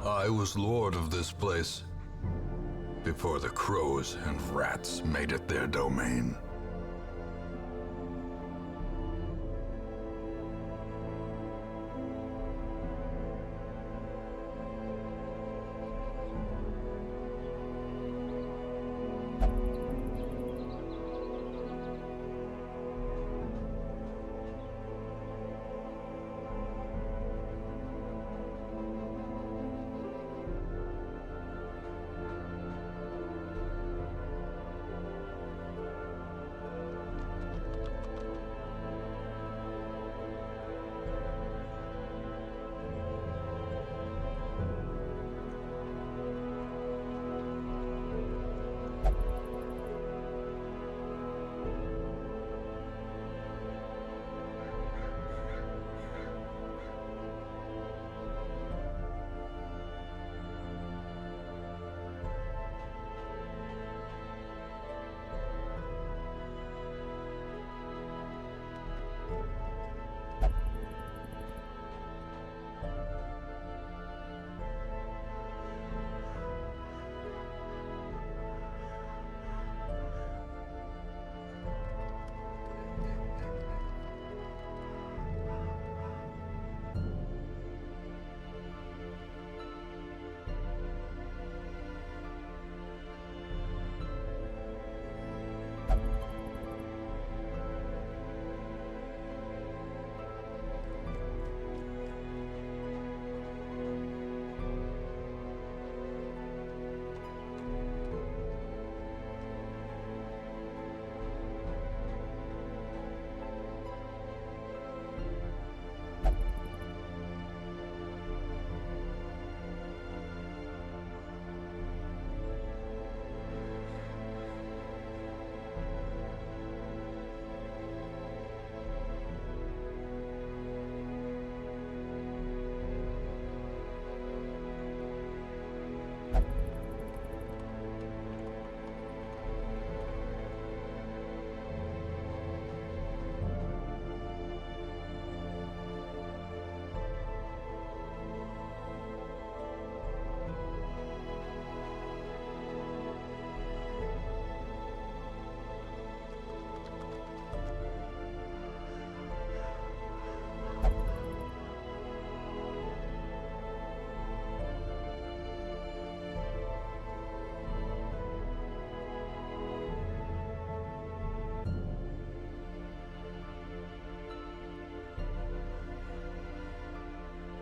I was lord of this place before the crows and rats made it their domain.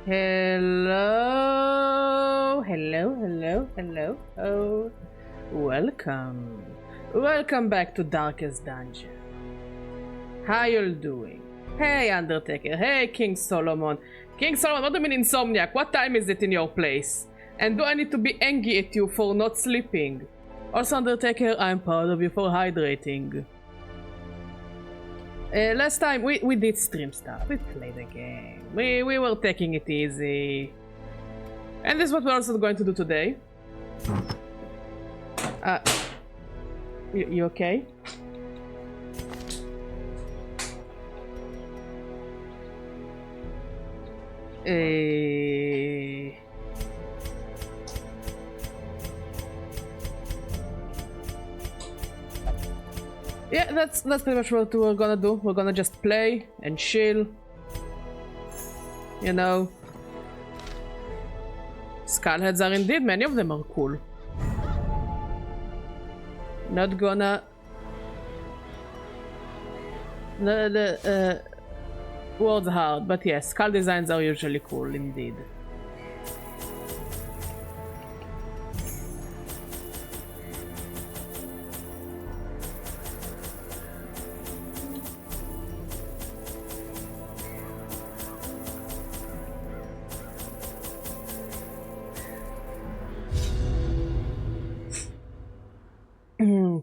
Hello, hello, hello, hello. Oh, welcome. Welcome back to Darkest Dungeon. How y'all doing? Hey, Undertaker. Hey, King Solomon. King Solomon, what do you mean insomniac? What time is it in your place? And do I need to be angry at you for not sleeping? Also, Undertaker, I'm proud of you for hydrating. Last time we did stream stuff. We played a game. We were taking it easy. And this is what we're also going to do today. You okay? Yeah, that's pretty much what we're gonna do. We're gonna just play and chill. You know. Skullheads are indeed, many of them are cool. Not gonna... Words hard, but yes, skull designs are usually cool indeed.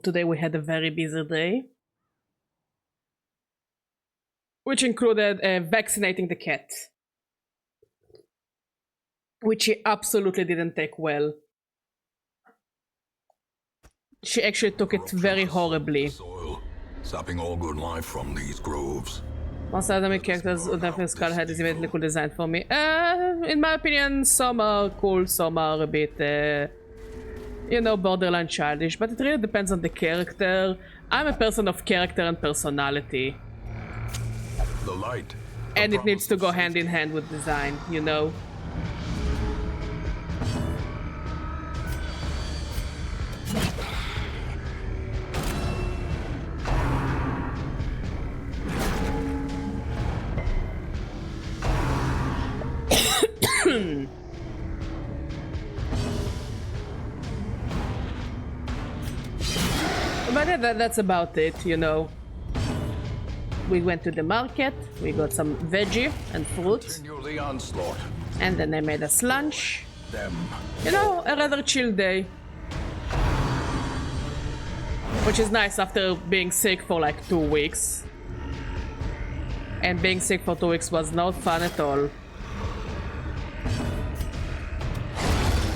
Today we had a very busy day, which included vaccinating the cat, which she absolutely didn't take well. She actually took it very horribly. Soil, sapping all good life from these groves. Most anime characters with definitely Skullhead is eventually cool design for me. In my opinion, some are cool, some are a bit, you know, borderline childish, but it really depends on the character. I'm a person of character and personality. The light. And it needs to go hand in hand with design, you know? But that's about it, you know. We went to the market, we got some veggie and fruit, Continue the onslaught. and then I made us lunch. Them. You know, a rather chill day. Which is nice after being sick for like 2 weeks. And being sick for 2 weeks was not fun at all.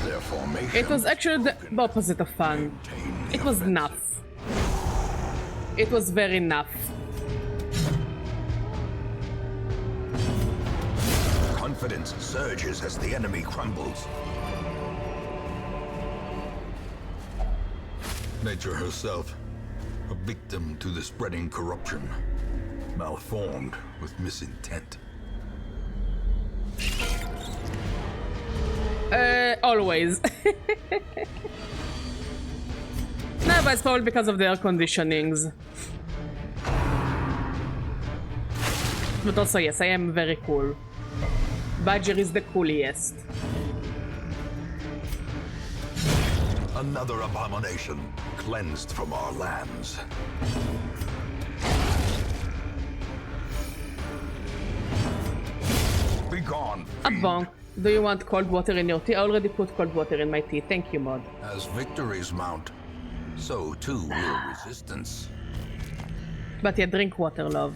Their formation. It was actually the opposite of fun. It was enough. It was very enough. Confidence surges as the enemy crumbles. Nature herself, a victim to the spreading corruption, malformed with misintent. Always. No, but it's probably because of the air conditionings. But also, yes, I am very cool. Badger is the coolest. Another abomination cleansed from our lands. Begone, A fiend. bonk. Do you want cold water in your tea? I already put cold water in my tea. Thank you, Mod. As victories mount, so too will resistance. But yeah, drink water, love.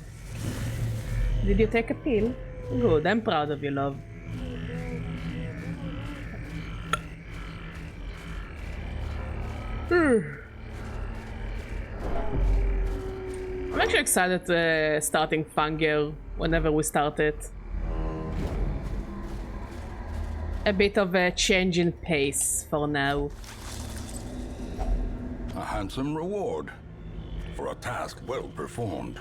Did you take a pill? Good, I'm proud of you, love. I'm actually excited starting Fanger whenever we start it. A bit of a change in pace for now. A handsome reward for a task well performed.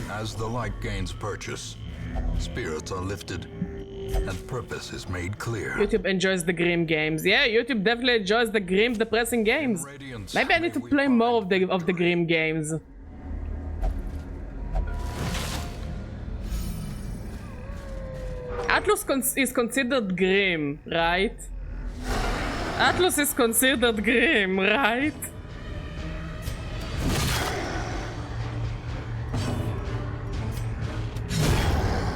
As the light gains purchase, spirits are lifted and purpose is made clear. YouTube enjoys the grim games. Yeah, YouTube definitely enjoys the grim, depressing games. Radiance, Maybe I need to may we play find. more of the grim games. Atlus is considered grim, right? Atlus is considered grim, right?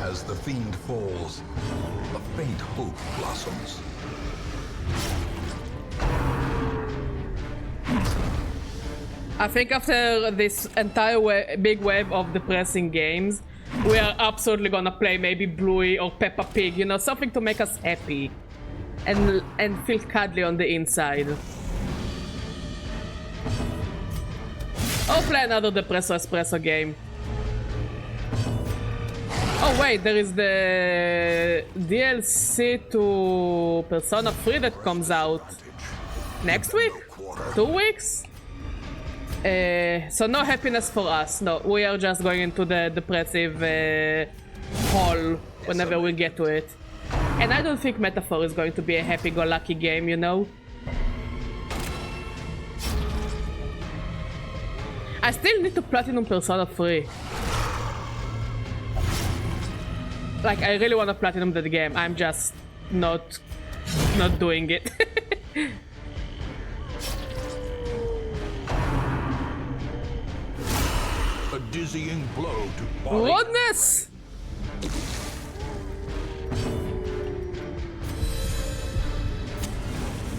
As the fiend falls, a faint hope blossoms. I think after this entire big wave of depressing games, we are absolutely gonna play maybe Bluey or Peppa Pig, you know, something to make us happy and feel cuddly on the inside. Or play another Depresso Espresso game. Oh wait, there is the DLC to Persona 3 that comes out next week? 2 weeks? So no happiness for us. No, we are just going into the depressive hole whenever we get to it. And I don't think Metaphor is going to be a happy-go-lucky game, you know? I still need to platinum Persona 3. Like, I really want to platinum the game. I'm just not doing it. A dizzying blow to body. Goodness!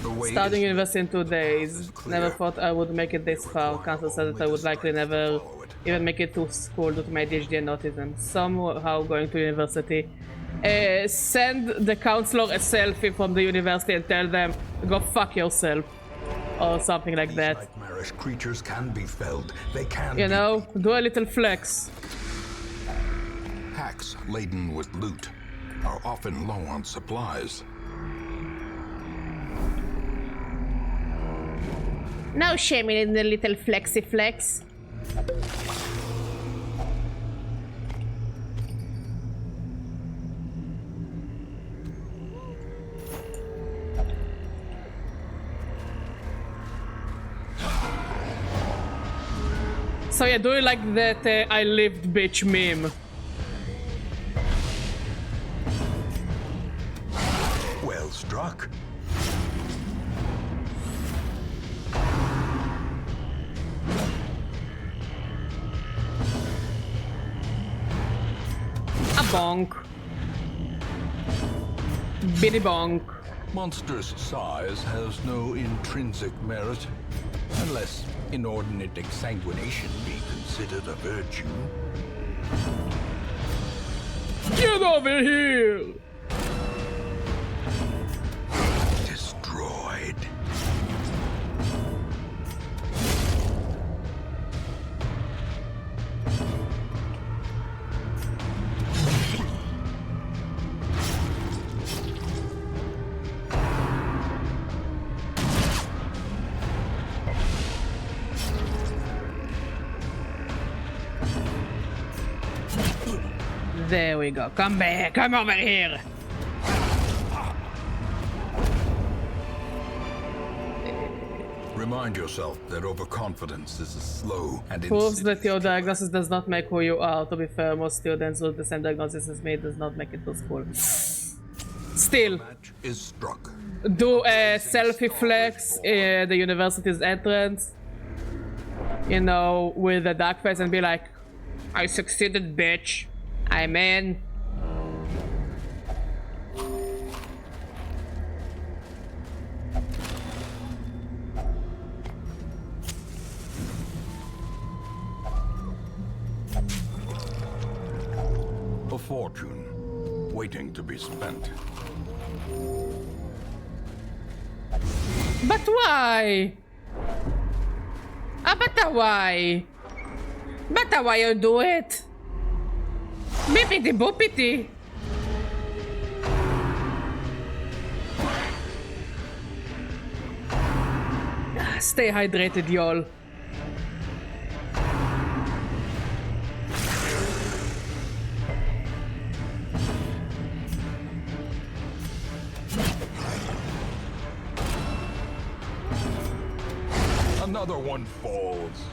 The way Starting is university in 2 days. clear. Never thought I would make it this far. Council said that I would likely never even make it to school due to my ADHD and autism. Somehow going to university. Send the counselor a selfie from the university and tell them, go fuck yourself. Or something like that. Nightmarish creatures can be felled. They can You be know, do a little flex. Packs laden with loot are often low on supplies. No shame in the little flexy flex. So yeah, do you like that I lived bitch meme? Well struck. A bonk. Biddy bonk. Monster's size has no intrinsic merit, unless inordinate exsanguination be considered a virtue. Get over here! Destroyed. There we go. Come back. Come over here. Remind yourself that overconfidence is a slow and Proves that insidious your killer. diagnosis does not make who you are. To be fair, most students with the same diagnosis as me does not make it to school. Still, Match is struck. do a selfie flex the university's entrance. You know, with a dark face and be like, I succeeded, bitch. I'm in. A fortune waiting to be spent. But why? But why? But why you do it? Bippity boopity. Stay hydrated, y'all. Another one falls.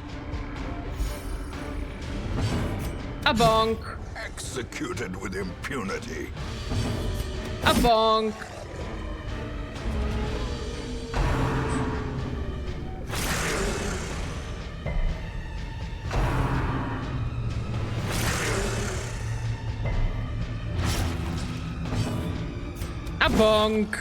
A bonk. Executed with impunity. A bonk. A bonk.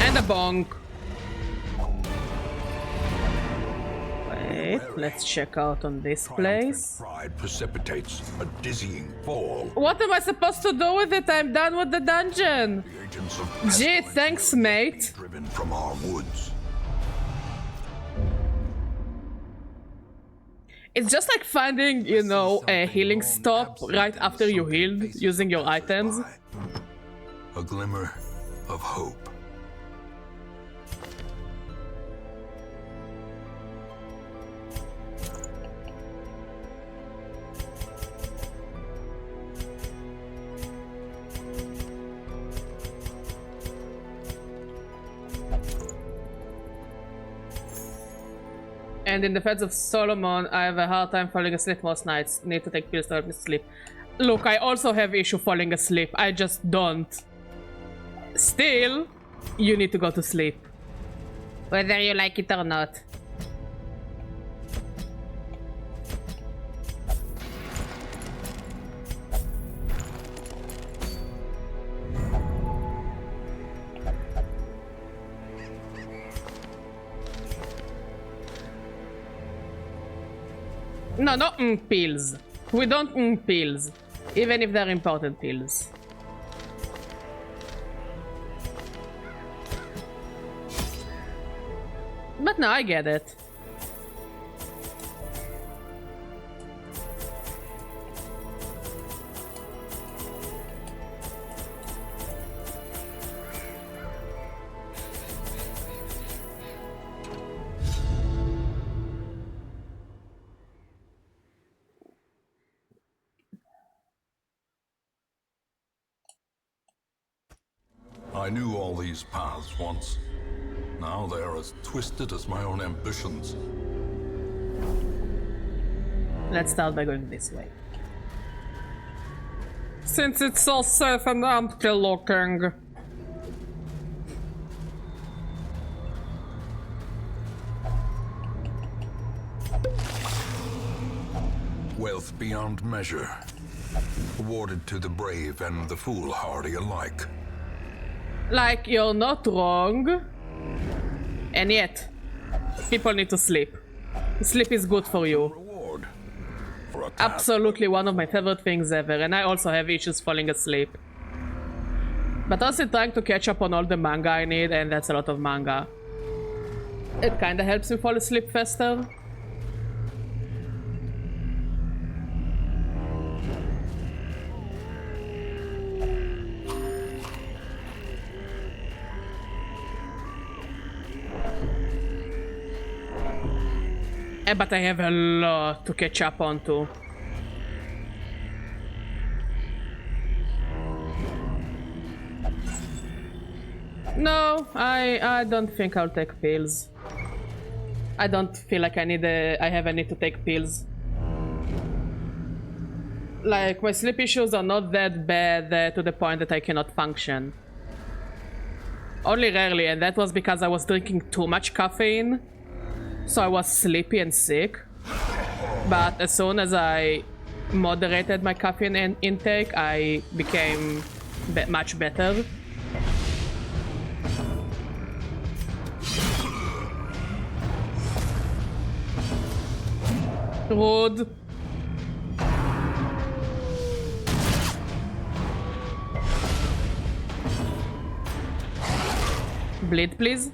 And a bonk. Wait, let's check out on this place. Pride precipitates a dizzying fall. What am I supposed to do with it? I'm done with the dungeon. The agents of Gee, pestilence thanks, will mate. be driven from our woods. It's just like finding, you know, a healing stop right after you healed using your items. A glimmer of hope. And in defense of Solomon, I have a hard time falling asleep most nights. Need to take pills to help me sleep. Look, I also have issue falling asleep. I just don't. Still, you need to go to sleep. Whether you like it or not. No, not pills. We don't pills. Even if they're important pills. But no, I get it. I knew all these paths once. Now they are as twisted as my own ambitions. Let's start by going this way. Since it's so safe and empty looking. Wealth beyond measure, awarded to the brave and the foolhardy alike. Like, you're not wrong. And yet, people need to sleep. Sleep is good for you. Reward for a task. Absolutely one of my favorite things ever, and I also have issues falling asleep. But also trying to catch up on all the manga I need, and that's a lot of manga. It kinda helps me fall asleep faster. But I have a lot to catch up on too. No, I don't think I'll take pills. I don't feel like I have a need to take pills. Like, my sleep issues are not that bad to the point that I cannot function. Only rarely, and that was because I was drinking too much caffeine. So I was sleepy and sick. But as soon as I moderated my caffeine intake, I became much better. Rude. Bleed, please.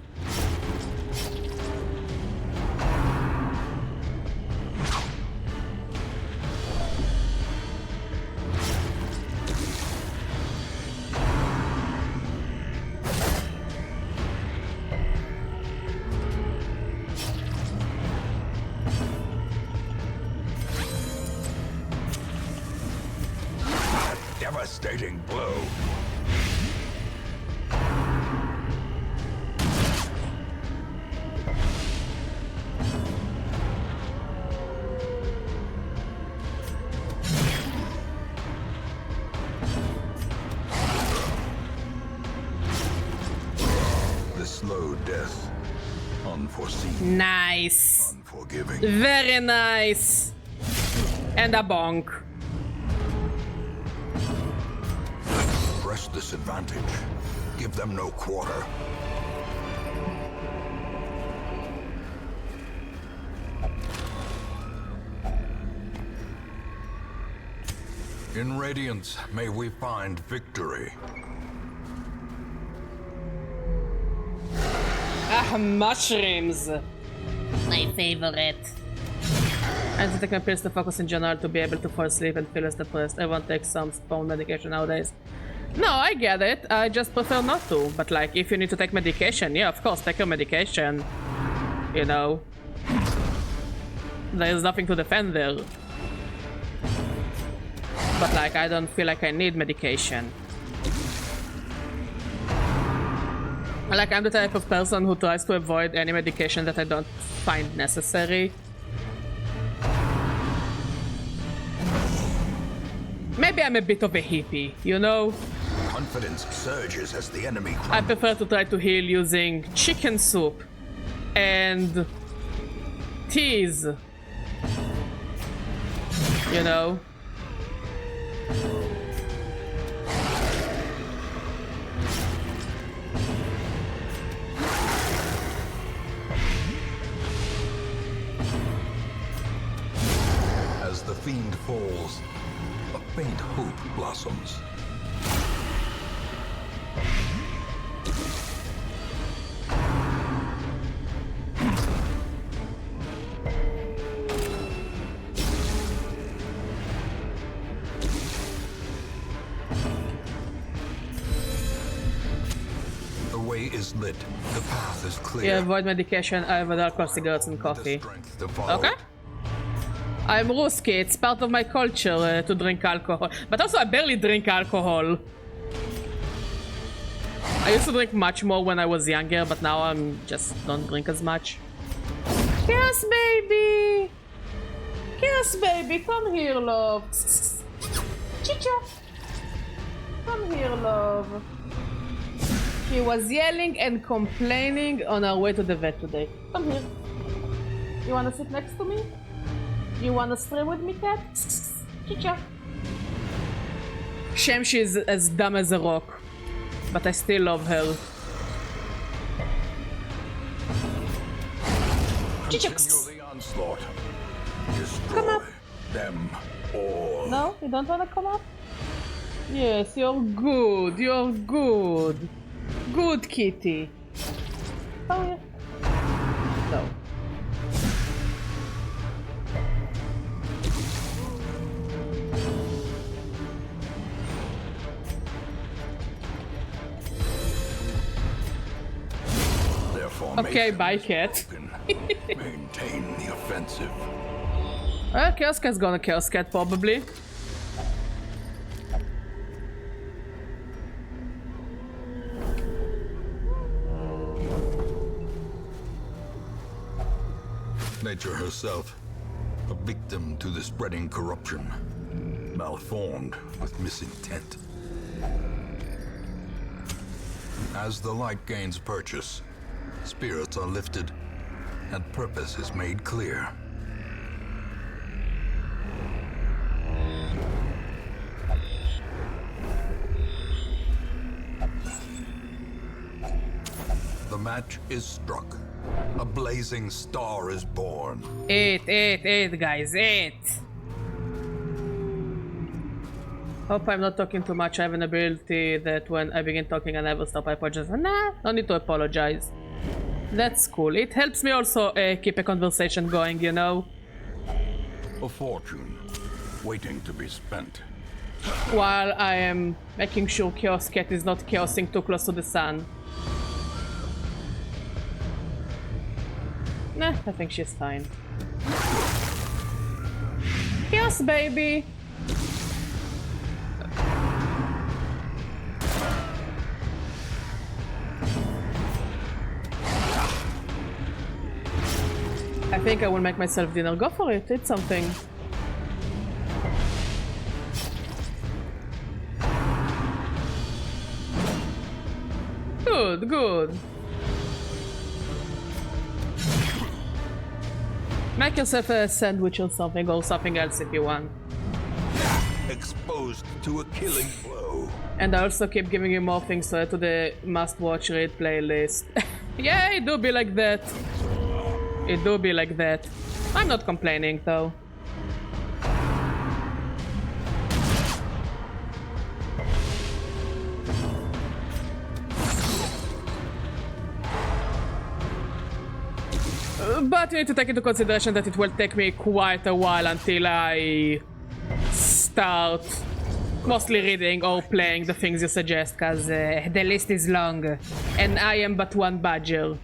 Devastating blow. The slow death. Unforeseen. Nice. Unforgiving. Very nice. And a bonk. Press this advantage. Give them no quarter. In Radiance, may we find victory. Ah, mushrooms. My favorite. I have to take my pills to focus in general to be able to fall asleep and feel less depressed. Everyone takes some phone medication nowadays. No, I get it. I just prefer not to. But like, if you need to take medication, yeah, of course, take your medication. You know. There is nothing to defend there. But like, I don't feel like I need medication. Like, I'm the type of person who tries to avoid any medication that I don't find necessary. Maybe I'm a bit of a hippie, you know? Confidence surges as the enemy I crumbles. prefer to try to heal using chicken soup and teas. You know? As the fiend falls, a faint hope blossoms. The way is lit. The path is clear. Yeah, avoid medication, I have alcohol, cigarettes, and The coffee. strength to follow. Okay. I'm Ruski, it's part of my culture to drink alcohol. But also, I barely drink alcohol. I used to drink much more when I was younger, but now I'm just don't drink as much. Yes, baby! Yes, baby, come here, love. Chicha! Come here, love. He was yelling and complaining on our way to the vet today. Come here. You wanna sit next to me? You wanna stream with me, cat? Chicha. Shame she's as dumb as a rock. But I still love her. Chicha. Continue the onslaught. Come up. Destroy them all. No? You don't wanna come up? Yes, you're good. You're good. Good kitty. Oh, yeah. No. Their formation Okay, bye, is cat. broken. Maintain the offensive. Chaos Cat's gonna Chaos Cat, probably. Nature herself, a victim to the spreading corruption, malformed with misintent. As the light gains purchase, spirits are lifted, and purpose is made clear. The match is struck. A blazing star is born. Eight, guys, 8. Hope I'm not talking too much. I have an ability that when I begin talking I never stop. I apologize. Nah, no need to apologize. That's cool. It helps me also keep a conversation going, you know? A fortune waiting to be spent. While I am making sure Chaos Cat is not chaosing too close to the sun. Nah, I think she's fine. Chaos, baby! I think I will make myself dinner. Go for it, eat something. Good, good. Make yourself a sandwich or something else if you want. Exposed to a killing blow. And I also keep giving you more things to add to the must-watch read playlist. Yeah, it do be like that. It do be like that. I'm not complaining though. But you need to take into consideration that it will take me quite a while until I start mostly reading or playing the things you suggest, because the list is long and I am but one badger.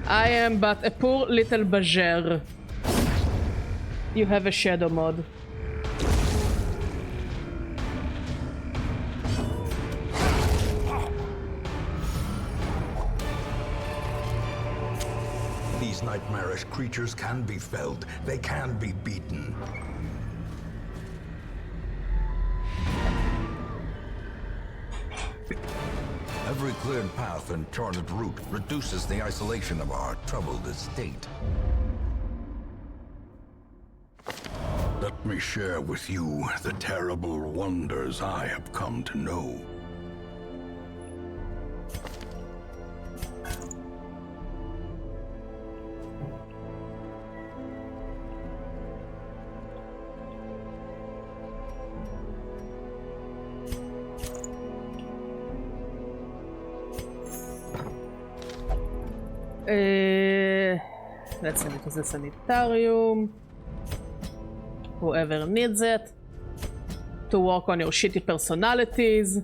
I am but a poor little badger. You have a shadow mod. These nightmarish creatures can be felled. They can be beaten. Every cleared path and charted route reduces the isolation of our troubled estate. Let me share with you the terrible wonders I have come to know. Let's send it to the sanitarium. Whoever needs it. To work on your shitty personalities.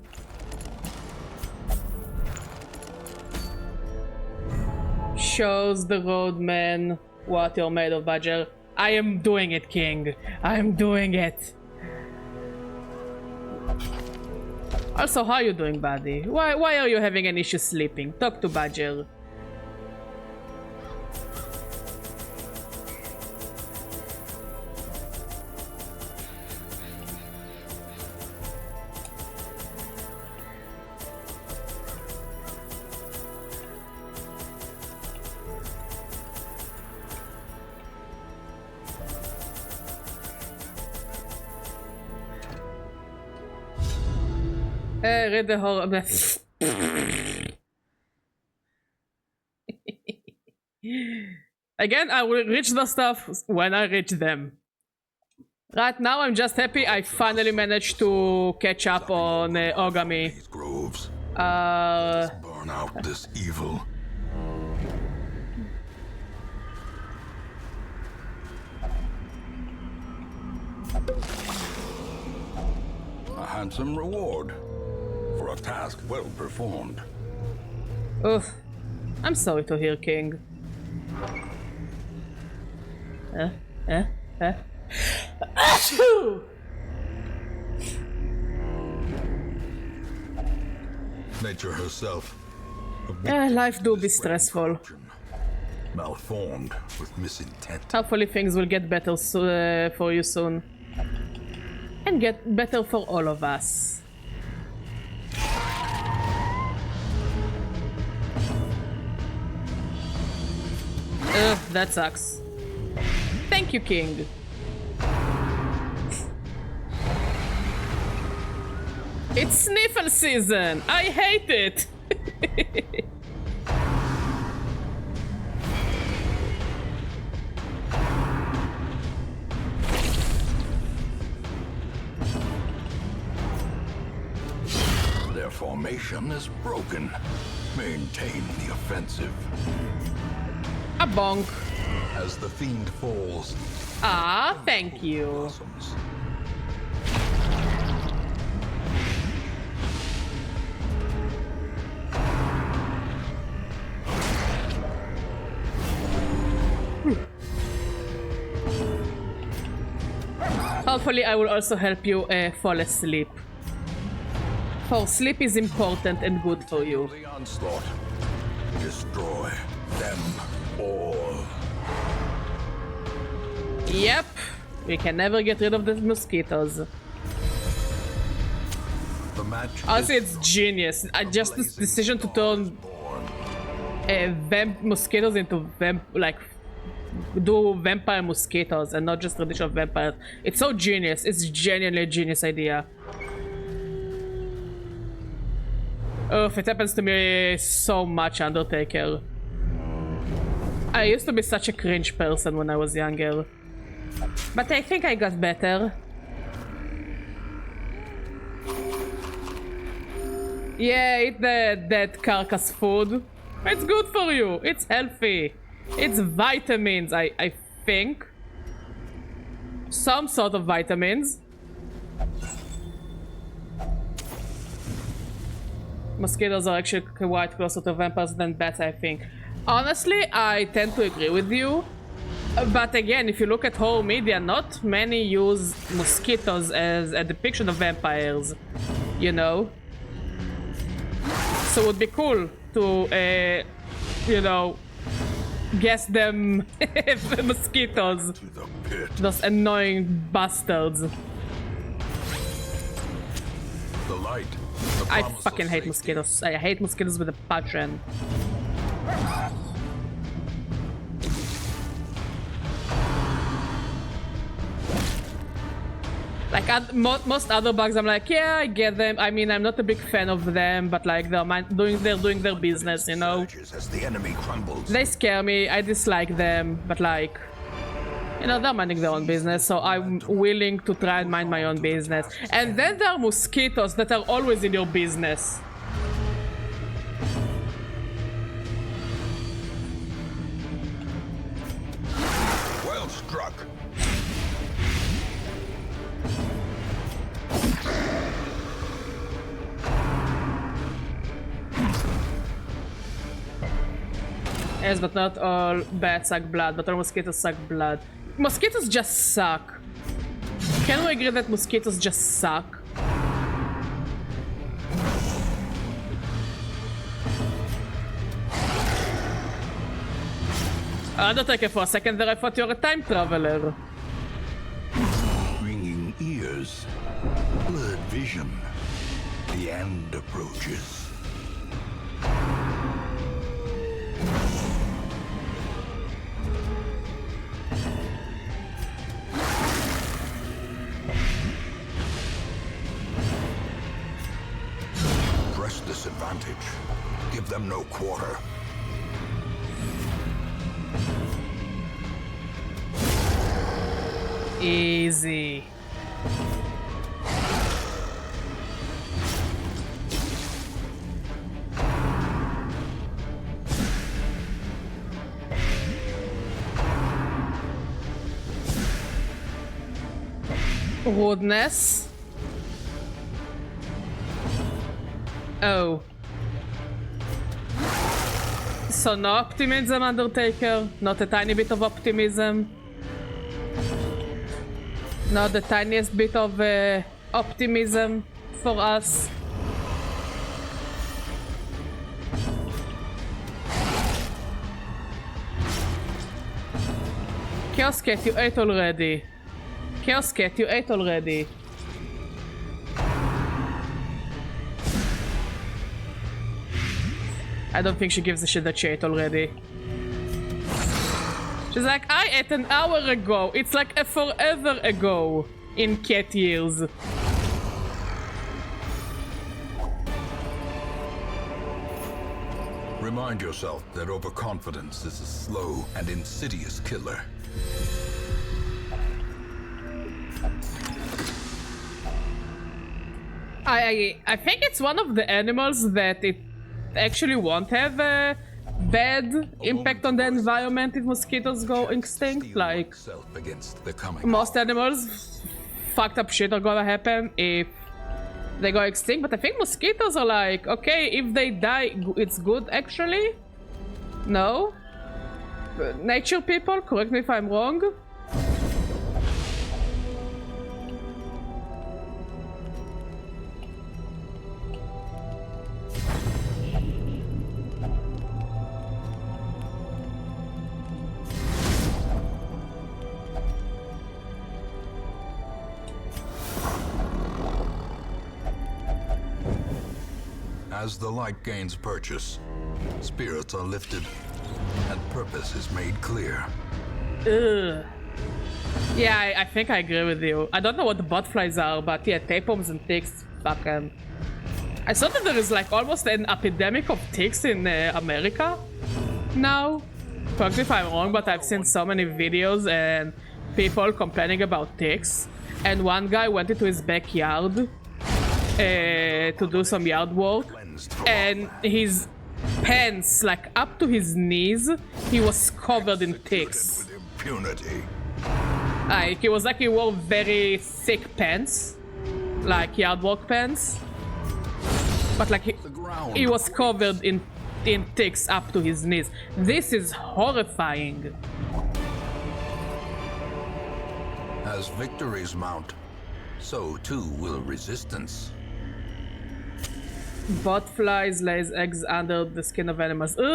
Shows the roadman what you're made of, Badger. I am doing it, King. I am doing it. Also, how are you doing, buddy? Why are you having an issue sleeping? Talk to Badger. Read the whole... Again, I will reach the stuff when I reach them. Right now, I'm just happy I finally managed to catch up on Ogami. These groves. Let's burn out this evil. A handsome reward for a task well performed. Oof. I'm sorry to hear, King. Nature herself. Life do be stressful. Malformed with misintent. Hopefully things will get better for you soon. And get better for all of us. Ugh, that sucks. Thank you, King. It's sniffle season! I hate it! Their formation is broken. Maintain the offensive. A bonk. As the fiend falls. Ah, thank you. Blossoms. Hopefully I will also help you fall asleep. For sleep is important and good for you. The onslaught. Destroy them all. Yep. We can never get rid of the mosquitoes. The match Also, is it's genius. Just this decision to turn mosquitoes into do vampire mosquitoes and not just traditional vampires. It's so genius. It's genuinely a genius idea. Oh, it happens to me so much, Undertaker. I used to be such a cringe person when I was younger. But I think I got better. Yeah, eat the dead carcass food. It's good for you. It's healthy. It's vitamins, I think. Some sort of vitamins. Mosquitoes are actually quite closer to vampires than bats, I think. Honestly, I tend to agree with you. But again, if you look at horror media, not many use mosquitoes as a depiction of vampires, you know? So it would be cool to, you know, guess them mosquitoes. To the pit. Those annoying bastards. The light. The I promise of fucking hate safety. mosquitoes. I hate mosquitoes with a passion. Like most other bugs, I'm like, yeah, I get them. I mean, I'm not a big fan of them, but like they're doing their business, you know. Surges as the enemy crumbles. They scare me. I dislike them, but like, you know, they're minding their own business, so I'm willing to try and mind my own business. And then there are mosquitoes that are always in your business. Well struck. Yes, but not all bats suck blood, but all mosquitoes suck blood. Mosquitoes just suck. Can we agree that mosquitoes just suck? Undertaker, for a second there I thought you were a time traveler. Ringing ears. Blurred vision. The end approaches. Press this advantage. Give them no quarter. Easy. Rudeness. Oh. So no optimism, Undertaker? Not a tiny bit of optimism? Not the tiniest bit of optimism for us? Chaos Cat, you ate already. Chaos Cat, you ate already. I don't think she gives a shit that she ate already. She's like, I ate an hour ago. It's like a forever ago in cat years. Remind yourself that overconfidence is a slow and insidious killer. I think it's one of the animals that it actually won't have a bad impact on the environment if mosquitoes go extinct. Like, Against the coming most animals, fucked up shit are gonna happen if they go extinct, but I think mosquitoes are like, okay, if they die, it's good actually? No? Nature people, correct me if I'm wrong. As the light gains purchase, spirits are lifted, and purpose is made clear. Ugh. Yeah, I think I agree with you. I don't know what the butterflies are, but yeah, tapeworms and ticks, fuck them. I saw that there is like almost an epidemic of ticks in America now. Correct me if I'm wrong, but I've seen so many videos and people complaining about ticks. And one guy went into his backyard to do some yard work, and his pants, like up to his knees, he was covered in ticks. With impunity. Like, it was like he wore very thick pants, like yard work pants, but like he was covered in ticks up to his knees. This is horrifying. As victories mount, so too will resistance. Botflies lays eggs under the skin of animals. Ugh.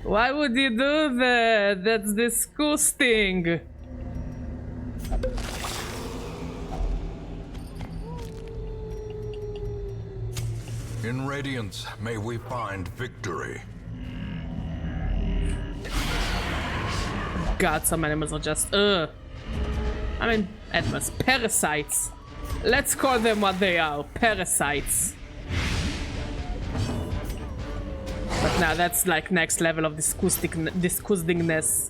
Why would you do that? That's disgusting. In Radiance, may we find victory. God, some animals are just, I mean, animals, parasites. Let's call them what they are, parasites. But now that's like next level of disgustingness.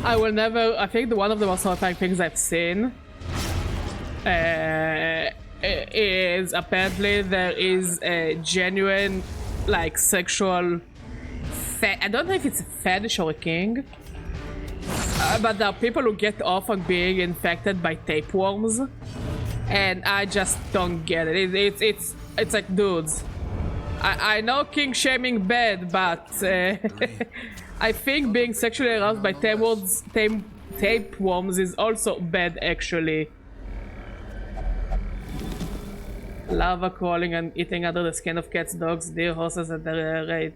I will never. I think one of the most horrifying things I've seen is apparently there is a genuine, like, sexual. I don't know if it's a fetish or a king, but there are people who get off on being infected by tapeworms, and I just don't get it. It's like, dudes. I know king shaming bad, but I think being sexually aroused by tapeworms is also bad, actually. Lava crawling and eating under the skin of cats, dogs, deer, horses at the rate.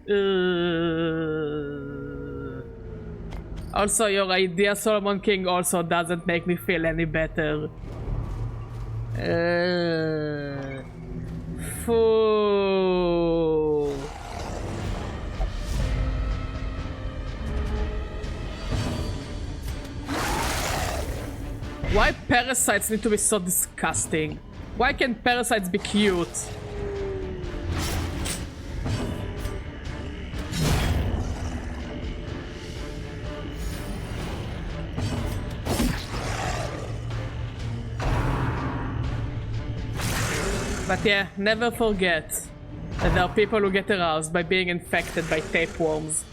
Also, your idea, Solomon King, also doesn't make me feel any better. Fool. Why parasites need to be so disgusting? Why can't parasites be cute? But yeah, never forget that there are people who get aroused by being infected by tapeworms.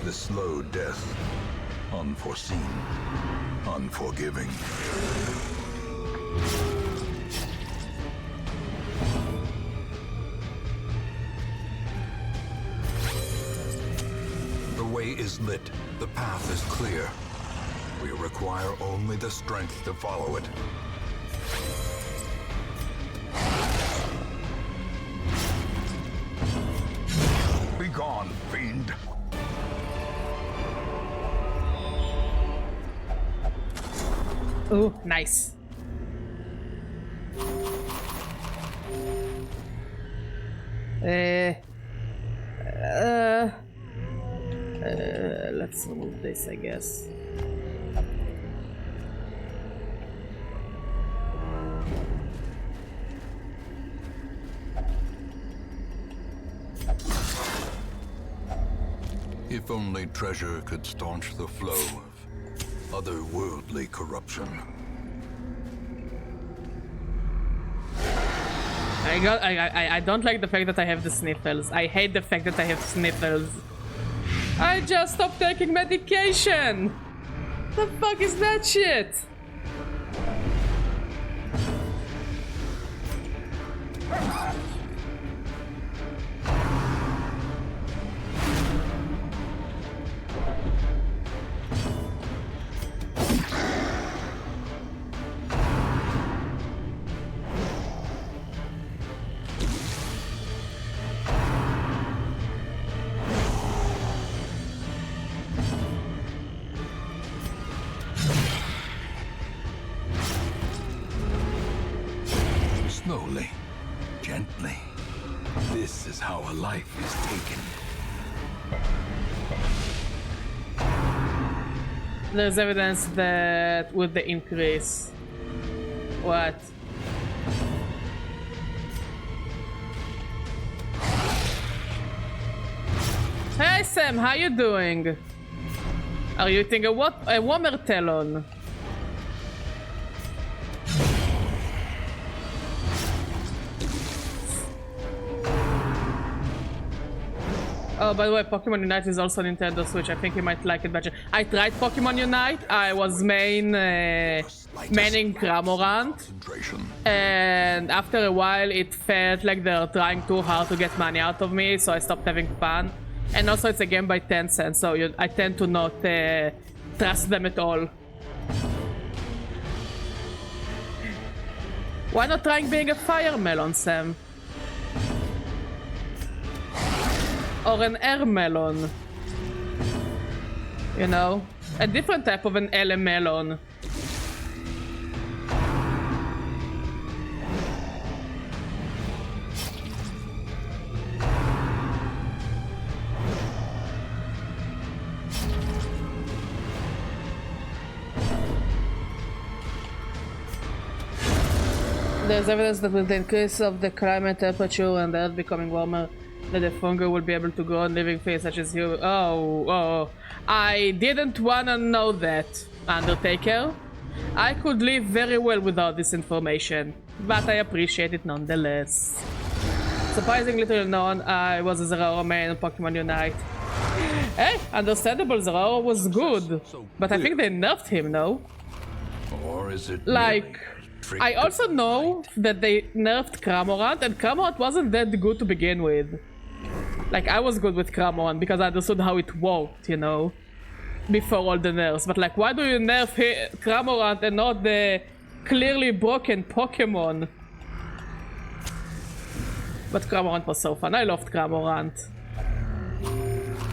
The slow death, unforeseen, unforgiving. The way is lit, the path is clear. We require only the strength to follow it. Be gone, fiend! Oh, nice. Let's remove this, I guess. If only treasure could staunch the flow of otherworldly corruption. I don't like the fact that I have the sniffles. I hate the fact that I have sniffles. I just stopped taking medication! The fuck is that shit? Slowly, gently. This is how a life is taken. There's evidence that with the increase. What? Hey Sam, how you doing? Are you eating a watermelon? Oh, by the way, Pokemon Unite is also Nintendo Switch. I think you might like it better. I tried Pokemon Unite. I was maining Cramorant. And after a while, it felt like they're trying too hard to get money out of me, so I stopped having fun. And also, it's a game by Tencent, so I tend to not trust them at all. Why not trying being a fire melon, Sam? Or an air melon. You know? A different type of an ele melon. There's evidence that with the increase of the climate temperature and the earth becoming warmer, that the fungi will be able to grow on living things such as you. Oh. I didn't wanna know that, Undertaker. I could live very well without this information, but I appreciate it nonetheless. Surprisingly little known, I was a Zeraora main in Pokemon Unite. Hey, understandable, Zeraora was good, but I think they nerfed him, no? Or is it like, I also know that they nerfed Cramorant, and Cramorant wasn't that good to begin with. Like, I was good with Cramorant because I understood how it worked, you know, before all the nerfs. But like, why do you nerf Cramorant and not the clearly broken Pokemon? But Cramorant was so fun. I loved Cramorant.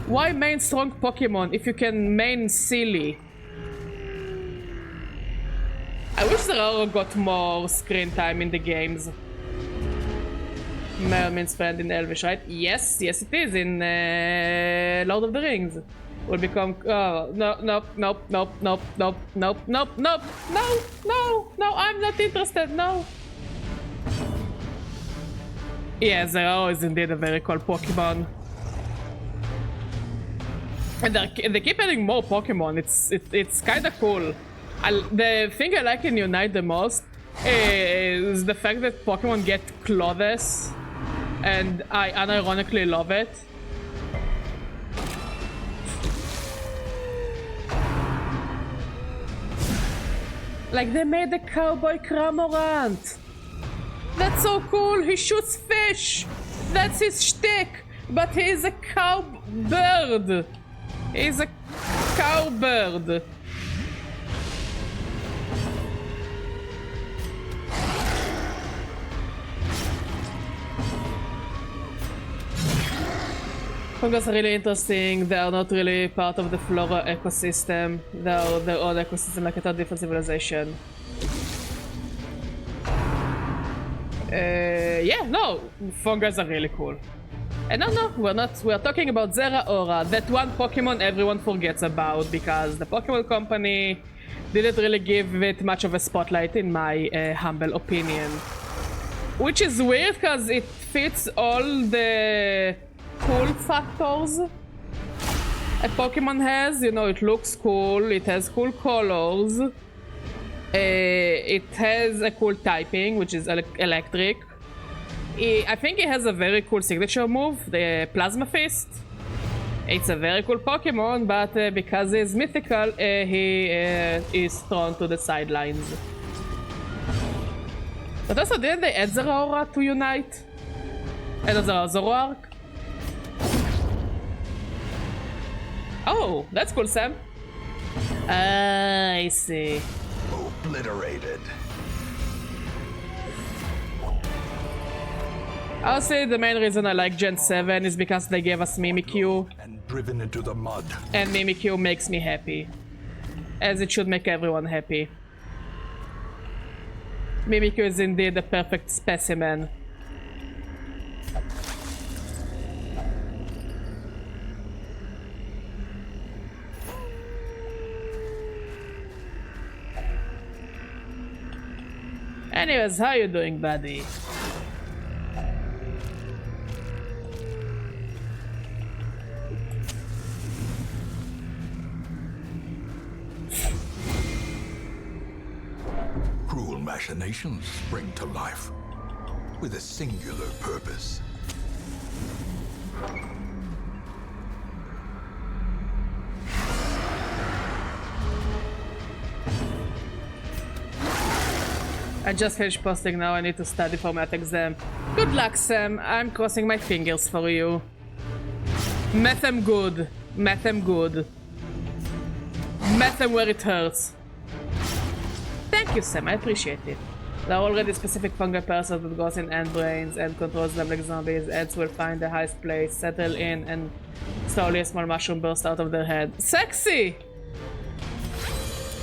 Why main strong Pokemon if you can main silly? I wish Zeraora got more screen time in the games. Mer means friend in Elvish, right? Yes, it is in Lord of the Rings. Will become. Oh, no, I'm not interested, no. Yeah, Zeraora is indeed a very cool Pokemon. And they keep adding more Pokemon, it's kinda cool. The thing I like in Unite the most is the fact that Pokemon get clothes, and I unironically love it. Like, they made the cowboy Cramorant. That's so cool, he shoots fish. That's his shtick, but he is a cowbird. He's a cowbird. Fungus are really interesting. They are not really part of the flora ecosystem. They are their own ecosystem, like a different civilization. Yeah, no, fungus are really cool. And no, we're not. We're talking about Zeraora, that one Pokemon everyone forgets about because the Pokemon Company didn't really give it much of a spotlight, in my humble opinion. Which is weird because it fits all the cool factors a Pokemon has. You know, it looks cool, it has cool colors, it has a cool typing, which is electric. I think it has a very cool signature move, the Plasma Fist. It's a very cool Pokemon, but because he's mythical, he is thrown to the sidelines. But also, didn't they add Zeraora to Unite? And Zoroark? Oh, that's cool, Sam. I see. Obliterated. I'll say the main reason I like Gen 7 is because they gave us Mimikyu. And driven into the mud. And Mimikyu makes me happy. As it should make everyone happy. Mimikyu is indeed a perfect specimen. Anyways, how you doing, buddy? Cruel machinations spring to life with a singular purpose. I just finished posting now. I need to study for my exam. Good luck, Sam. I'm crossing my fingers for you. Math them good. Math them good. Math them where it hurts. Thank you, Sam. I appreciate it. There are already specific fungi parasites that goes in ant brains and controls them like zombies. Ants will find the highest place, settle in, and slowly a small mushroom bursts out of their head. Sexy!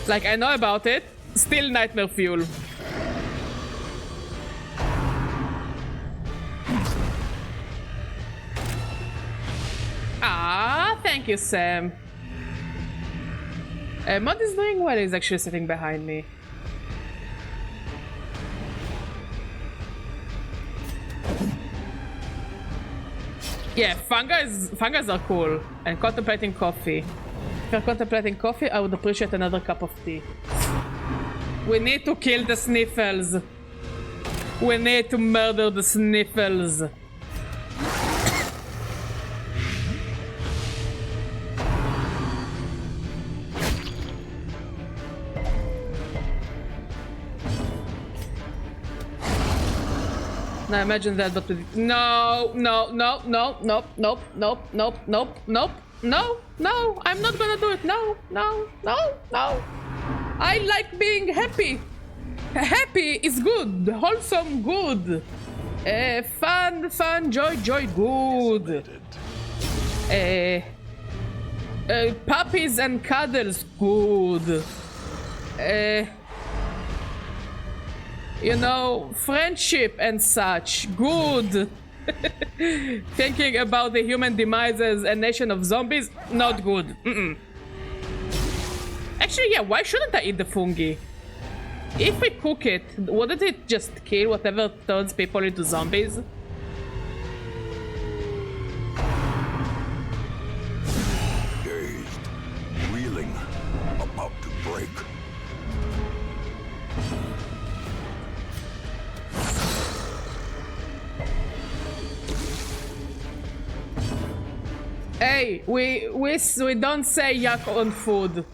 Like, I know about it. Still nightmare fuel. Ah, thank you, Sam. Mod is doing well. He's actually sitting behind me. Yeah, fungi are cool. And contemplating coffee. If you're contemplating coffee, I would appreciate another cup of tea. We need to kill the sniffles. We need to murder the sniffles. Now imagine that, but with no, I'm not gonna do it. No. I like being happy. Happy is good. Wholesome, good. Fun, joy, good. Puppies and cuddles, good. You know, friendship and such, good. Thinking about the human demise as a nation of zombies, not good. Actually, yeah, why shouldn't I eat the fungi? If we cook it, wouldn't it just kill whatever turns people into zombies? Dazed, reeling, about to break. Hey, we don't say yuck on food.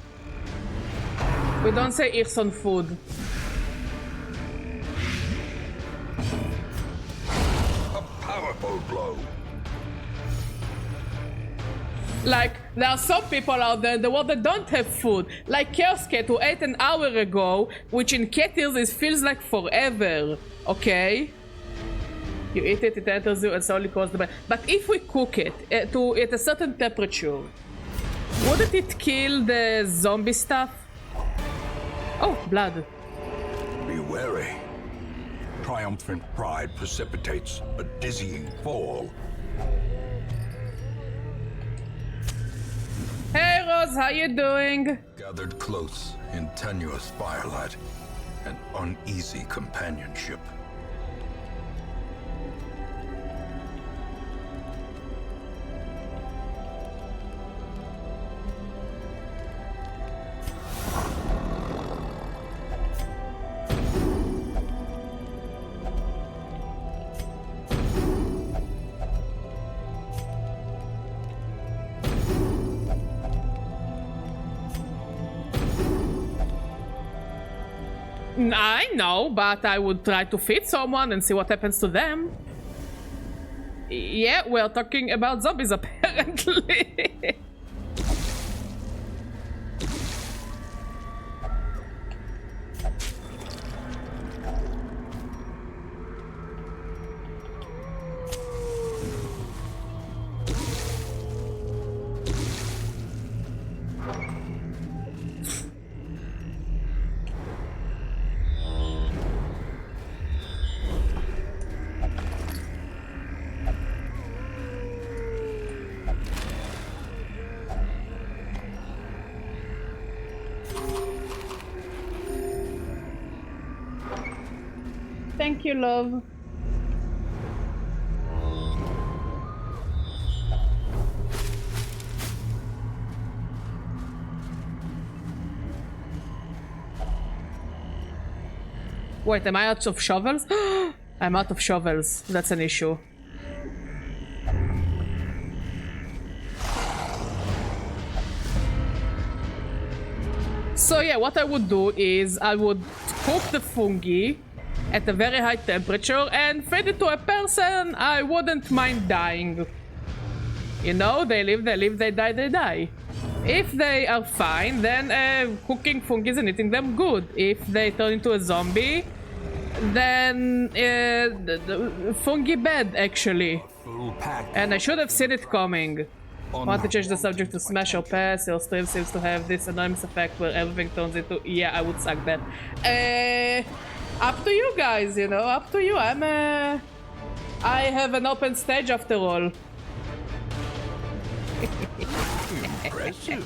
We don't say ichs on food. A powerful blow. Like, there are some people out there in the world that don't have food. Like Chaos Cat, who ate an hour ago, which in cat ears it feels like forever. Okay? You eat it, it enters you and slowly causes the bite. But if we cook it at a certain temperature, wouldn't it kill the zombie stuff? Oh, blood. Be wary. Triumphant pride precipitates a dizzying fall. Hey Rose, how you doing? Gathered close in tenuous firelight and uneasy companionship. I know, but I would try to feed someone and see what happens to them. Yeah, we're talking about zombies apparently. thank you, love. Wait, am I out of shovels? I'm out of shovels. That's an issue. So yeah, what I would do is I would cook the fungi at a very high temperature and feed it to a person I wouldn't mind dying. You know, they live, they die, they die. If they are fine, then cooking fungi and eating them good. If they turn into a zombie, then the fungi bad actually. And I should have seen it coming. Want to change the subject to smash or pass? Your stream seems to have this enormous effect where everything turns into... Yeah, I would suck that. Up to you guys, you know, up to you. I have an open stage after all. Impressive.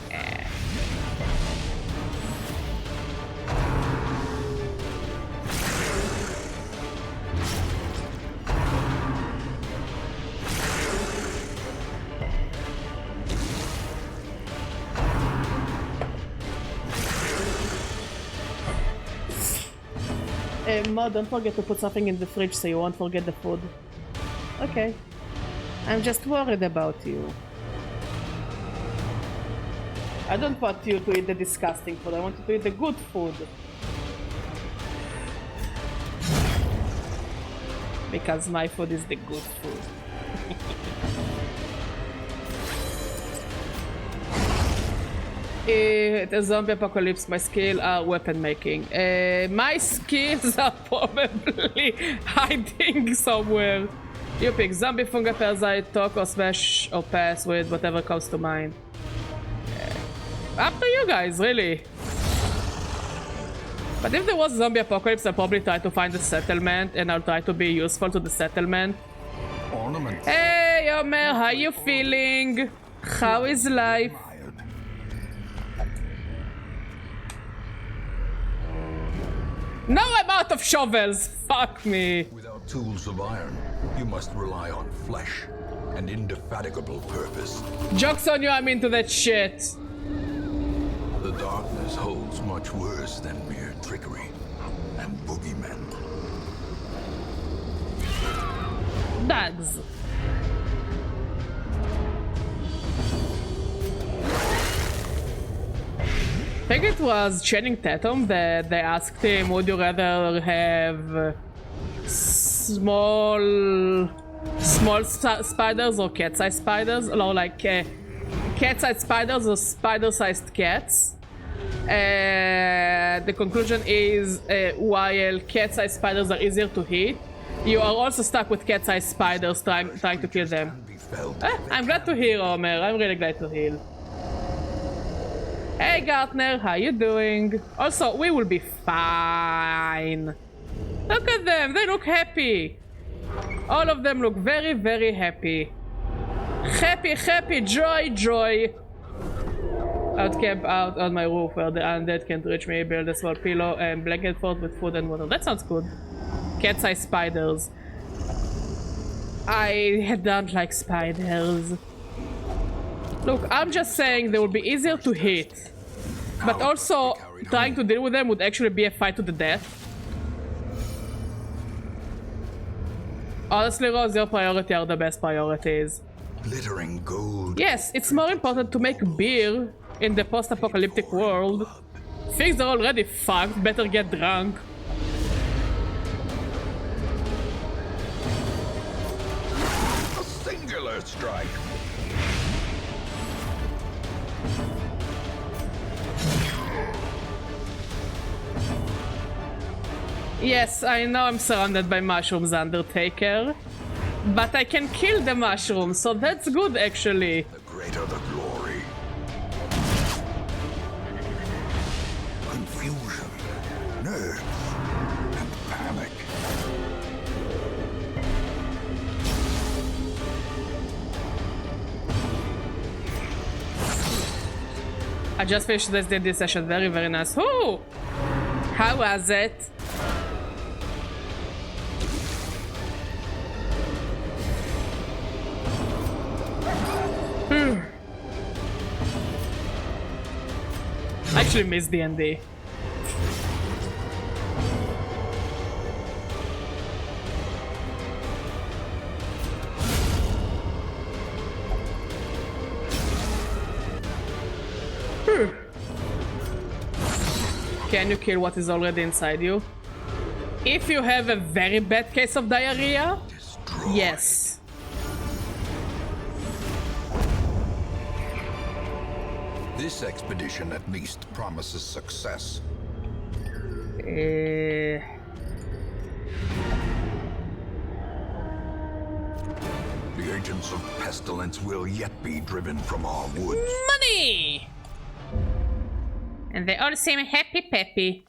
Ma, don't forget to put something in the fridge so you won't forget the food. Okay. I'm just worried about you. I don't want you to eat the disgusting food, I want you to eat the good food. Because my food is the good food. The zombie apocalypse, my skills are weapon making. My skills are probably hiding somewhere. You pick zombie, fungi, parasite, talk or smash or pass with whatever comes to mind. Up to you guys, really. But if there was a zombie apocalypse, I'll probably try to find a settlement and I'll try to be useful to the settlement. Ornament. Hey, Omer, how you feeling? How is life? Now I'm out of shovels! Fuck me! Without tools of iron, you must rely on flesh and indefatigable purpose. Joke's on you, I'm into that shit. The darkness holds much worse than mere trickery and boogeymen. Dogs. I think it was Channing Tatum that they asked him, would you rather have small spiders or cat-sized spiders? Or like cat-sized spiders or spider-sized cats? The conclusion is while cat-sized spiders are easier to hit, you are also stuck with cat-sized spiders trying to kill them. I'm glad to hear, Omer. I'm really glad to hear. Hey Gartner, how you doing? Also, we will be fine. Look at them, they look happy. All of them look very, very happy. Happy, happy, joy, joy. I'd camp out on my roof where the undead can't reach me, build a small pillow and blanket fort with food and water. That sounds good. Cat-sized spiders. I don't like spiders. Look, I'm just saying they would be easier to hit. But also, trying to deal with them would actually be a fight to the death. Honestly, Rose, your priority are the best priorities. Glittering gold. Yes, it's more important to make beer in the post-apocalyptic world. Things are already fucked, better get drunk. A singular strike. Yes, I know I'm surrounded by mushrooms, Undertaker. But I can kill the mushrooms, so that's good, actually. The greater the glory. Confusion, nerves, and panic. I just finished this D&D session, very, very nice. Ooh! How was it? I actually miss D&D. Can you kill what is already inside you? If you have a very bad case of diarrhea, yes. This expedition at least promises success. Uh, The agents of pestilence will yet be driven from our woods. Money! And they all seem happy-peppy.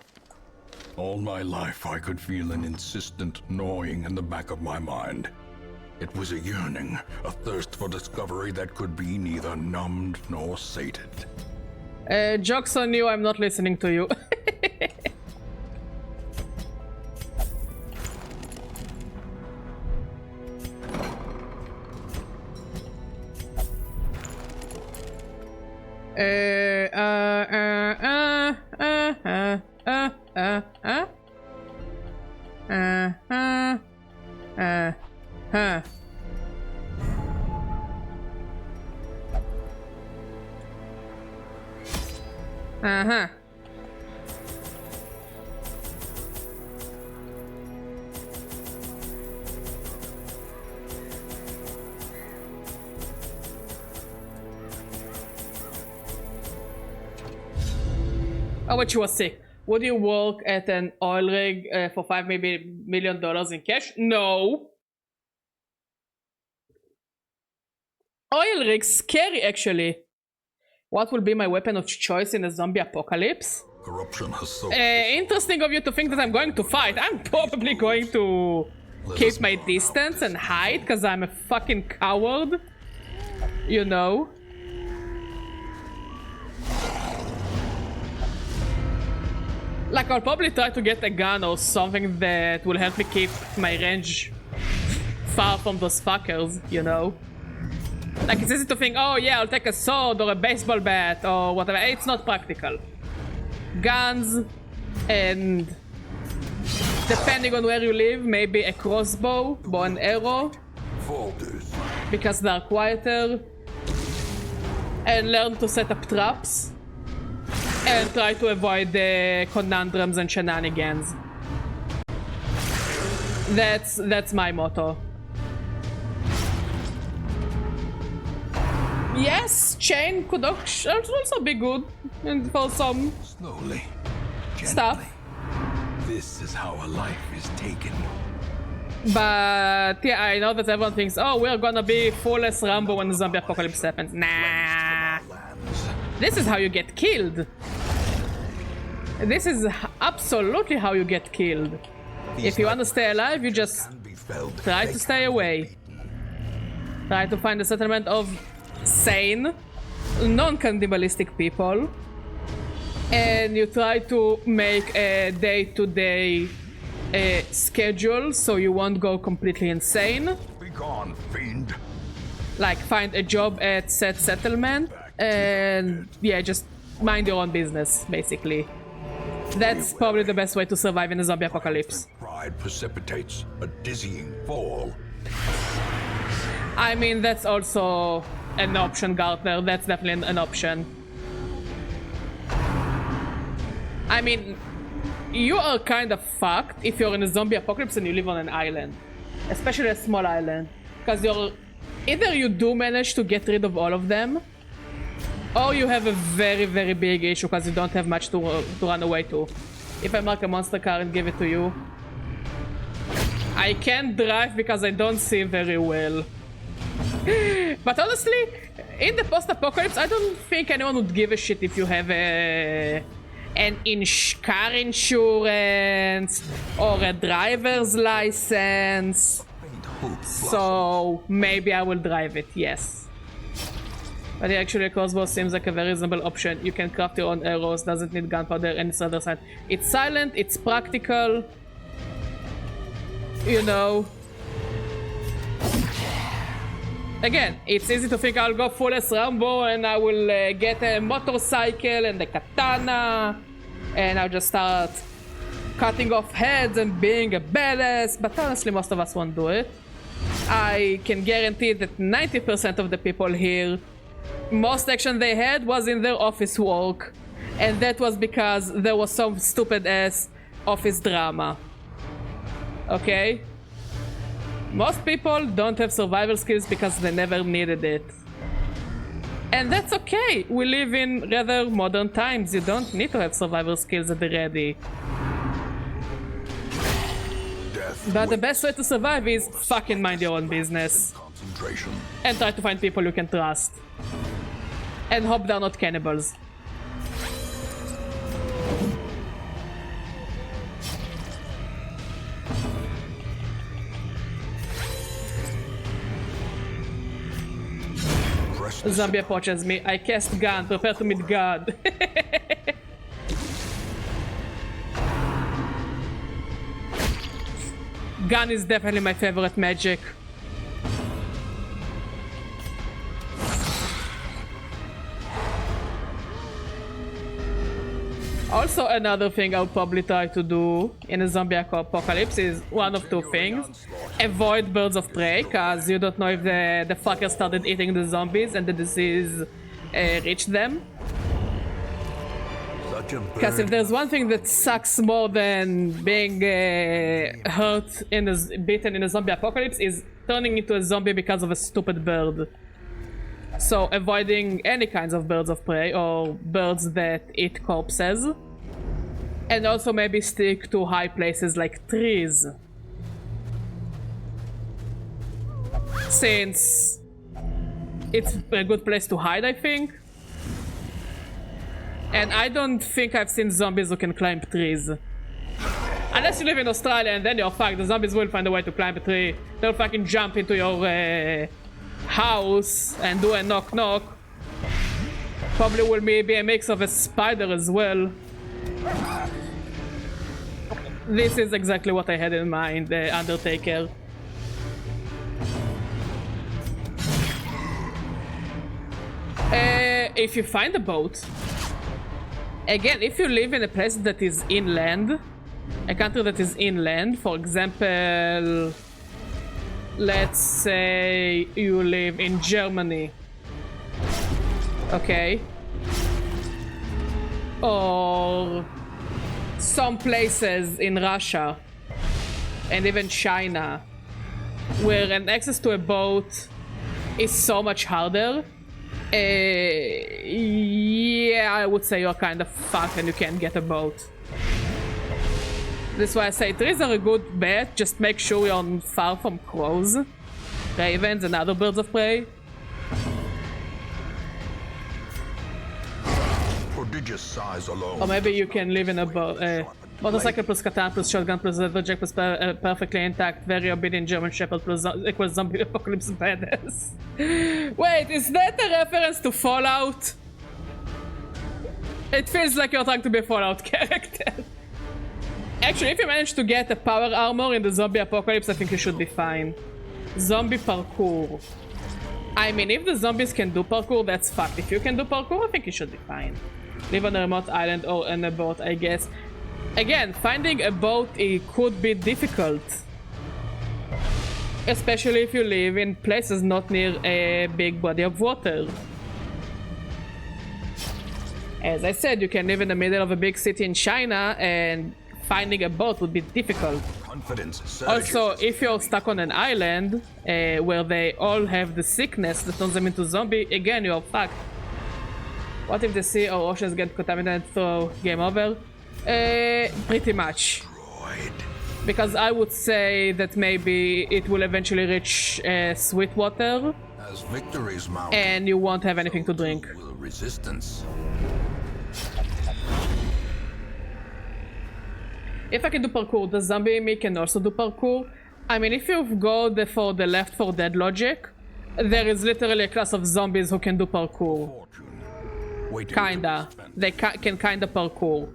All my life I could feel an insistent gnawing in the back of my mind. It was a yearning, a thirst for discovery that could be neither numbed nor sated. Joke's on you, I'm not listening to you. Oh, but she was sick. Would you work at an oil rig for $5 million in cash? No. Oil rig, scary actually. What will be my weapon of choice in a zombie apocalypse? Corruption has so Interesting of you to think that I'm going to fight. I'm probably going to keep my distance and hide because I'm a fucking coward. You know? Like, I'll probably try to get a gun or something that will help me keep my range far from those fuckers, you know? Like, it's easy to think, oh yeah, I'll take a sword or a baseball bat or whatever. It's not practical. Guns and, depending on where you live, maybe a crossbow, bow and arrow, because they're quieter. And learn to set up traps. And try to avoid the conundrums and shenanigans. That's my motto. Yes, chain could also be good and for some slowly, gently. Stuff. This is how a life is taken. But yeah, I know that everyone thinks, oh, we're gonna be full-less Rambo when the zombie apocalypse happens. Nah. This is how you get killed. This is absolutely how you get killed. If you want to stay alive, you just try to stay away. Try to find a settlement of sane, non-cannibalistic people. And you try to make a day-to-day schedule so you won't go completely insane. Be gone, fiend. Like, find a job at said settlement. And yeah, just mind your own business, basically. That's probably the best way to survive in a zombie apocalypse. Pride precipitates a dizzying fall. I mean, that's also an option, Gartner. That's definitely an option. I mean, you are kind of fucked if you're in a zombie apocalypse and you live on an island. Especially a small island. Because either you do manage to get rid of all of them, or you have a very, very big issue because you don't have much to run away to. If I mark a monster car and give it to you. I can't drive because I don't see very well. But honestly, in the post-apocalypse, I don't think anyone would give a shit if you have an car insurance or a driver's license. So maybe I will drive it, yes. But actually, a crossbow seems like a very reasonable option. You can craft your own arrows, doesn't need gunpowder, and it's other side. It's silent, it's practical. You know. Again, it's easy to think I'll go full as Rambo and I will get a motorcycle and a katana and I'll just start cutting off heads and being a badass, but honestly most of us won't do it. I can guarantee that 90% of the people here, most action they had was in their office work, and that was because there was some stupid ass office drama. Okay? Most people don't have survival skills because they never needed it. And that's okay. We live in rather modern times. You don't need to have survival skills at the ready. But the best way to survive is fucking mind your own business. And try to find people you can trust. And hope they're not cannibals. Zombie approaches me. I cast gun. Prepare to meet God. Gun is definitely my favorite magic. Also, another thing I'll probably try to do in a zombie apocalypse is one of two things. Avoid birds of prey, cause you don't know if the fucker started eating the zombies and the disease reached them. Because if there's one thing that sucks more than being bitten in a zombie apocalypse is turning into a zombie because of a stupid bird. So avoiding any kinds of birds of prey or birds that eat corpses. And also maybe stick to high places like trees. Since it's a good place to hide, I think. And I don't think I've seen zombies who can climb trees. Unless you live in Australia and then you're fucked. The zombies will find a way to climb a tree. They'll fucking jump into your house and do a knock knock. Probably will be a mix of a spider as well. This is exactly what I had in mind, the Undertaker. If you find a boat, again, if you live in a place that is inland, a country that is inland, for example, let's say you live in Germany, okay, or some places in Russia and even China where an access to a boat is so much harder. Yeah, I would say you're kind of fucked and you can't get a boat. That's why I say trees are a good bet. Just make sure you're far from crows, ravens, and other birds of prey. Prodigious size alone. Or maybe you can live in a boat. Motorcycle plus katana plus shotgun plus leatherjack plus perfectly intact, very obedient German shepherd plus equals zombie apocalypse badass. Wait, is that a reference to Fallout? It feels like you're trying to be a Fallout character. Actually, if you manage to get a power armor in the zombie apocalypse, I think you should be fine. Zombie parkour. I mean, if the zombies can do parkour, that's fucked. If you can do parkour, I think you should be fine. Live on a remote island or in a boat, I guess. Again, finding a boat, it could be difficult. Especially if you live in places not near a big body of water. As I said, you can live in the middle of a big city in China and finding a boat would be difficult. Also, if you're stuck on an island where they all have the sickness that turns them into zombie, again, you're fucked. What if the sea or oceans get contaminated, so game over? Pretty much. Because I would say that maybe it will eventually reach sweet water and you won't have anything to drink. If I can do parkour, the zombie me can also do parkour. I mean, if you go for the Left 4 Dead logic, there is literally a class of zombies who can do parkour. Kinda. They can kinda parkour.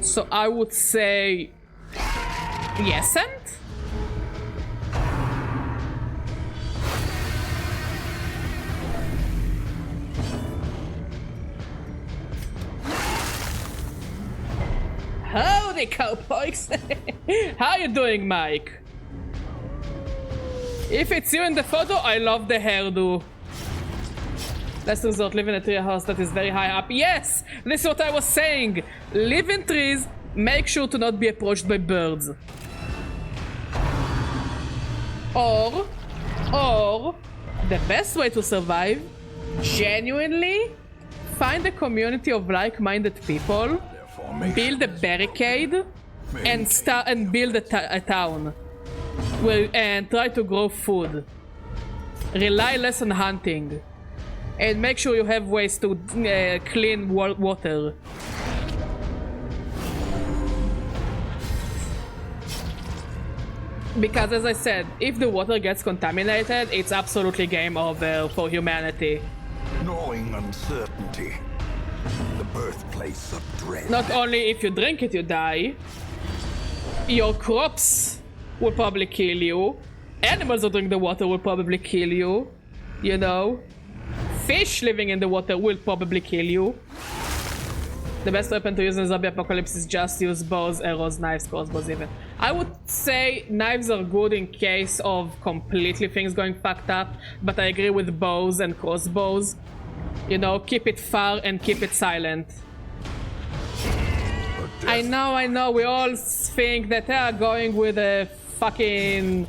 So I would say... yes, and? Howdy, cowpokes! How you doing, Mike? If it's you in the photo, I love the hairdo. Last resort, live in a tree house that is very high up. Yes! This is what I was saying! Live in trees, make sure to not be approached by birds. Or, the best way to survive, genuinely, find a community of like-minded people, build a barricade, and build a town. And try to grow food. Rely less on hunting. And make sure you have ways to clean water. Because as I said, if the water gets contaminated, it's absolutely game over for humanity. Gnawing uncertainty. The birthplace of dread. Not only if you drink it, you die. Your crops will probably kill you. Animals who drink the water will probably kill you. You know? Fish living in the water will probably kill you. The best weapon to use in zombie apocalypse is just use bows, arrows, knives, crossbows even. I would say knives are good in case of completely things going fucked up, but I agree with bows and crossbows. You know, keep it far and keep it silent. I know, we all think that they are going with a fucking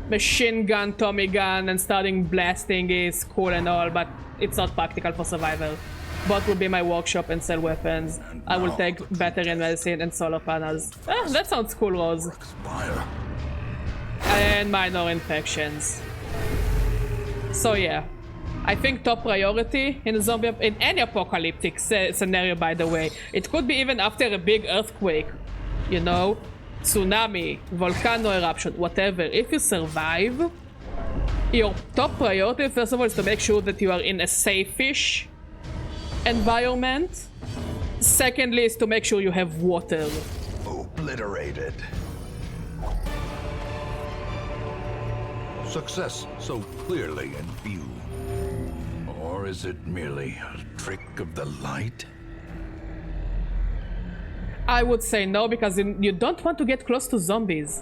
machine gun, Tommy gun, and starting blasting is cool and all, but it's not practical for survival. Bot will be my workshop and sell weapons. I will take battery and medicine and solar panels. Ah, that sounds cool, Rose. And minor infections. So yeah, I think top priority in a zombie, in any apocalyptic scenario, by the way. It could be even after a big earthquake, you know, tsunami, volcano eruption, whatever. If you survive, your top priority, first of all, is to make sure that you are in a safe-ish environment. Secondly, is to make sure you have water. Obliterated. Success so clearly in view. Or is it merely a trick of the light? I would say no, because you don't want to get close to zombies.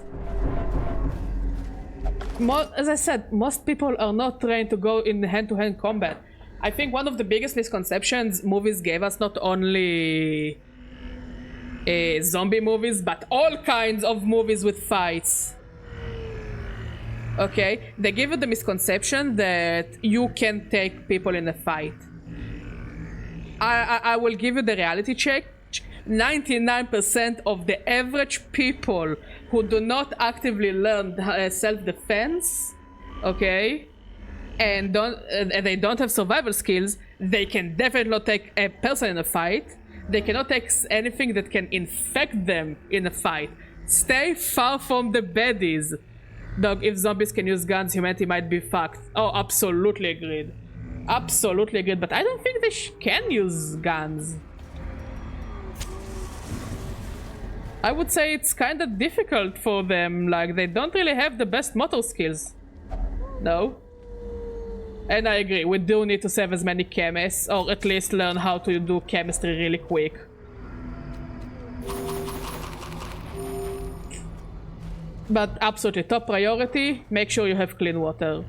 As I said, most people are not trained to go in hand-to-hand combat. I think one of the biggest misconceptions movies gave us, not only zombie movies, but all kinds of movies with fights. Okay? They give you the misconception that you can take people in a fight. I will give you the reality check. 99% of the average people who do not actively learn self-defense, okay, and they don't have survival skills, they can definitely not take a person in a fight. They cannot take anything that can infect them in a fight. Stay far from the baddies. Dog, if zombies can use guns, humanity might be fucked. Oh, absolutely agreed. Absolutely agreed, but I don't think they can use guns. I would say it's kind of difficult for them, like they don't really have the best motor skills. No? And I agree, we do need to save as many chemists, or at least learn how to do chemistry really quick. But absolutely, top priority, make sure you have clean water.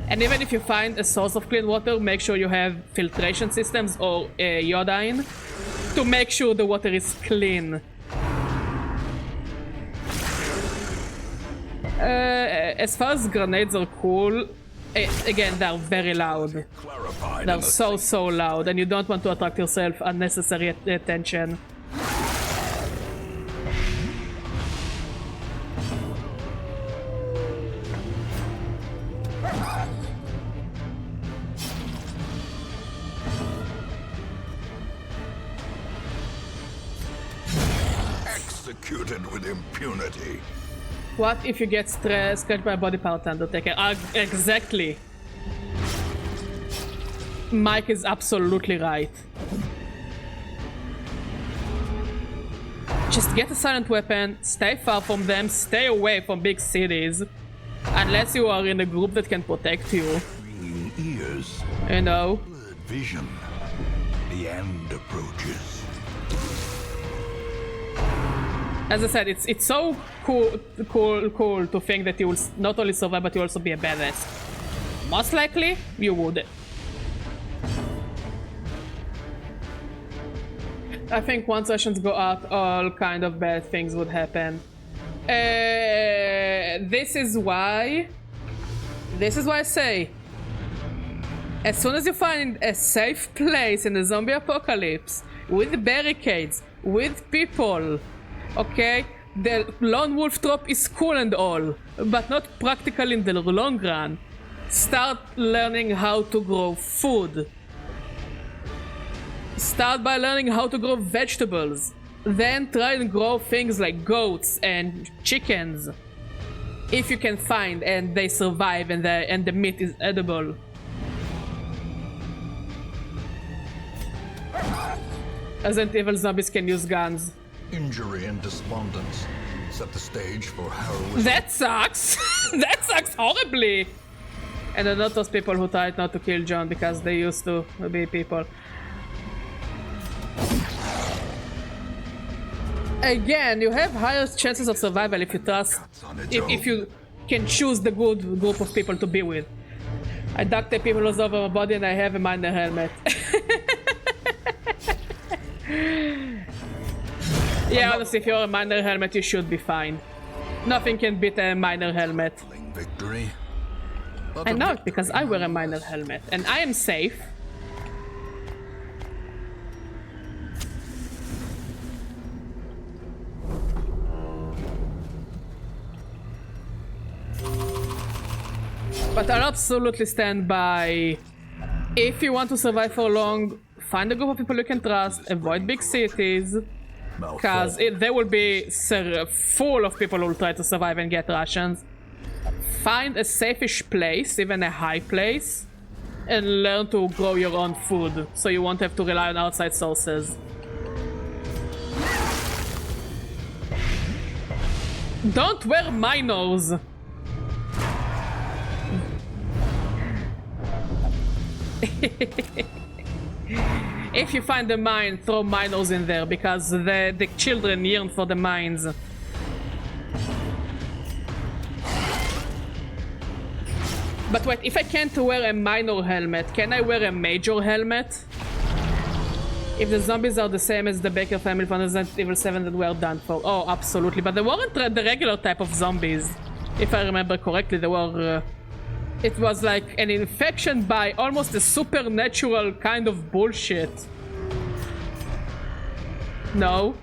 And even if you find a source of clean water, make sure you have filtration systems or iodine to make sure the water is clean. As far as grenades are cool, again, they're very loud. They're so loud, and you don't want to attract yourself unnecessary attention. Executed with impunity. What if you get scratched by a body part, Undertaker? Exactly. Mike is absolutely right. Just get a silent weapon, stay far from them, stay away from big cities. Unless you are in a group that can protect you. Ringing ears. You know? Blurred vision. The end approaches. As I said, it's so cool to think that you will not only survive, but you also be a badass. Most likely, you would. I think once rations go out, all kind of bad things would happen. This is why I say, as soon as you find a safe place in the zombie apocalypse, with barricades, with people, okay, the lone wolf trope is cool and all, but not practical in the long run. Start learning how to grow food. Start by learning how to grow vegetables. Then try and grow things like goats and chickens. If you can find and they survive and the meat is edible. Resident Evil zombies can use guns. Injury and despondence set the stage for heroism. That sucks! That sucks horribly! And they're not those people who tried not to kill John because they used to be people. Again, you have higher chances of survival if you trust, if you can choose the good group of people to be with. I duct tape people all over my body and I have a miner helmet. Yeah, honestly, if you're a miner helmet, you should be fine. Nothing can beat a miner helmet. Victory. I know it because I wear a miner helmet and I am safe. But I'll absolutely stand by, if you want to survive for long, find a group of people you can trust, avoid big cities, because they will be full of people who will try to survive and get rations. Find a safe-ish place, even a high place, and learn to grow your own food, so you won't have to rely on outside sources. Don't wear minors! If you find a mine, throw minors in there, because the children yearn for the mines. But wait, if I can't wear a minor helmet, can I wear a major helmet? If the zombies are the same as the Baker family from Resident Evil 7, then we are done for. Oh, absolutely. But they weren't the regular type of zombies. If I remember correctly, they were... it was like an infection by almost a supernatural kind of bullshit. No?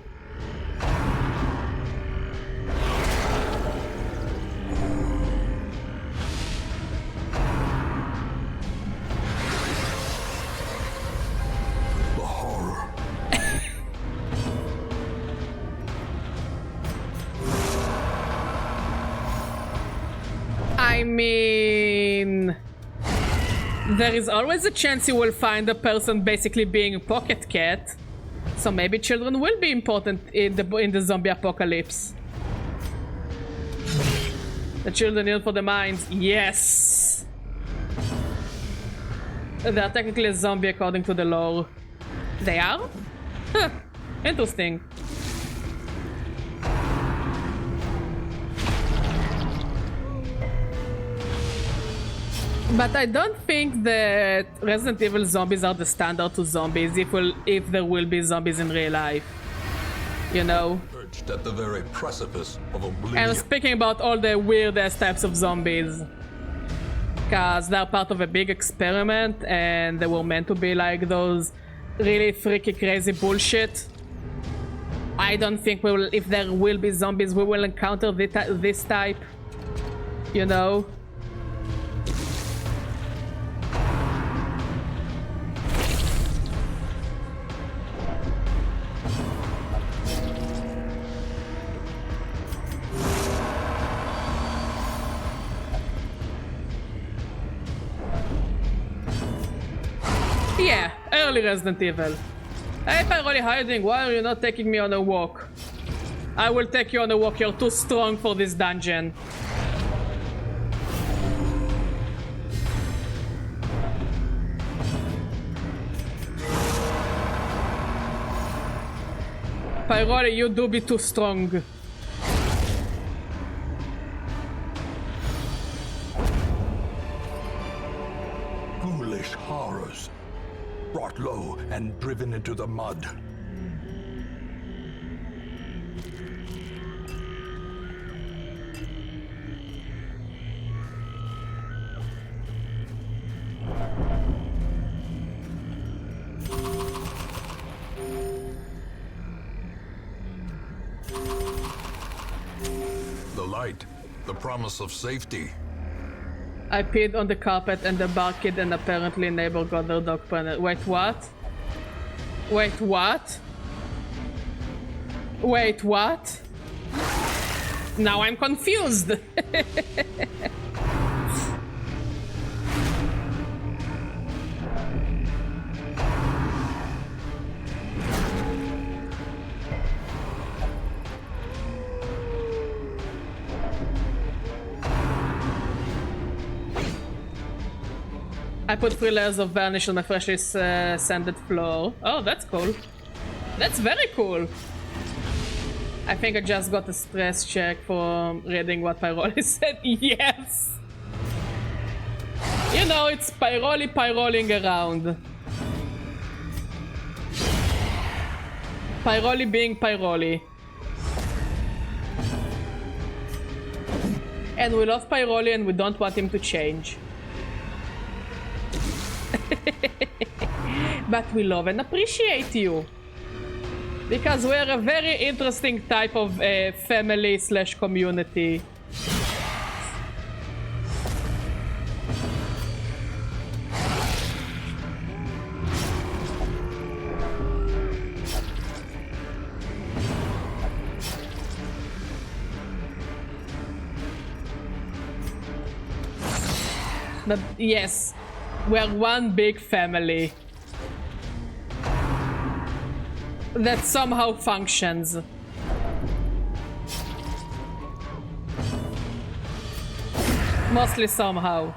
The horror. I mean... there is always a chance you will find a person basically being a pocket cat. So maybe children will be important in the zombie apocalypse. The children yearn for the mines. Yes! They are technically a zombie according to the lore. They are? Huh. Interesting. But I don't think that Resident Evil zombies are the standard to zombies if there will be zombies in real life. You know? Perched at the very precipice of oblivion. And speaking about all the weird-ass types of zombies. Because they're part of a big experiment and they were meant to be like those really freaky, crazy bullshit. I don't think we will, if there will be zombies, we will encounter this type. You know? Yeah, early Resident Evil. Hey Pyroli, hiding, why are you not taking me on a walk? I will take you on a walk, you're too strong for this dungeon. Pyroli, you do be too strong. and driven into the mud. The light, the promise of safety. I peed on the carpet and the bar kid and apparently neighbor got their dog pregnant. Wait, what? Wait, what? Wait, what? Now I'm confused. I put 3 layers of varnish on my freshly sanded floor. Oh, that's cool. That's very cool. I think I just got a stress check for reading what Pyroli said. Yes! You know, it's Pyroli around. Pyroli being Pyroli. And we love Pyroli and we don't want him to change. But we love and appreciate you. Because we're a very interesting type of family / community. But yes, we're one big family that somehow functions. Mostly somehow.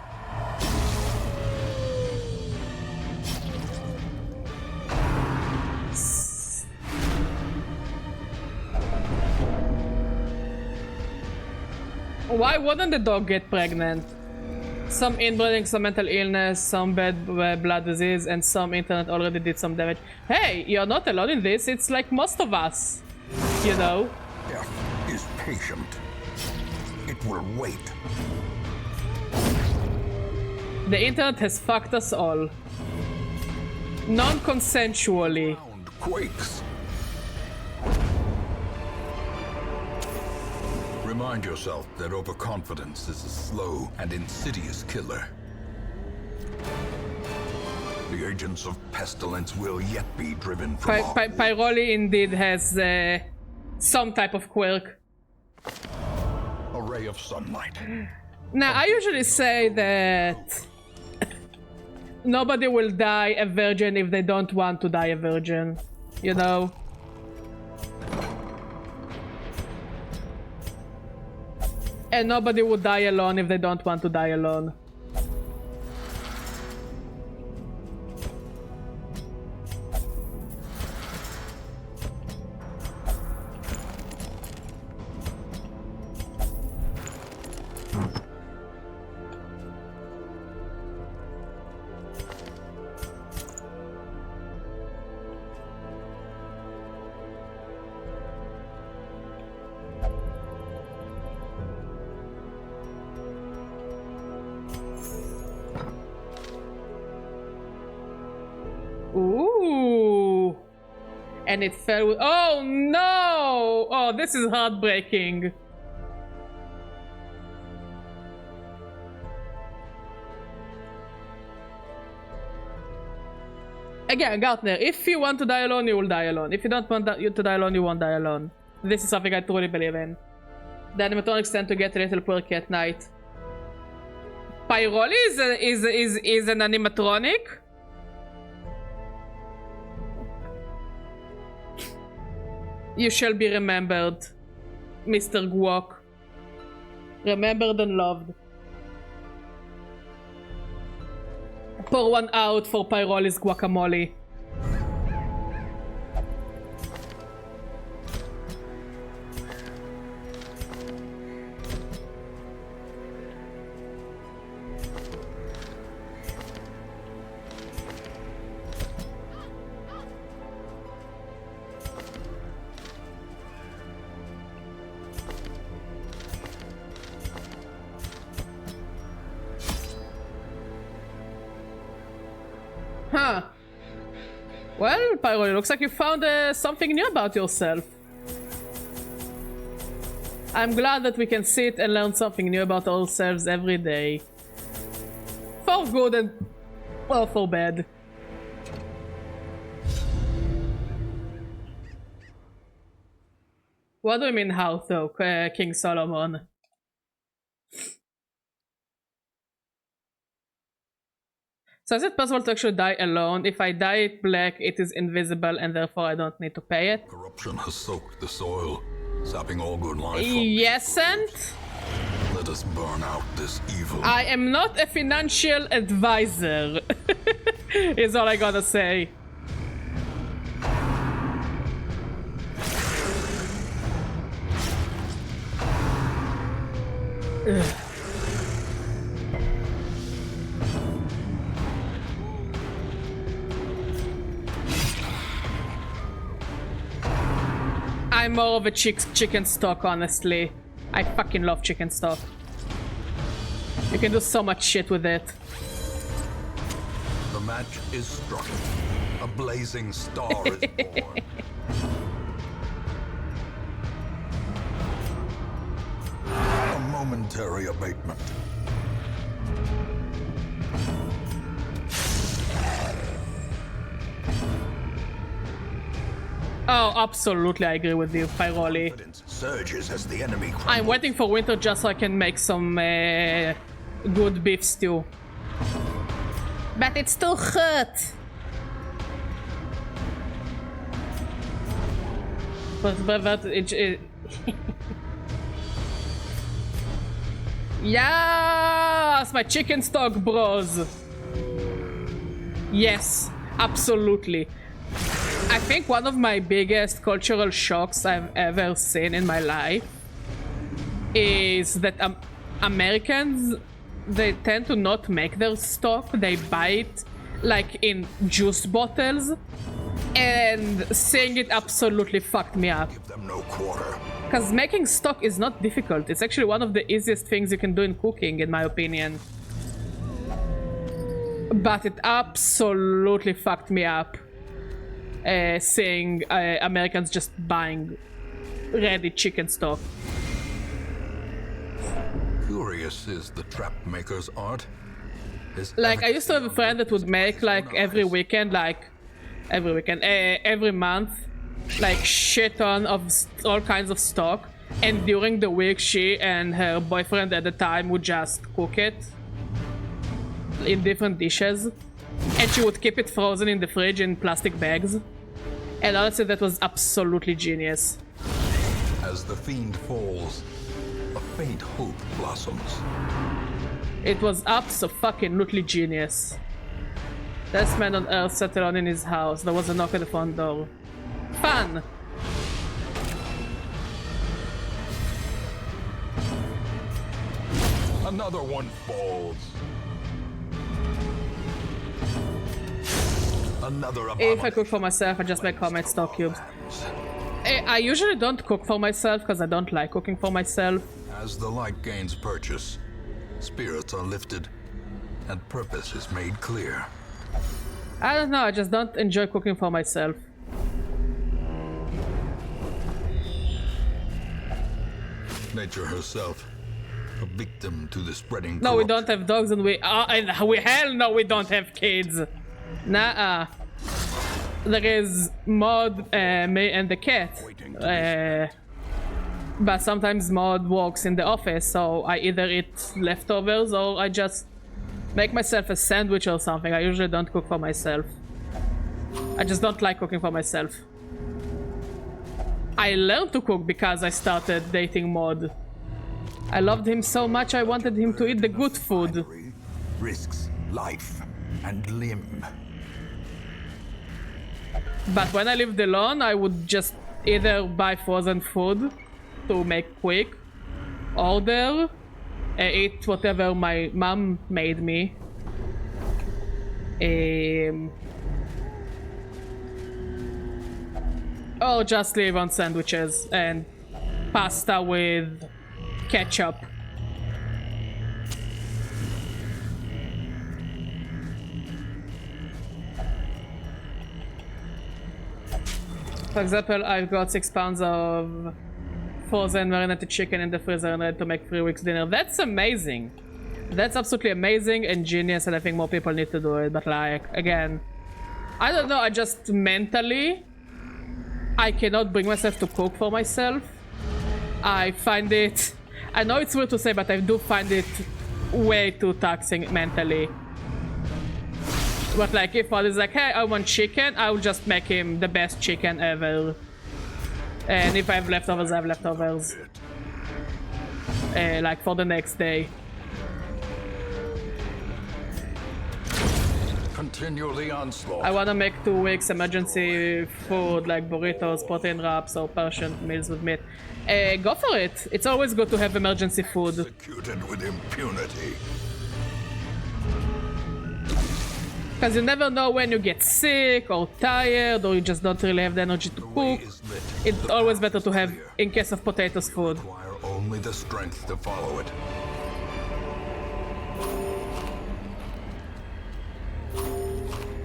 Why wouldn't the dog get pregnant? Some inbreeding, some mental illness, some bad blood disease, and some internet already did some damage. Hey, you're not alone in this. It's like most of us, you know. Death is patient. It will wait. The internet has fucked us all. Non-consensually. Ground quakes. Remind yourself that overconfidence is a slow and insidious killer. The agents of pestilence will yet be driven from Pyroli indeed has some type of quirk. a ray of sunlight. Now, I usually say that nobody will die a virgin if they don't want to die a virgin, you know? And nobody would die alone if they don't want to die alone. Ooh. And it fell with— oh no! Oh, this is heartbreaking. Again, Gartner, if you want to die alone, you will die alone. If you don't want to die alone, you won't die alone. This is something I truly believe in. The animatronics tend to get a little quirky at night. Pyroli is an animatronic? You shall be remembered, Mr. Guok. Remembered and loved. Pour one out for Pyroli's guacamole. Huh. Well, Pyro, it looks like you found something new about yourself. I'm glad that we can sit and learn something new about ourselves every day. For good and... well, for bad. What do you mean how, though, King Solomon? So is it possible to actually die alone? If I die black, it is invisible and therefore I don't need to pay it? Corruption has soaked the soil, sapping all good life from Yes, and? Let us burn out this evil. I am not a financial advisor, is all I gotta say. Ugh. I'm more of a chicken stock, honestly. I fucking love chicken stock. You can do so much shit with it. The match is struck. A blazing star is born. A momentary abatement. Oh, absolutely, I agree with you, Pyroli. Surges as the enemy crumbles. I'm waiting for winter just so I can make some good beef stew. But it's too hot. But it yes, my chicken stock, bros. Yes, absolutely. I think one of my biggest cultural shocks I've ever seen in my life is that Americans, they tend to not make their stock. They buy it like in juice bottles, and seeing it absolutely fucked me up. Give them no quarter. Because making stock is not difficult. It's actually one of the easiest things you can do in cooking, in my opinion. But it absolutely fucked me up. Seeing Americans just buying ready chicken stock. Curious is the trap maker's art. Like, I used to have a friend that would make, like, every month, like, shit ton of all kinds of stock. And during the week, she and her boyfriend at the time would just cook it in different dishes. And she would keep it frozen in the fridge in plastic bags. And honestly, that was absolutely genius. As the fiend falls, a faint hope blossoms. It was abso-fucking-lutely genius. Last man on Earth sat alone in his house. There was a knock at the front door. Fun! Another one falls. Another If I cook for myself, I just make homemade stock cubes. I usually don't cook for myself because I don't like cooking for myself. As the light gains purchase, spirits are lifted, and purpose is made clear. I don't know, I just don't enjoy cooking for myself. Nature herself, a victim to the spreading No, we corruption. don't have dogs, and we hell no, we don't have kids. Nah. There is Maud, me, and the cat. But sometimes Maud works in the office, so I either eat leftovers or I just make myself a sandwich or something. I usually don't cook for myself. I just don't like cooking for myself. I learned to cook because I started dating Maud. I loved him so much I wanted him to eat the good food. Risks life and limb. But when I lived alone, I would just either buy frozen food to make quick, order, eat whatever my mom made me. Or just live on sandwiches and pasta with ketchup. For example, I've got 6 pounds of frozen marinated chicken in the freezer and ready to make 3 weeks dinner. That's amazing. That's absolutely amazing and genius, and I think more people need to do it. But like, again, I don't know, I just mentally, I cannot bring myself to cook for myself. I find it, I know it's weird to say, but I do find it way too taxing mentally. But like, if one is like, hey, I want chicken, I will just make him the best chicken ever. And if I have leftovers, I have leftovers. Like for the next day. Continue the onslaught. I wanna make 2 weeks emergency food like burritos, protein wraps, or portion meals with meat. Go for it. It's always good to have emergency food. Executed with impunity. Because you never know when you get sick or tired or you just don't really have the energy to cook. It's always better to have, in case of potatoes, food. Require only the strength to follow it.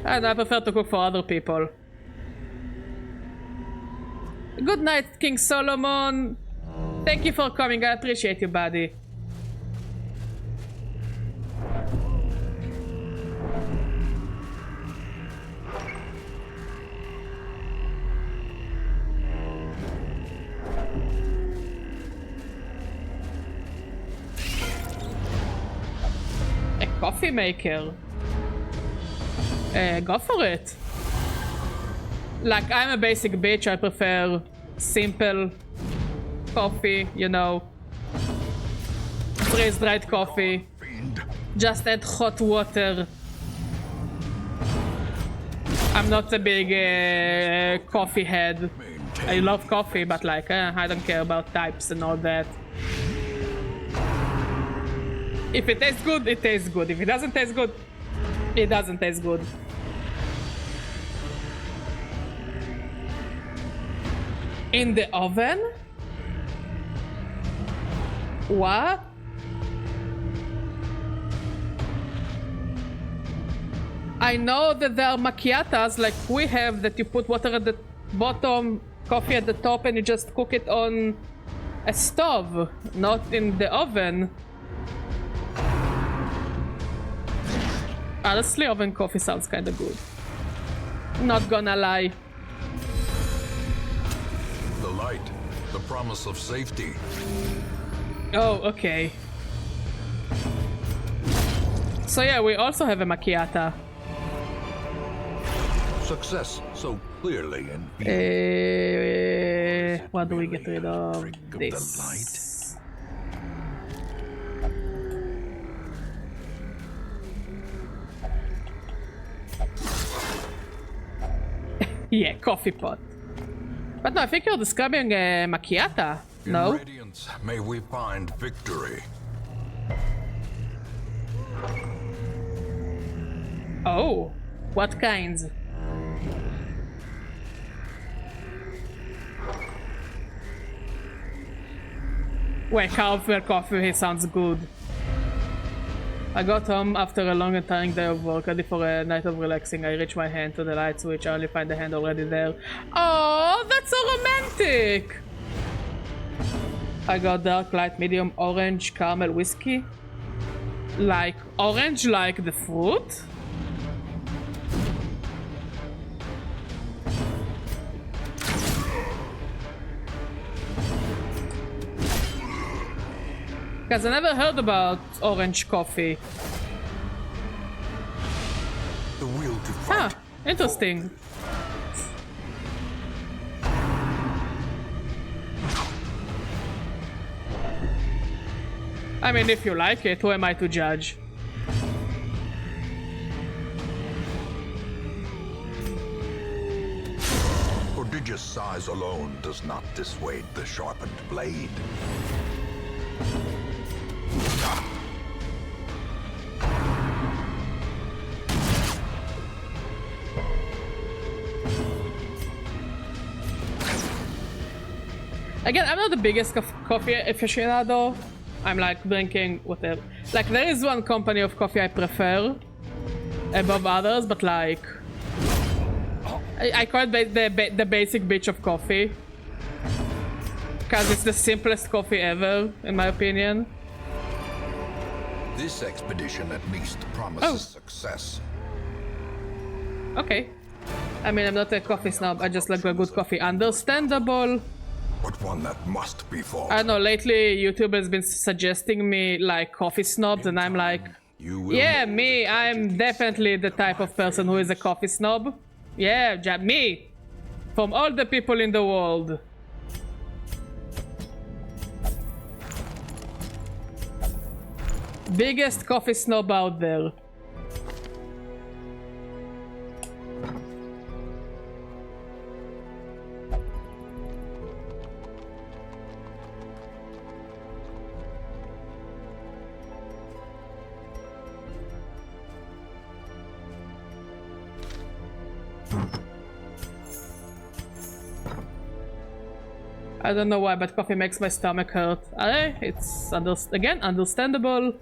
And I prefer to cook for other people. Good night, King Solomon. Thank you for coming. I appreciate you, buddy. A coffee maker. Go for it. Like, I'm a basic bitch. I prefer simple coffee, you know. Freeze-dried coffee. Just add hot water. I'm not a big coffee head. I love coffee, but like, I don't care about types and all that. If it tastes good, it tastes good. If it doesn't taste good, it doesn't taste good. In the oven? What? I know that there are macchiatas like we have that you put water at the bottom, coffee at the top, and you just cook it on a stove, not in the oven. Honestly, oven coffee sounds kinda good. Not gonna lie. The light, the promise of safety. Oh, okay. So yeah, we also have a macchiata. Success so clearly in What do we get rid of? This. The light. Yeah, coffee pot. But no, I think you're describing a macchiata, no? In radiance, may we find victory. Oh, what kinds? Wait, caramel coffee sounds good. I got home after a long and tiring day of work, ready for a night of relaxing. I reach my hand to the light switch, I only find the hand already there. Oh, that's so romantic! I got dark, light, medium, orange, caramel whiskey. Like, orange like the fruit? Because I never heard about orange coffee. The will to fight. Ah, interesting. I mean, if you like it, who am I to judge? Prodigious size alone does not dissuade the sharpened blade. Again, I'm not the biggest coffee aficionado. I'm like drinking whatever. Like, there is one company of coffee I prefer above others, but like, I call it the basic bitch of coffee. Because it's the simplest coffee ever, in my opinion. This expedition at least promises success. Okay. I mean, I'm not a coffee snob, I just like a good coffee. Understandable. But one that must be fought. I don't know, lately YouTube has been suggesting me like coffee snobs, and I'm like, yeah, me, I'm definitely the type of person who is a coffee snob. Yeah, me. From all the people in the world. Biggest coffee snob out there. I don't know why, but coffee makes my stomach hurt. It's again understandable.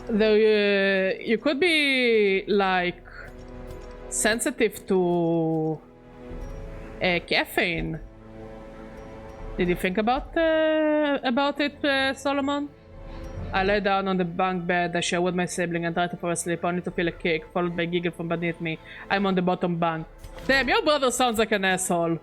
Though you could be like sensitive to caffeine. Did you think about it, Solomon? I lay down on the bunk bed. I share with my sibling and try to fall asleep, only to feel a kick, followed by a giggle from beneath me. I'm on the bottom bunk. Damn, your brother sounds like an asshole.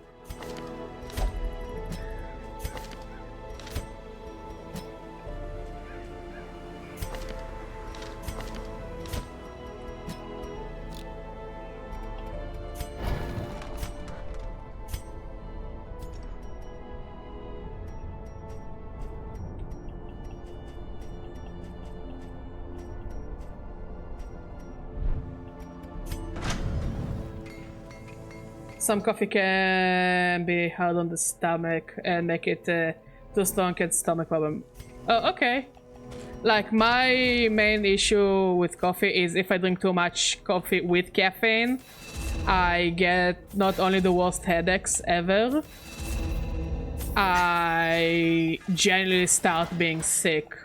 Some coffee can be hard on the stomach and make it too strong and stomach problem. Oh, okay. Like, my main issue with coffee is if I drink too much coffee with caffeine, I get not only the worst headaches ever, I genuinely start being sick.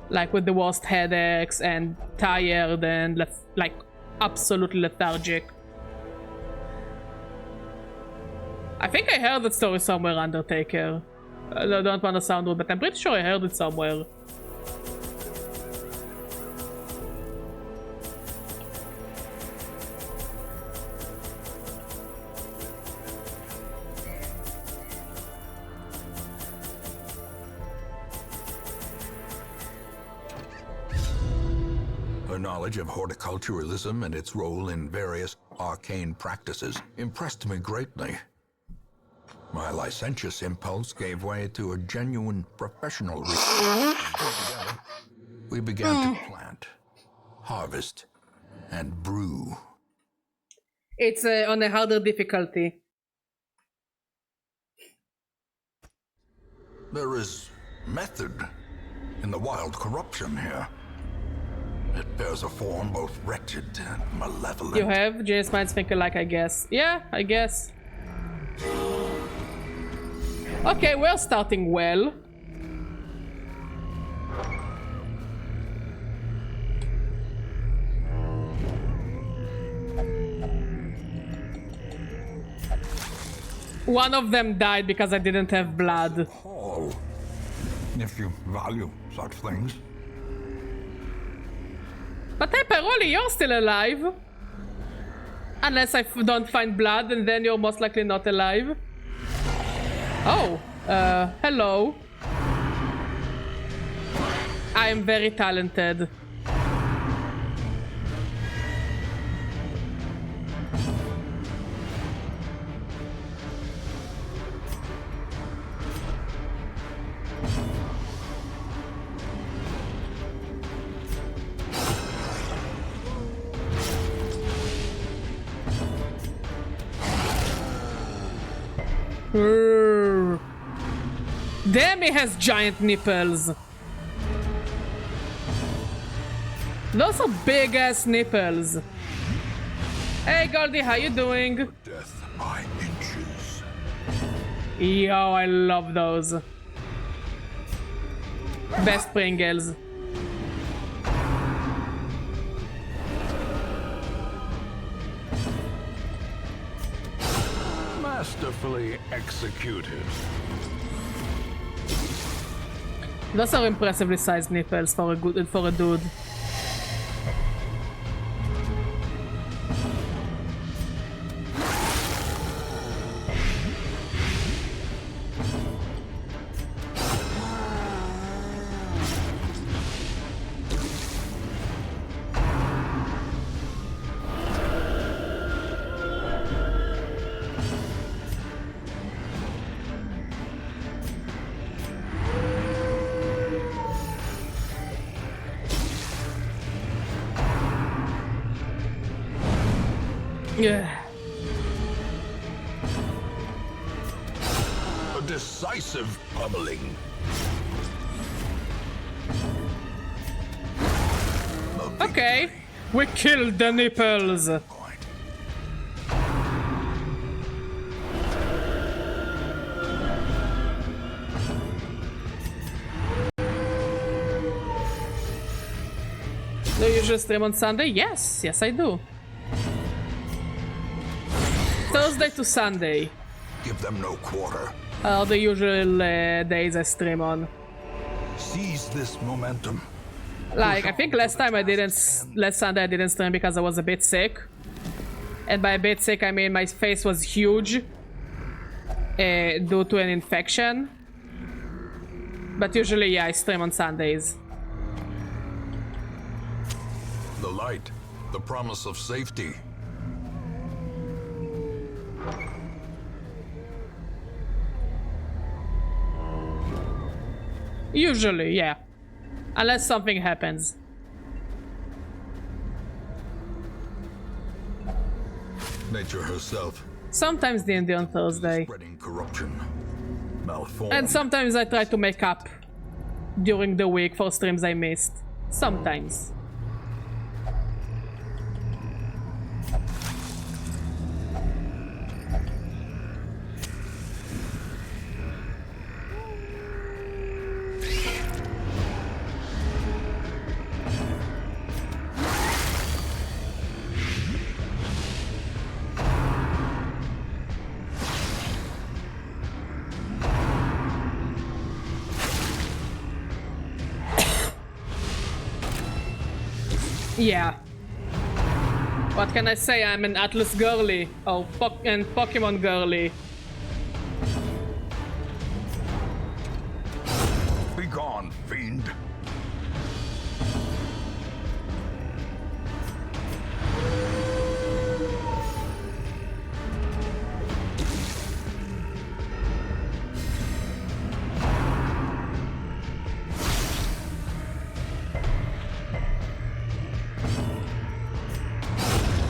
Like, with the worst headaches and tired and like absolutely lethargic. I think I heard that story somewhere, Undertaker. I don't want to sound rude, but I'm pretty sure I heard it somewhere. Her knowledge of horticulturalism and its role in various arcane practices impressed me greatly. My licentious impulse gave way to a genuine professional research. Together, we began to plant, harvest, and brew. It's on a harder difficulty. There is method in the wild corruption here. It bears a form both wretched and malevolent. You have? James minds think alike, I guess. Yeah, I guess. Okay, we're starting well. One of them died because I didn't have blood. Hall, if you value such things. But hey, Peroli, you're still alive. Unless I don't find blood, and then you're most likely not alive. Oh, hello. I am very talented. Damn, he has giant nipples. Those are big ass nipples. Hey Goldie, how you doing? Death by inches. Yo, I love those. Best Pringles. Masterfully executed. Those are impressively sized nipples for a dude. Yeah. A decisive pummeling. Okay, we killed the nipples. Do you usually stream on Sunday? Yes, I do. Thursday to Sunday Give them no quarter. are the usual days I stream on. Seize this momentum. Like, I think last Sunday I didn't stream because I was a bit sick. And by a bit sick I mean my face was huge due to an infection. But usually, yeah, I stream on Sundays. The light, the promise of safety. Usually, yeah. Unless something happens. Nature herself. Sometimes D&D on Thursday. Spreading corruption. Malformed. And sometimes I try to make up during the week for streams I missed. Sometimes. Yeah. What can I say? I'm an Atlas girly. Oh, and Pokemon girly. Be gone, fiend.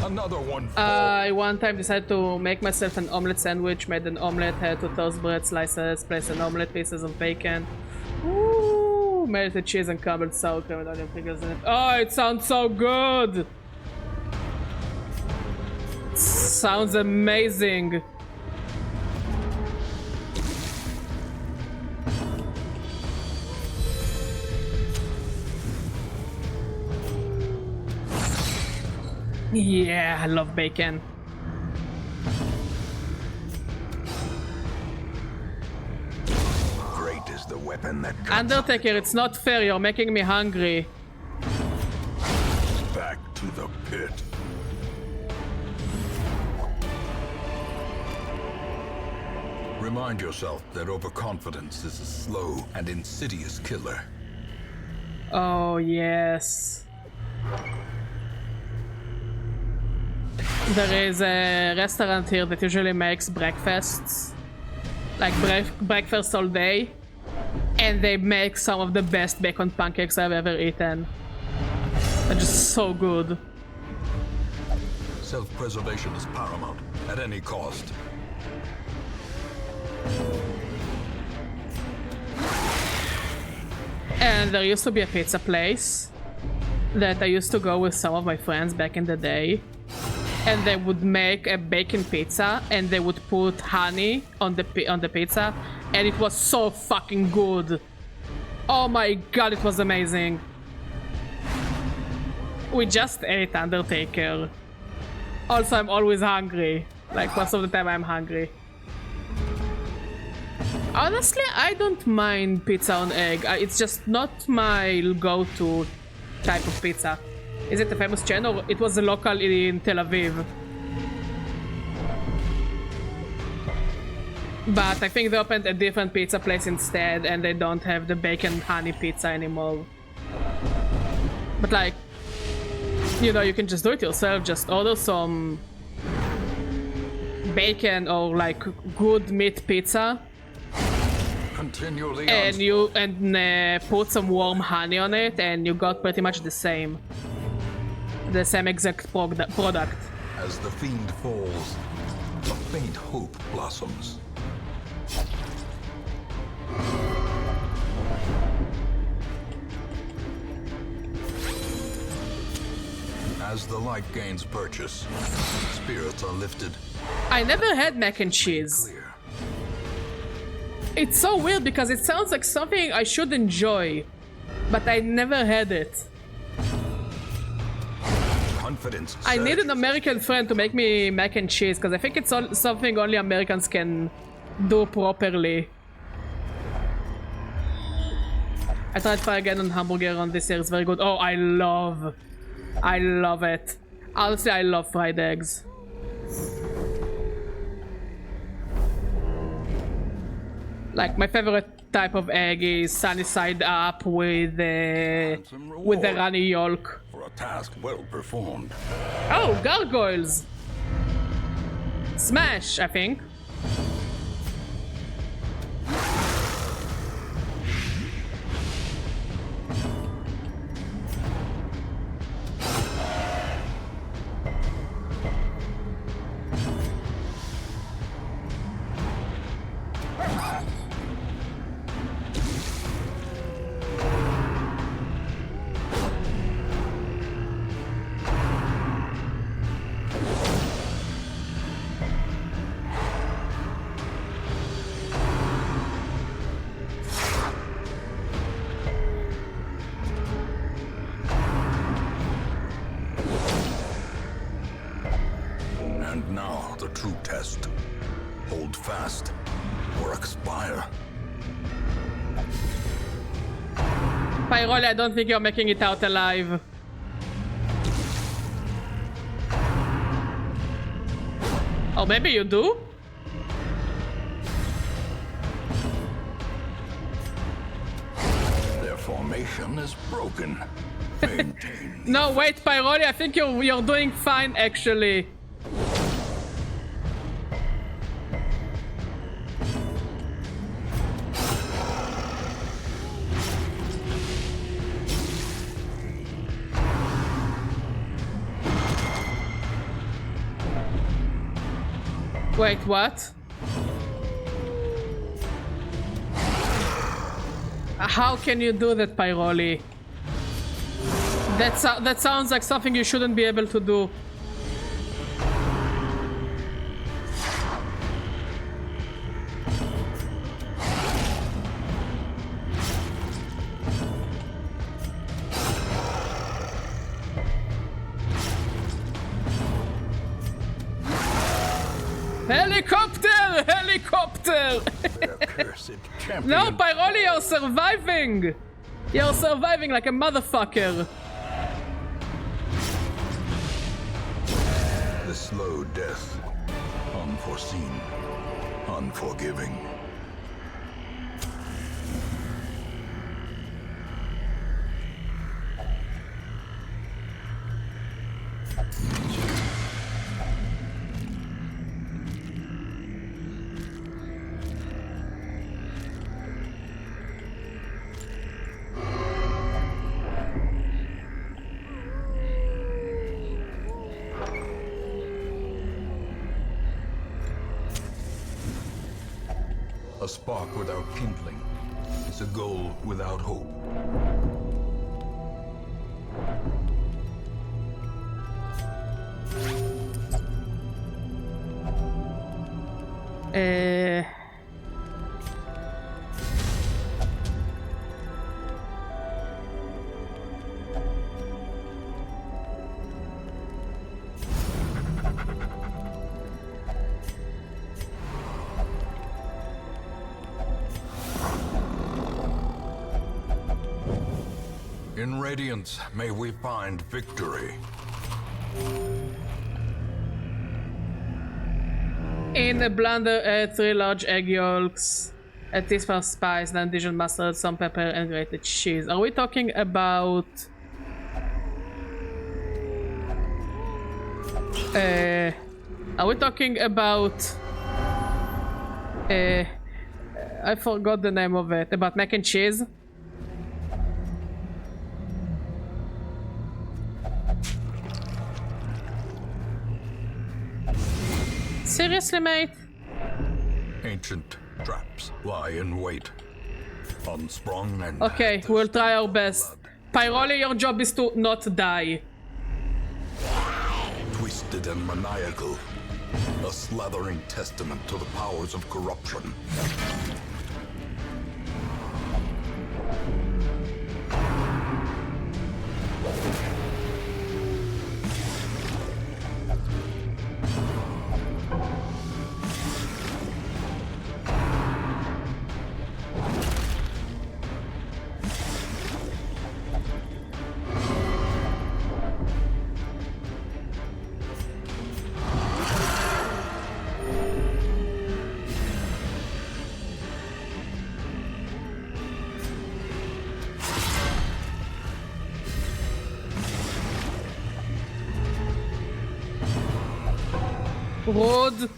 Another one. I one time decided to make myself an omelette sandwich, made an omelette, had to toast bread slices, placed an omelette, pieces of bacon. Ooh, melted cheese and crumbled sour cream and onion fingers in it. Oh, it sounds so good! Sounds amazing. Yeah, I love bacon. Great is the weapon that cuts. Undertaker, it's not fair, you're making me hungry. Back to the pit. Remind yourself that overconfidence is a slow and insidious killer. Oh, yes. There is a restaurant here that usually makes breakfasts. Like breakfast all day. And they make some of the best bacon pancakes I've ever eaten. They're just so good. Self-preservation is paramount at any cost. And there used to be a pizza place that I used to go with some of my friends back in the day. And they would make a bacon pizza and they would put honey on the pizza, and it was so fucking good. Oh my god, it was amazing. We just ate, Undertaker. Also, I'm always hungry. Like, most of the time I'm hungry. Honestly, I don't mind pizza on egg. It's just not my go-to type of pizza. Is it a famous chain or it was a local in Tel Aviv? But I think they opened a different pizza place instead and they don't have the bacon honey pizza anymore. But like, you know, you can just do it yourself. Just order some bacon or like good meat pizza. Continually And put some warm honey on it, and you got pretty much the same exact product. As the fiend falls, a faint hope blossoms. As the light gains purchase, spirits are lifted. I never had mac and cheese. Clear. It's so weird because it sounds like something I should enjoy, but I never had it. Confidence. I need an surges. American friend to make me mac and cheese because I think it's something only Americans can do properly. I tried fry again on hamburger on this year. It's very good. Oh, I love it. Honestly, I love fried eggs. Like my favorite type of egg is sunny side up with the runny yolk. For a task well performed. Oh, gargoyles! Smash, I think. And now the true test. Hold fast or expire. Pyroli, I don't think you're making it out alive. Or maybe you do? Their formation is broken. Maintain. No, wait, Pyroli, I think you're doing fine, actually. Wait, what? How can you do that, Pyroli? That sounds like something you shouldn't be able to do. Helicopter! Helicopter! Their cursed champion. No, Pyroli, you're surviving! You're surviving like a motherfucker. The slow death. Unforeseen. Unforgiving. A spark without kindling is a goal without hope. In Radiance, may we find victory. In a blunder, 3 large egg yolks, a teaspoon of spice, 9 Dijon mustard, some pepper, and grated cheese. Are we talking about... Are we talking about... I forgot the name of it. About mac and cheese? Seriously, mate? Ancient traps lie in wait. Unsprung and... Okay, we'll try our best. Pyroli, your job is to not die. Twisted and maniacal. A slathering testament to the powers of corruption. Road.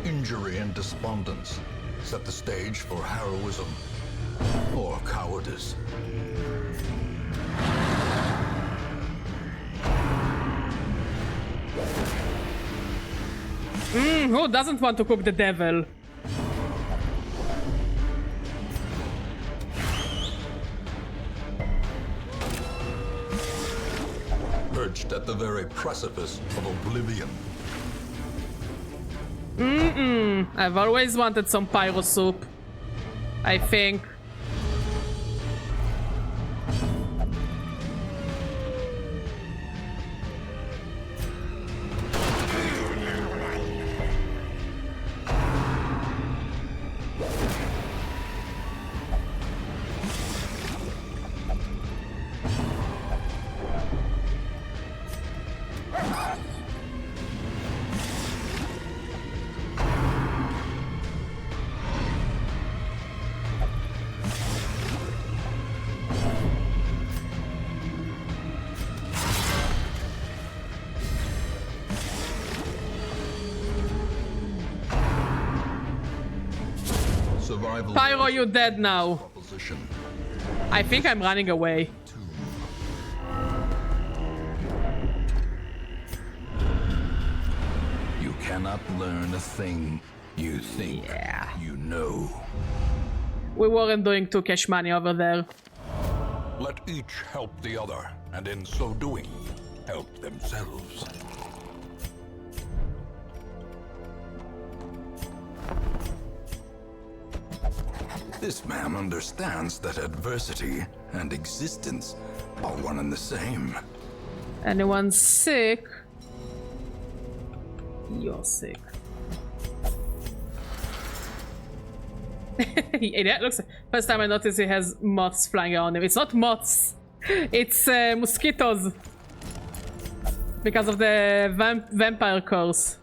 Injury and despondence set the stage for heroism or cowardice. Who doesn't want to cook the devil? Perched at the very precipice of oblivion. I've always wanted some pyro soup. I think. Survival Pyro, you dead now. proposition. I think I'm running away. You cannot learn a thing you think you know. We weren't doing too cash money over there. Let each help the other, and in so doing, help themselves. This man understands that adversity and existence are one and the same. Anyone sick? You're sick. That looks. First time I noticed he has moths flying around him. It's not moths. It's mosquitoes. Because of the vampire curse.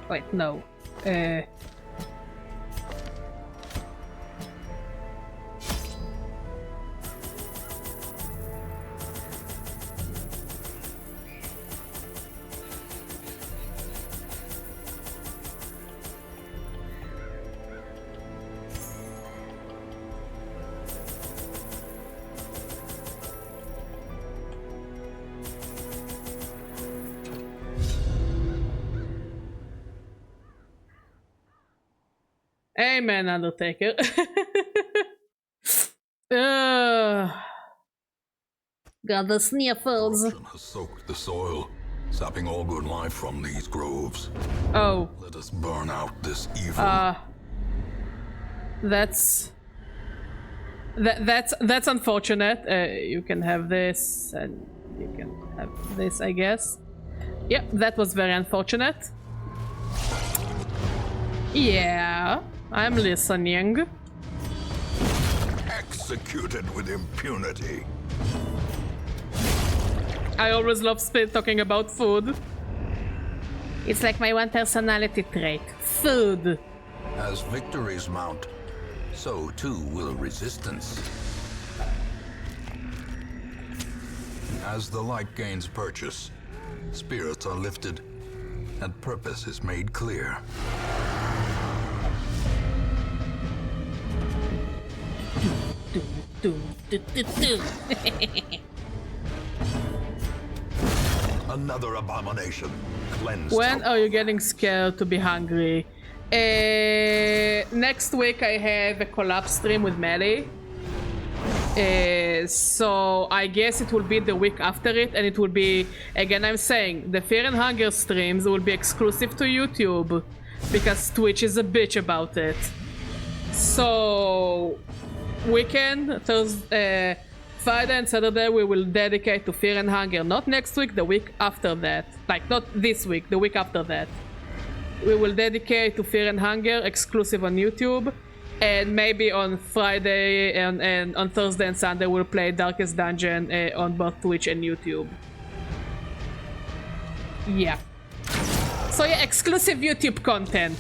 Wait, no. Amen, Undertaker. Got the sniffles. Corruption has soaked the soil, sapping all good life from these groves. Oh. Let us burn out this evil. That's unfortunate. You can have this, and you can have this, I guess. Yep, that was very unfortunate. Yeah, I'm listening. Executed with impunity. I always love talking about food. It's like my one personality trait. Food. As victories mount, so too will resistance. As the light gains purchase, spirits are lifted, and purpose is made clear. Another abomination cleansed. When are you getting scared to be hungry? Next week I have a collab stream with Melly. So I guess it will be the week after it, and it will be, again I'm saying, the Fear and Hunger streams will be exclusive to YouTube because Twitch is a bitch about it. So weekend, Thursday, Friday and Saturday we will dedicate to Fear and Hunger. Not next week, the week after that. Like, not this week, the week after that. We will dedicate to Fear and Hunger, exclusive on YouTube. And maybe on Friday and on Thursday and Sunday we'll play Darkest Dungeon on both Twitch and YouTube. Yeah. So yeah, exclusive YouTube content.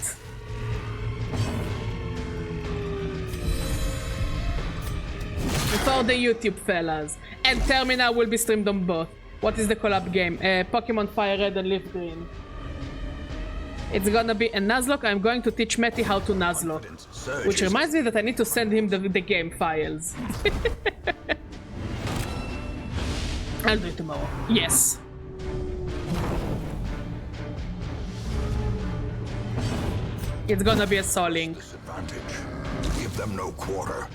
For the YouTube fellas. And Termina will be streamed on both. What is the collab game? Pokemon Fire Red and Leaf Green. It's gonna be a Nuzlocke. I'm going to teach Matty how to Nuzlocke. Which reminds me that I need to send him the game files. I'll do it tomorrow. Yes. It's gonna be a soling. Disadvantage. Give them no quarter.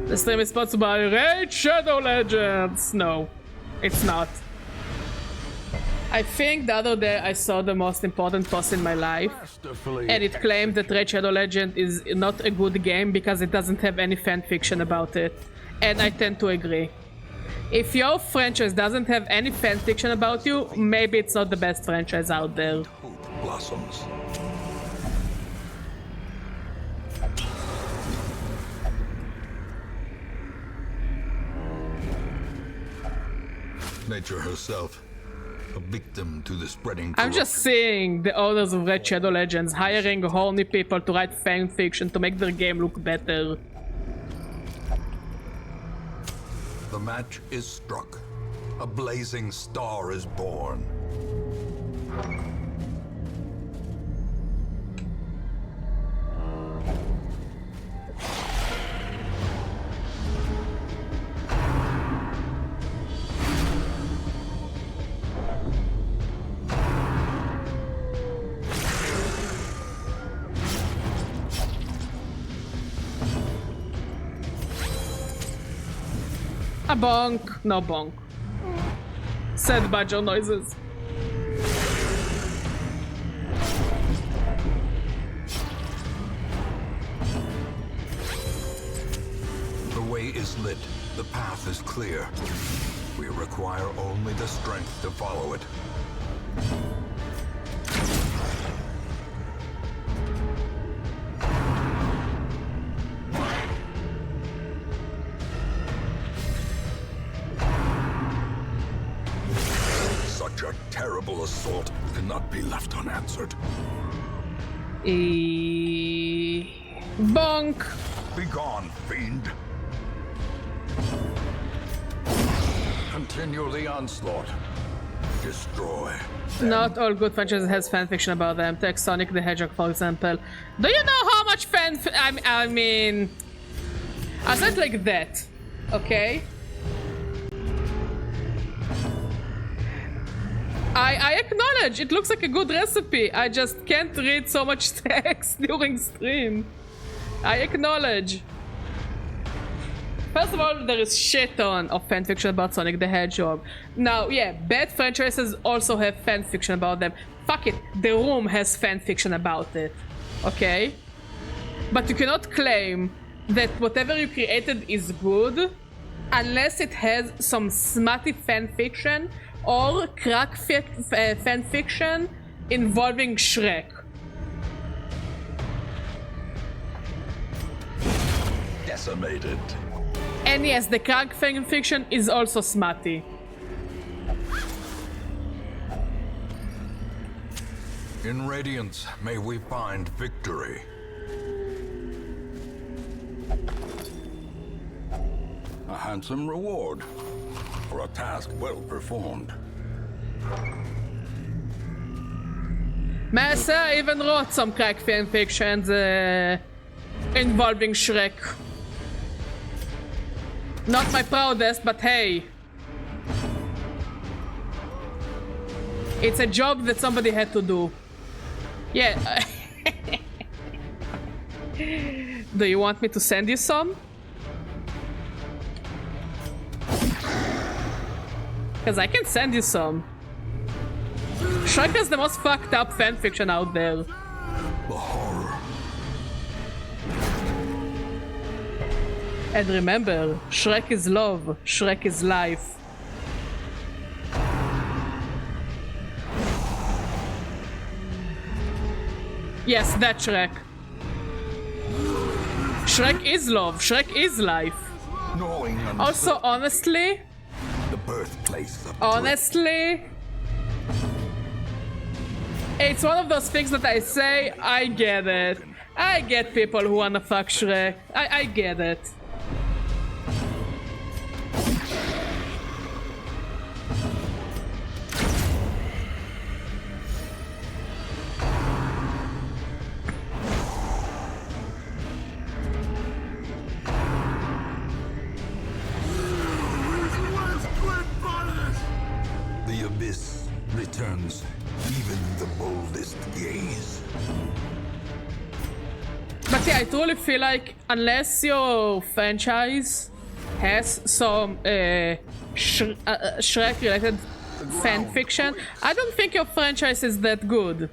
The stream is sponsored by Raid Shadow Legends. No, it's not. I think the other day I saw the most important post in my life, and it claimed that Raid Shadow Legend is not a good game because it doesn't have any fanfiction about it. And I tend to agree. If your franchise doesn't have any fanfiction about you, maybe it's not the best franchise out there. Hope blossoms. Nature herself, a victim to the spreading I'm just seeing the owners of Red Shadow Legends hiring horny people to write fanfiction to make their game look better. The match is struck. A blazing star is born. A bonk. No bonk. Sad badger noises. The way is lit. The path is clear. We require only the strength to follow it. Such a terrible assault cannot be left unanswered. Bonk. Begone, fiend! Continue the onslaught. Destroy. Not all good franchises has fanfiction about them. Take Sonic the Hedgehog, for example. Do you know how much I mean... I said like that, okay? I acknowledge it looks like a good recipe. I just can't read so much text during stream. I acknowledge. First of all, there is shit ton of fanfiction about Sonic the Hedgehog. Now, yeah, bad franchises also have fanfiction about them. Fuck it, The Room has fanfiction about it. Okay? But you cannot claim that whatever you created is good unless it has some smutty fanfiction or crack fanfiction involving Shrek. Decimated. And yes, the crack fanfiction is also smutty. In Radiance, may we find victory. A handsome reward for a task well performed. Massa even wrote some crack fanfictions involving Shrek. Not my proudest, but hey. It's a job that somebody had to do. Yeah. Do you want me to send you some? Because I can send you some. Shrek is the most fucked up fanfiction out there. The horror. And remember, Shrek is love, Shrek is life. Yes, that Shrek. Shrek is love, Shrek is life. Knowing Also, honestly, the birthplace of honestly, it's one of those things that I say, I get it. I get people who wanna fuck Shrek. I get it. The abyss returns even the boldest gaze. But yeah, I truly feel like unless your franchise has some Shrek-related fanfiction, I don't think your franchise is that good.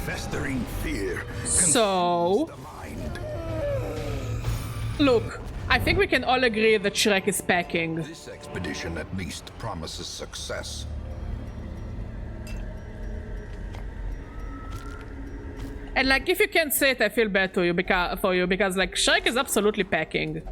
Festering fear So, the mind. look, I think we can all agree that Shrek is packing. This expedition at least promises success. And like, if you can't say it, I feel bad to you because like Shrek is absolutely packing.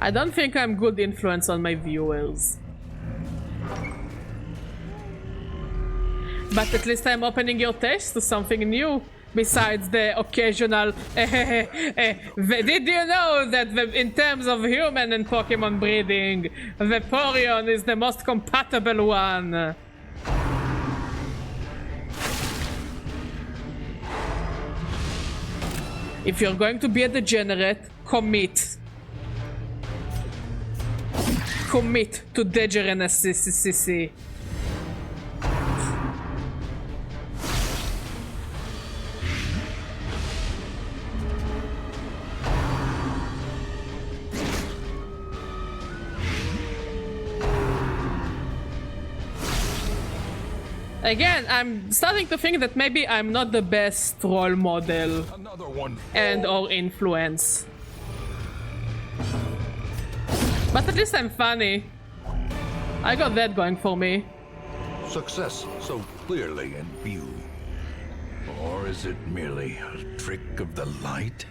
I don't think I'm good influence on my viewers. But at least I'm opening your taste to something new. Besides the occasional did you know that in terms of human and Pokemon breeding, Vaporeon is the most compatible one? If you're going to be a degenerate, commit. Commit to degeneracy. Again, I'm starting to think that maybe I'm not the best role model and or influence. But at least I'm funny. I got that going for me. Success so clearly in view. Or is it merely a trick of the light?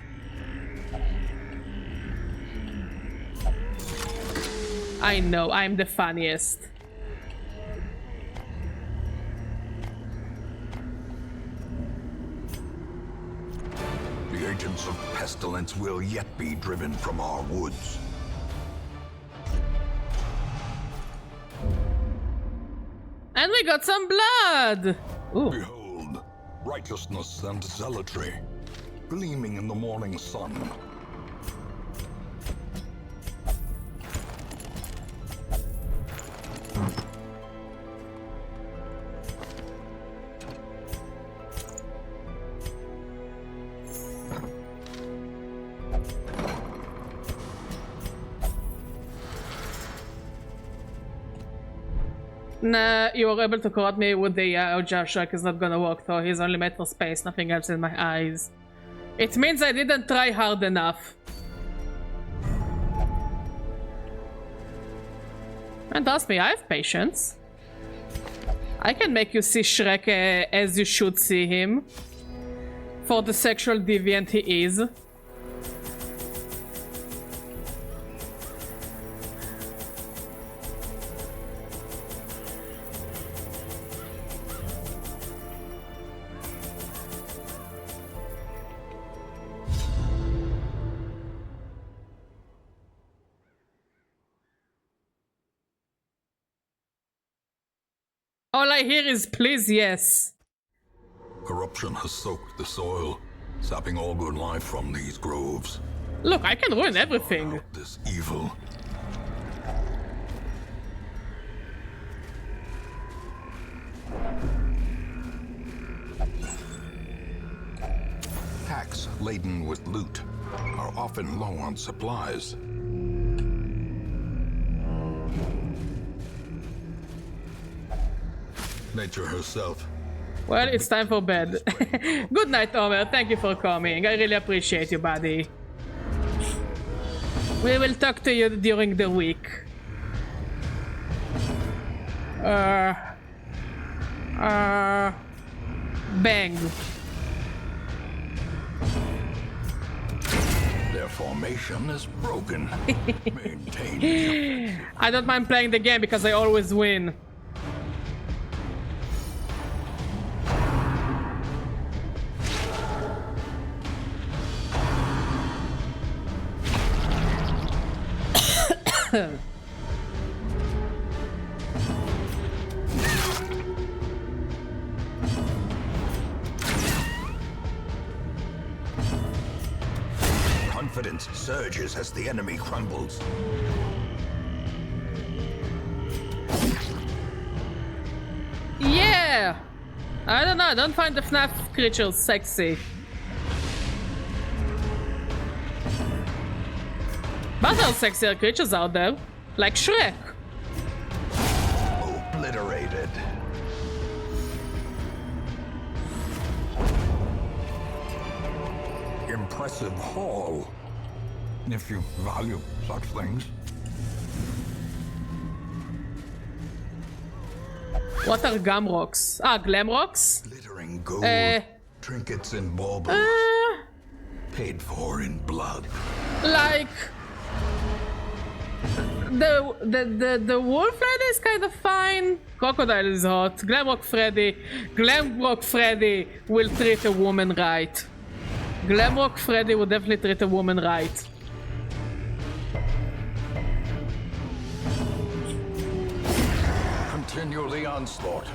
I know, I'm the funniest. The agents of pestilence will yet be driven from our woods. And we got some blood! Ooh. Behold, righteousness and zealotry, gleaming in the morning sun. Nah, you were able to corrupt me with the Shark is not gonna work though. He's only made for space, nothing else in my eyes. It means I didn't try hard enough. And trust me, I have patience. I can make you see Shrek as you should see him. For the sexual deviant he is. All I hear is please, yes. Corruption has soaked the soil, sapping all good life from these groves. Look, I can ruin everything. Out this evil. Packs laden with loot are often low on supplies. Nature herself. Well, it's time for bed. Good night, Omer. Thank you for coming. I really appreciate you, buddy. We will talk to you during the week. Bang. Their formation is broken. Maintain. I don't mind playing the game because I always win. Confidence surges as the enemy crumbles. Yeah! I don't know, I don't find the FNAF creatures sexy. But there are sexier creatures out there, like Shrek. Obliterated. Impressive haul, if you value such things. What are gum rocks? Ah, glam rocks? Glittering gold, trinkets and baubles, paid for in blood. Like the wolf Freddy is kind of fine. Crocodile is hot. Glamrock Freddy will treat a woman right. Glamrock Freddy will definitely treat a woman right. Continue the onslaught.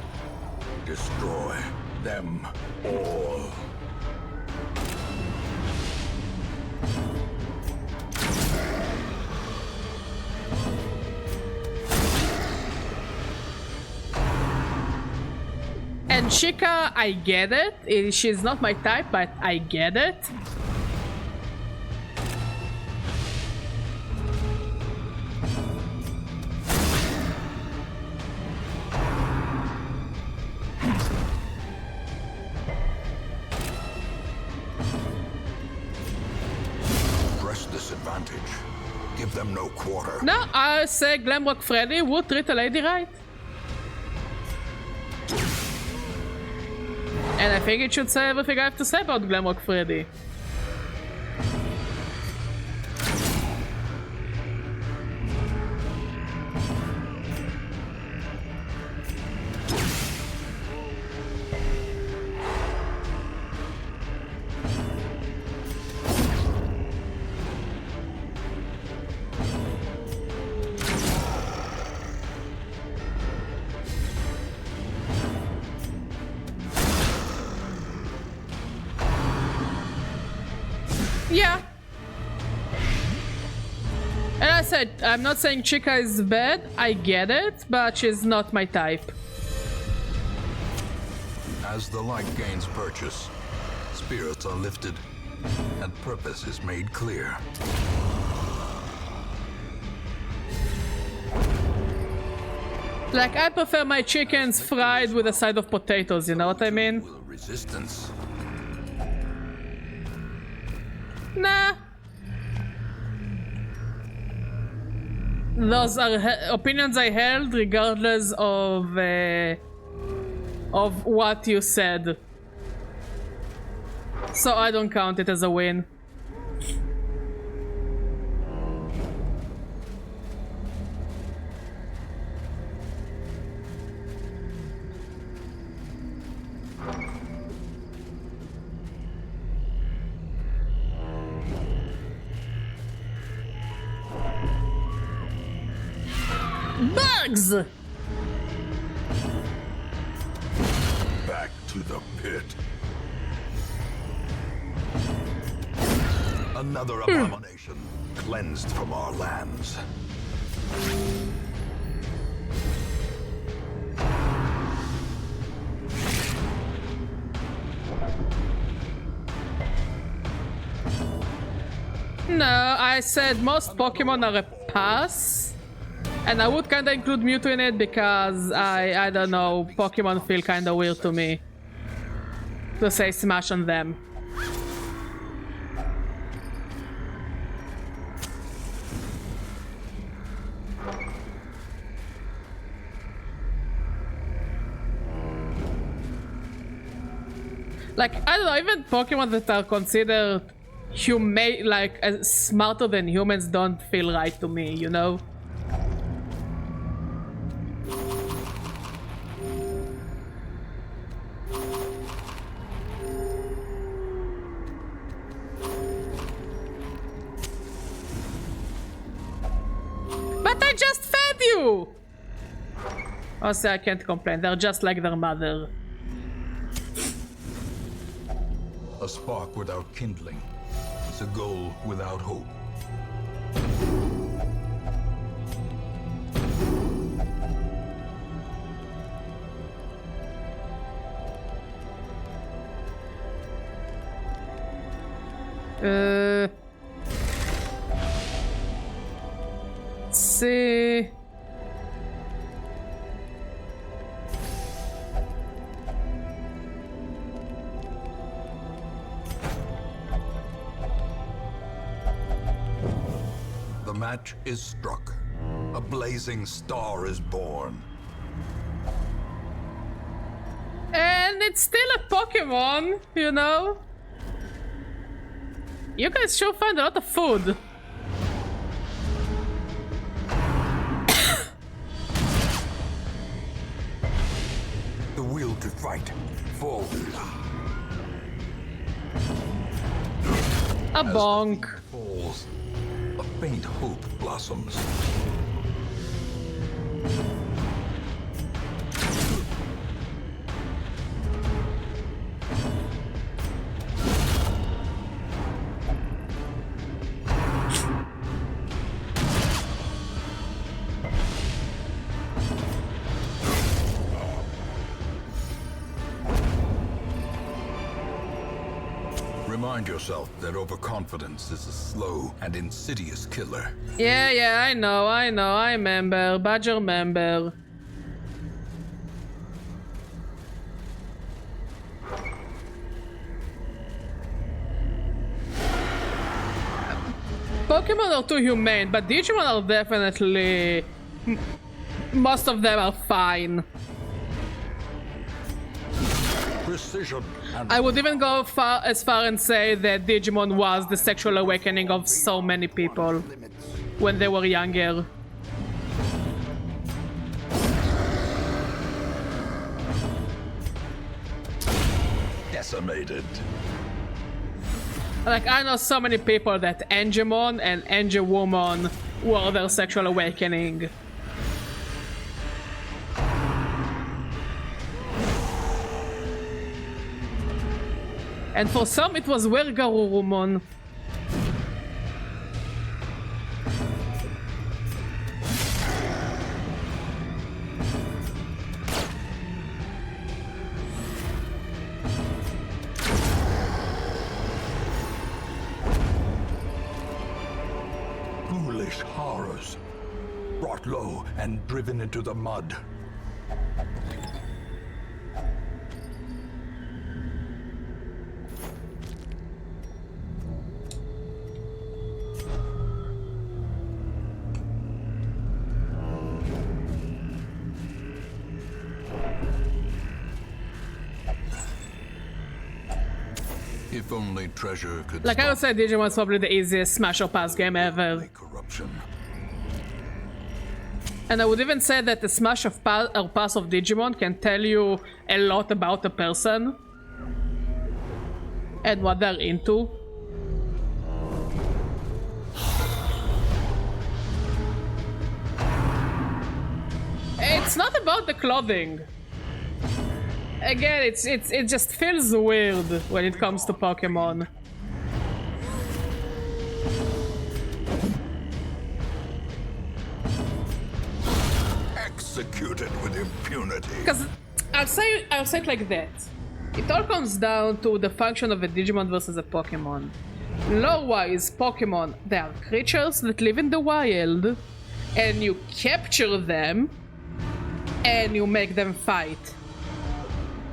Destroy them all. And Chica, I get it. She's not my type, but I get it. Press this advantage. Give them no quarter. No, I say Glamrock Freddy would treat a lady right. And I think it should say everything I have to say about Glamrock Freddy. I'm not saying Chica is bad. I get it, but she's not my type. As the light gains purchase, spirits are lifted, and purpose is made clear. Like, I prefer my chickens fried with a side of potatoes, you know what I mean? Will resistance. Nah. Those are opinions I held regardless of what you said. So I don't count it as a win. Bugs! Back to the pit. Another abomination cleansed from our lands. No, I said most Pokemon are a pass. And I would kinda include Mewtwo in it because I don't know, Pokemon feel kinda weird to me. To say smash on them. Like, I don't know, even Pokemon that are considered humane, like smarter than humans don't feel right to me, you know? But I just fed you! Also, I can't complain, they're just like their mother. A spark without kindling is a goal without hope. Let's see. The match is struck. A blazing star is born. And it's still a Pokemon, you know? You guys sure find a lot of food. The will to fight forward. A bonk. Falls. A faint hope blossoms. Remind yourself that overconfidence is a slow and insidious killer. Yeah, I know, I remember. Badger member. Pokemon are too humane, but Digimon are definitely... Most of them are fine. Precision and I would even go as far and say that Digimon was the sexual awakening of so many people when they were younger. decimated. Like, I know so many people that Angemon and Angewoman were their sexual awakening. And for some it was Wergarurumon. brought low and driven into the mud. If only treasure could Like I would stop say, Digimon's probably the easiest Smash or Pass game ever. the corruption. And I would even say that the Smash of or Pass of Digimon can tell you a lot about a person and what they're into. It's not about the clothing. Again, it just feels weird when it comes to Pokemon. Executed with impunity. Because I'll say it like that. It all comes down to the function of a Digimon versus a Pokemon. Lore-wise, Pokemon, they are creatures that live in the wild, and you capture them, and you make them fight.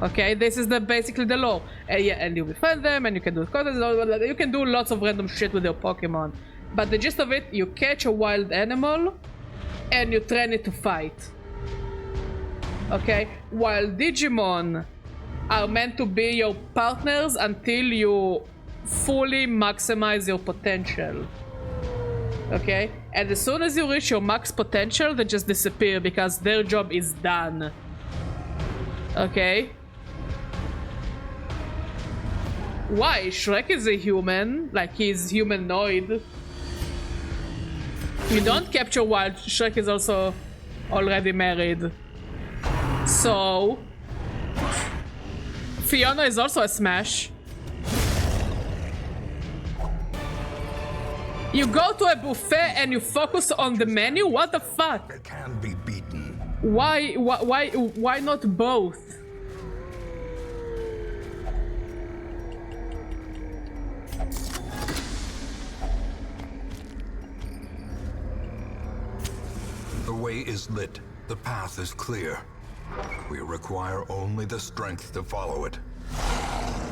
Okay, this is basically the lore. Yeah, and you befriend them, and you can do contests, you can do lots of random shit with your Pokemon. But the gist of it, you catch a wild animal, and you train it to fight. Okay, while Digimon are meant to be your partners until you fully maximize your potential. Okay, and as soon as you reach your max potential, they just disappear because their job is done. Okay. Why? Shrek is a human, like he's humanoid. You don't capture wild. Shrek is also already married. So Fiona is also a Smash. You go to a buffet and you focus on the menu? What the fuck? It can be beaten. Why not both? The way is lit. The path is clear. We require only the strength to follow it.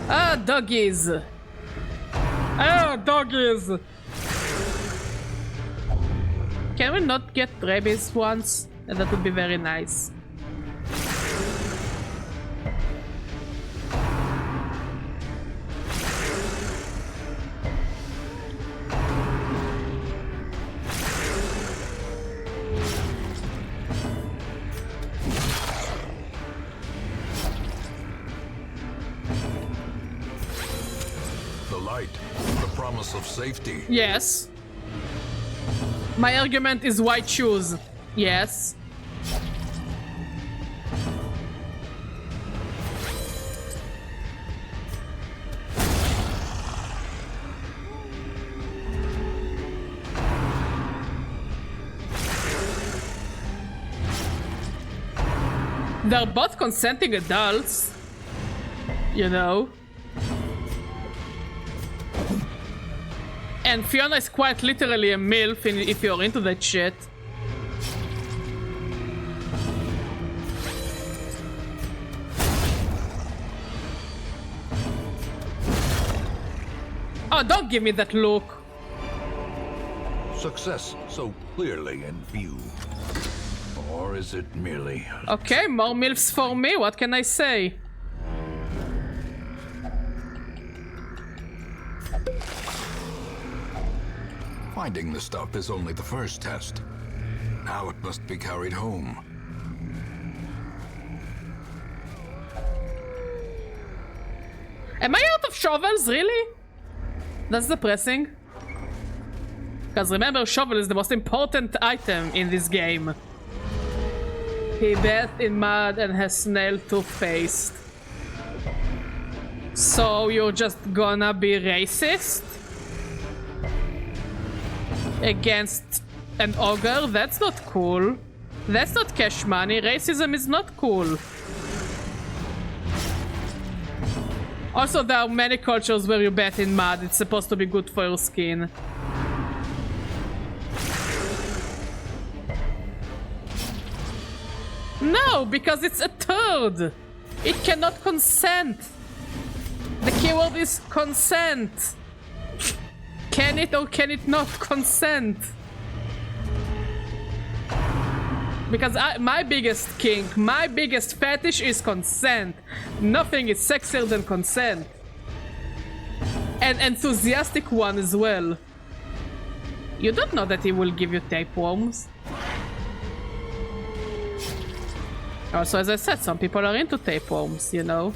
Ah, doggies. Ah, doggies. Can we not get rabies once? That would be very nice. The light, the promise of safety. Yes. My argument is white shoes. Yes. They're both consenting adults. You know. And Fiona is quite literally a MILF if you're into that shit. Oh, don't give me that look. Success so clearly in view. Or is it merely... Okay, more MILFs for me, what can I say? Finding the stuff is only the first test. Now it must be carried home. Am I out of shovels, really? That's depressing. Because remember, shovel is the most important item in this game. He bathed in mud and has snail toothpaste. So you're just gonna be racist? Against an ogre? That's not cool. That's not cash money. Racism is not cool. Also, there are many cultures where you bathe in mud. It's supposed to be good for your skin. No, because it's a third. It cannot consent. The keyword is consent. Can it or can it not consent? Because my biggest kink, my biggest fetish is consent. Nothing is sexier than consent. An enthusiastic one as well. You don't know that he will give you tapeworms. Also, as I said, some people are into tapeworms, you know.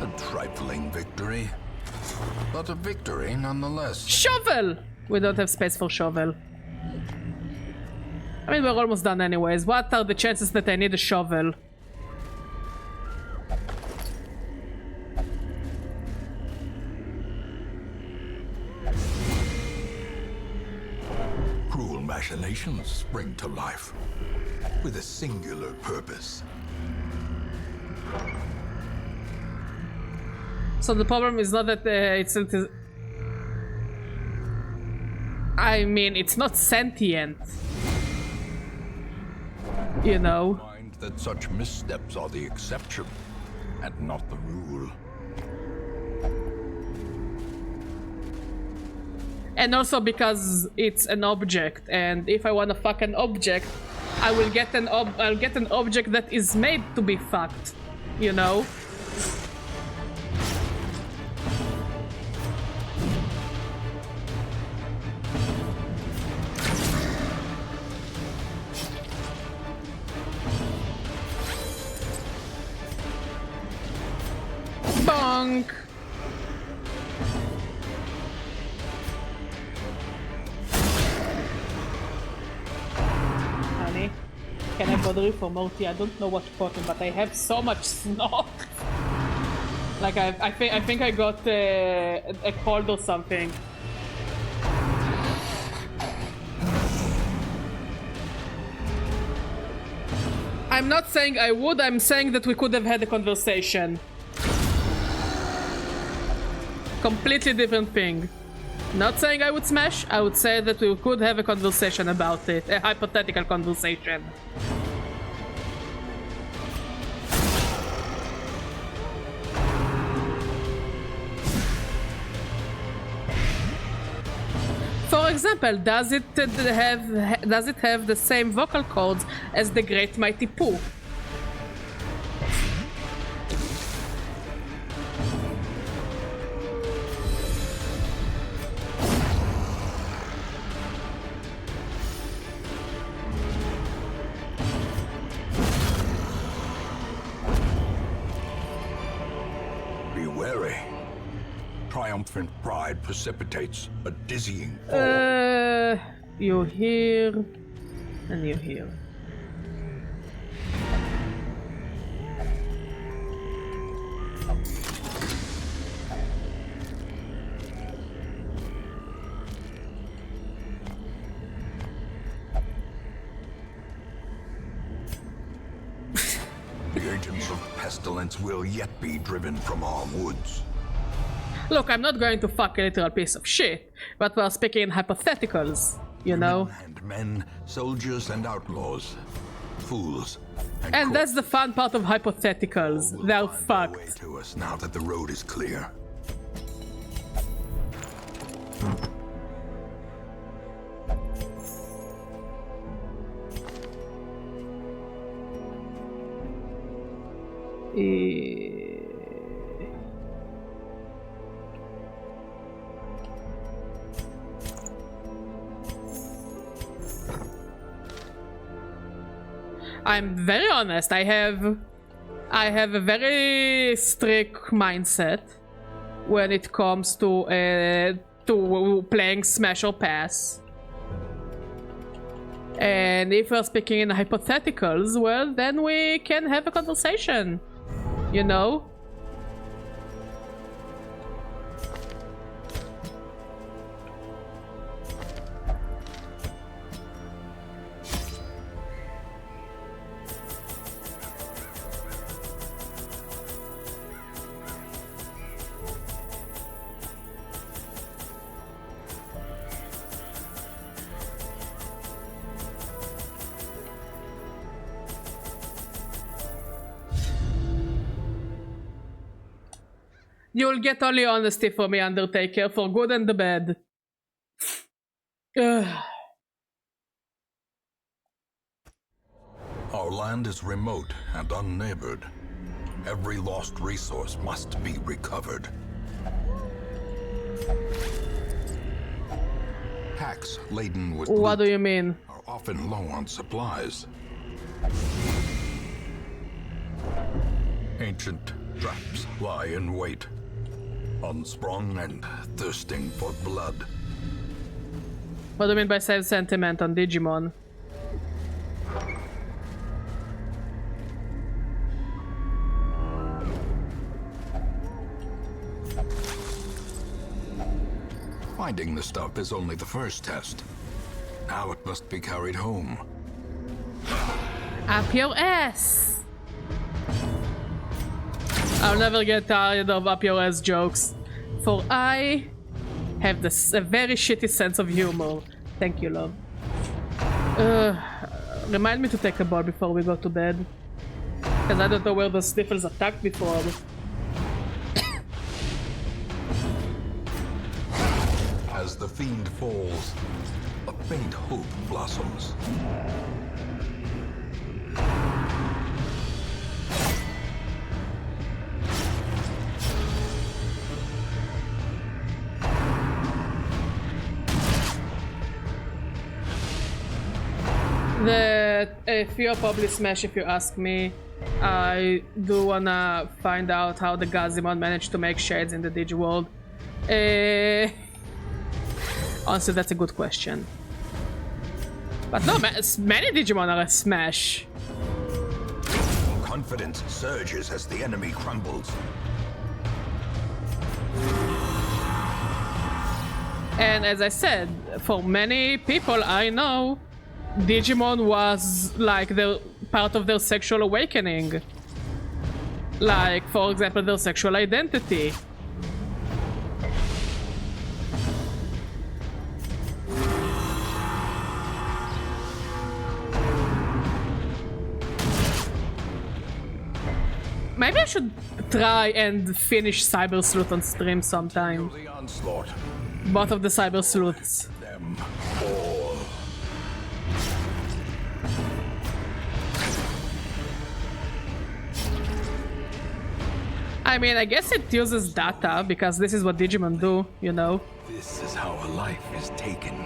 A trifling victory, but a victory nonetheless. Shovel! We don't have space for shovel. I mean, we're almost done anyways. What are the chances that I need a shovel? Cruel machinations spring to life with a singular purpose. So the problem is not that I mean, it's not sentient. You know? Mind that such missteps are the exception and not the rule. And also because it's an object, and if I wanna fuck an object, I will get I'll get an object that is made to be fucked. You know? Bonk! Honey, can I bother you for more tea? I don't know what cotton, but I have so much snot. Like I think I got a cold or something. I'm not saying I would, I'm saying that we could have had a conversation. Completely different thing. Not saying I would smash, I would say that we could have a conversation about it. A hypothetical conversation. For example, does it have the same vocal cords as the Great Mighty Pooh? Be wary. Triumphant pride precipitates a dizzying fall. You here, and you here. The agents of pestilence will yet be driven from our woods. Look, I'm not going to fuck a literal piece of shit, but we're speaking in hypotheticals, you know? And men, soldiers and outlaws, fools And that's the fun part of hypotheticals. They're fucked. way to us now that the road is clear. I'm very honest. I have a very strict mindset when it comes to playing Smash or Pass. And if we're speaking in hypotheticals, well, then we can have a conversation, you know? You'll get only honesty from me, Undertaker, for good and the bad. Ugh. Our land is remote and unneighbored. Every lost resource must be recovered. Packs laden with What do loot you mean? are often low on supplies. Ancient traps lie in wait, unsprung and thirsting for blood. What do you mean by same sentiment on Digimon? Finding the stuff is only the first test. Now it must be carried home. Up your ass! I'll never get tired of up your ass jokes, for I have this a very shitty sense of humor. Thank you, love. Remind me to take a ball before we go to bed, because I don't know where the sniffles attacked before. As the fiend falls, a faint hope blossoms. The fear probably smash if you ask me. I do wanna find out how the Gazimon managed to make shades in the Digiworld. Honestly, that's a good question. But no, many Digimon are a smash. Confidence surges as the enemy crumbles. And as I said, for many people I know, Digimon was like the part of their sexual awakening. Like, for example, their sexual identity. Maybe I should try and finish Cyber Sleuth on stream sometime. The onslaught. Both of the Cyber Sleuths. Them all. I mean, I guess it uses data, because this is what Digimon do, you know? This is how a life is taken.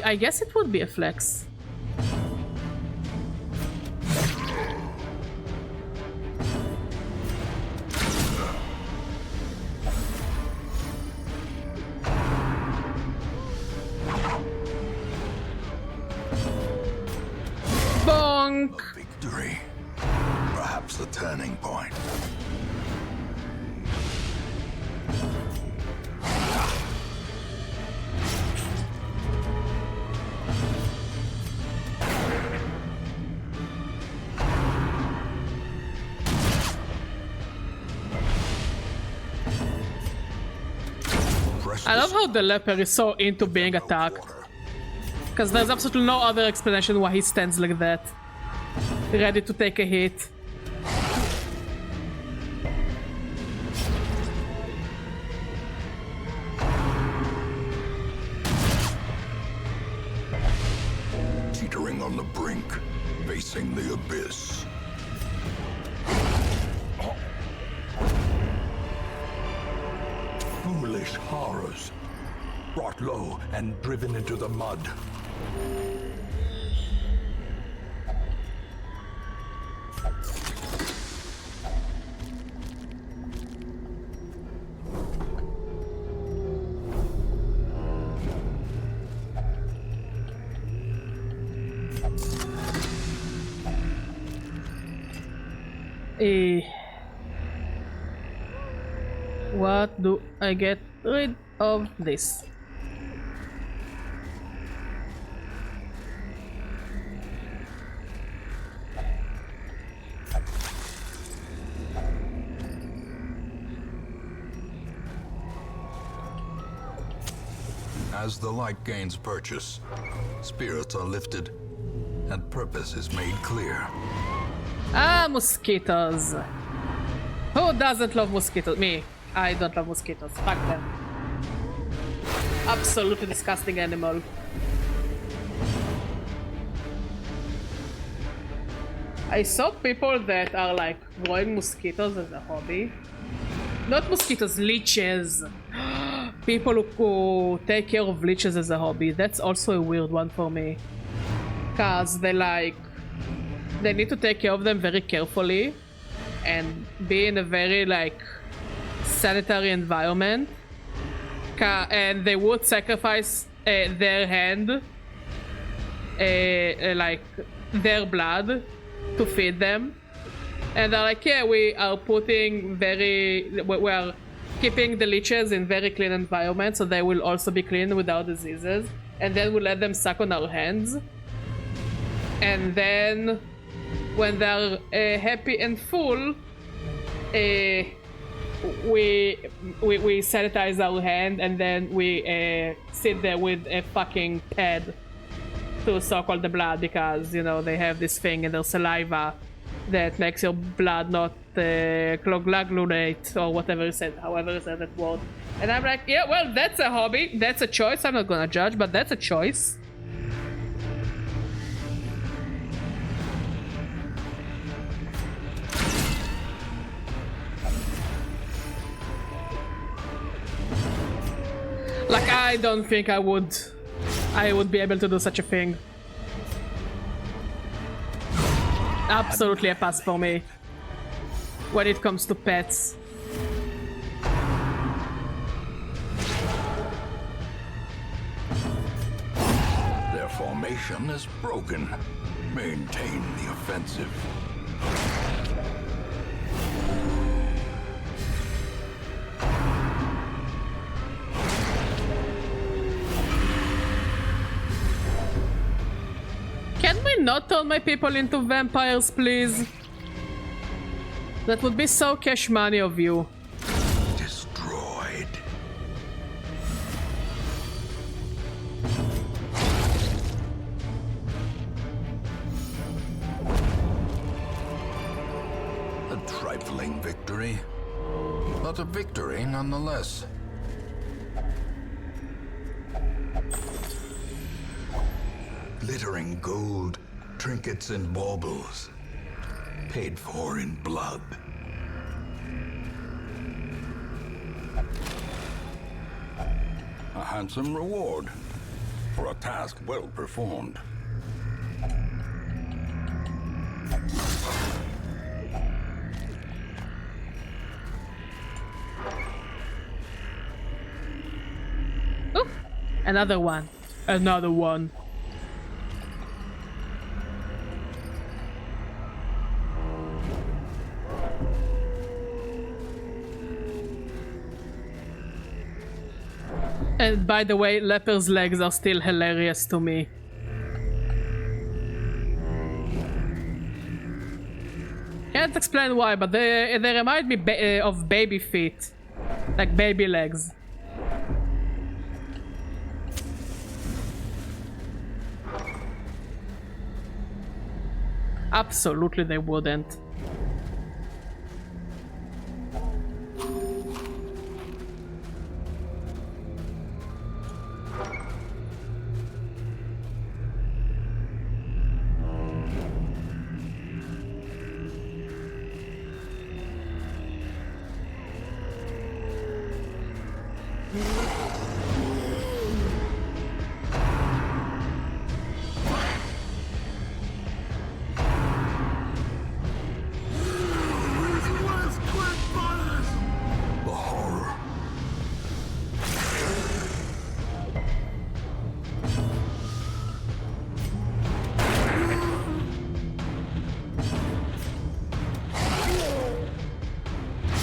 I guess it would be a flex. Bonk! Victory. Perhaps the turning point. I love how the leper is so into being attacked. Because there's absolutely no other explanation why he stands like that. Ready to take a hit. Teetering on the brink, facing the abyss. Foolish horrors, brought low and driven into the mud. What do I get rid of this? As the light gains purchase, spirits are lifted, and purpose is made clear. Ah, mosquitoes. Who doesn't love mosquitoes? Me. I don't love mosquitoes. Fuck them. Absolutely disgusting animal. I saw people that are like growing mosquitoes as a hobby. Not mosquitoes, leeches. People who take care of leeches as a hobby. That's also a weird one for me. Cause they need to take care of them very carefully and be in a very like sanitary environment. And they would sacrifice their hand, like their blood, to feed them. And they're like, yeah, we are keeping the leeches in very clean environment, so they will also be clean without diseases. And then we let them suck on our hands. And then, when they're happy and full, we sanitize our hand, and then we sit there with a fucking pad to suck all the blood, because, you know, they have this thing in their saliva that makes your blood not coagulate, or whatever you said, however you said that word. And I'm like, yeah, well, that's a hobby, that's a choice. I'm not gonna judge, but that's a choice. Like, I don't think I would be able to do such a thing. Absolutely a pass for me when it comes to pets. Their formation is broken. Maintain the offensive. Can we not turn my people into vampires, please? That would be so cash money of you. Destroyed. A trifling victory, but a victory nonetheless. Glittering gold, trinkets and baubles, paid for in blood. A handsome reward for a task well performed. Ooh, another one. Another one. And by the way, leper's legs are still hilarious to me. Can't explain why, but they remind me of baby feet. Like baby legs. Absolutely they wouldn't.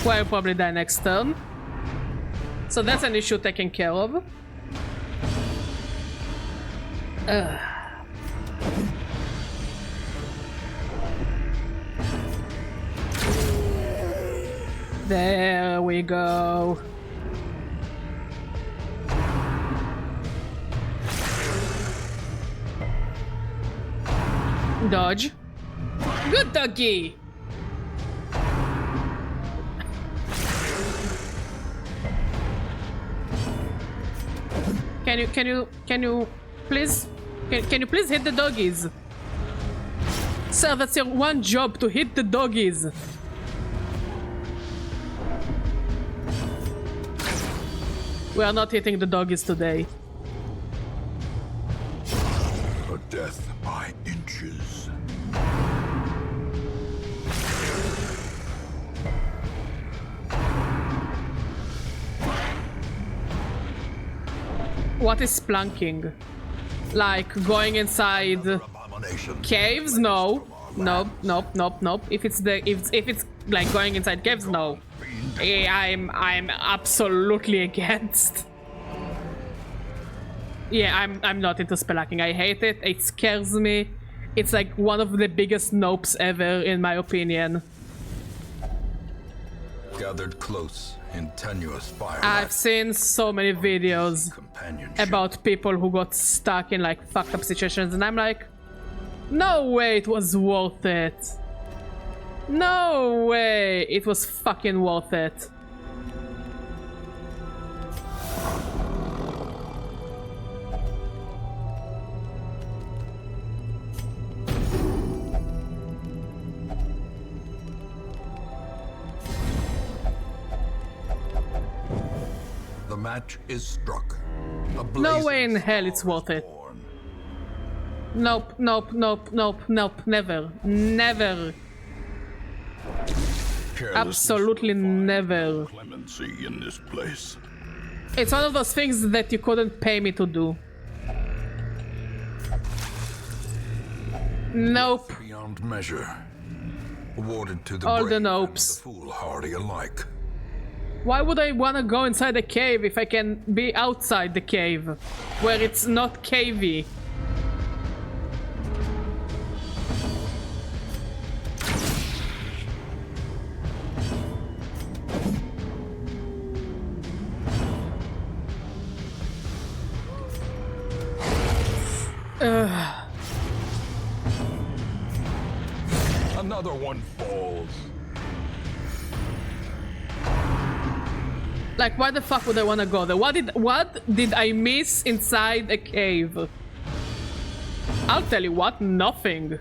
Well, I'll probably die next turn. So that's an issue taken care of. There we go. Dodge. Good doggy! Can you please hit the doggies? Sir, that's your one job, to hit the doggies. We are not hitting the doggies today. A death by inches. What is splunking? Like going inside caves? No. Nope. If it's like going inside caves, no. I'm absolutely against. Yeah, I'm not into spelunking. I hate it. It scares me. It's like one of the biggest nopes ever, in my opinion. Gathered close in tenuous fire. I've seen so many videos about people who got stuck in like fucked up situations, and I'm like, no way it was worth it. No way it was fucking worth it. The match is struck. No way in hell it's worth it. Nope, never. Absolutely never. Clemency in this place. It's one of those things that you couldn't pay me to do. Nope. Beyond measure. Awarded to the All brave the and nopes. the foolhardy alike. Why would I want to go inside the cave if I can be outside the cave, where it's not cavey? Another one falls. Like, why the fuck would I want to go there? What did I miss inside a cave? I'll tell you what, nothing.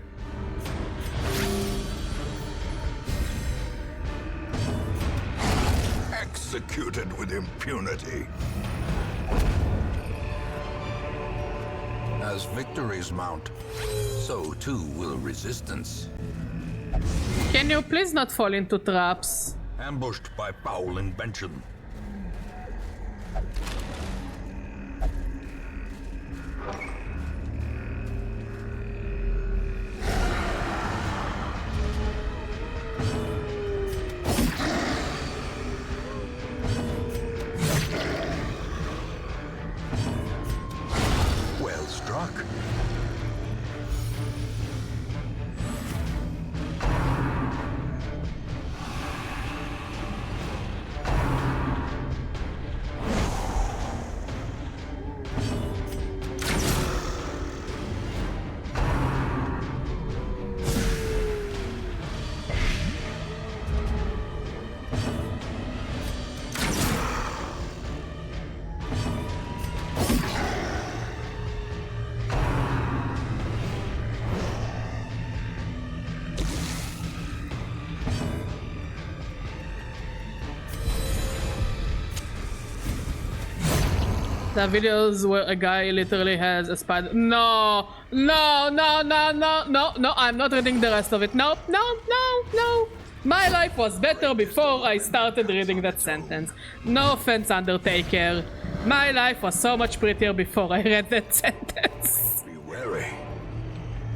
Executed with impunity. As victories mount, so too will resistance. Can you please not fall into traps? Ambushed by foul invention. Well struck. The videos where a guy literally has a spider. No, I'm not reading the rest of it. No. My life was better before I started reading that sentence. No offense, Undertaker. My life was so much prettier before I read that sentence. Be wary.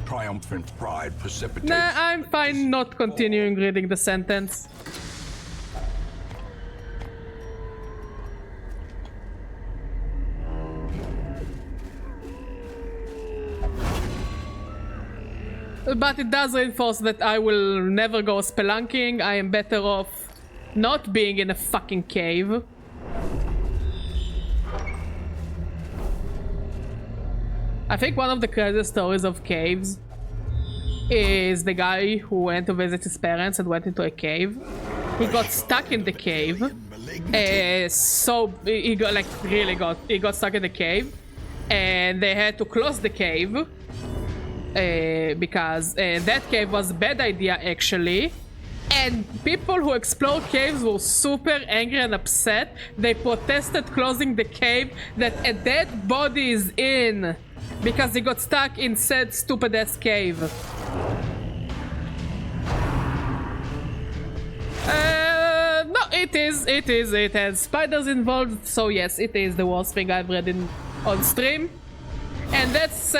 Triumphant pride precipitates. Nah, I'm fine not continuing reading the sentence. But it does reinforce that I will never go spelunking. I am better off not being in a fucking cave. I think one of the craziest stories of caves is the guy who went to visit his parents and went into a cave. He got stuck in the cave. So he got like he got stuck in the cave, and they had to close the cave because that cave was a bad idea actually. And people who explore caves were super angry and upset. They protested closing the cave that a dead body is in because he got stuck in said stupid ass cave. No, it has spiders involved, so yes, it is the worst thing I've read on stream. And that's,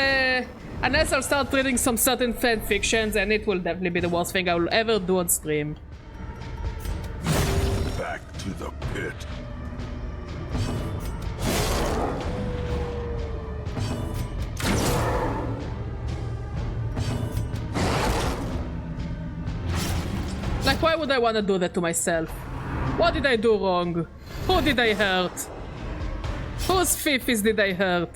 unless I'll start reading some certain fan fictions, and it will definitely be the worst thing I will ever do on stream. Back to the pit. Like, why would I want to do that to myself? What did I do wrong? Who did I hurt? Whose fifis did I hurt?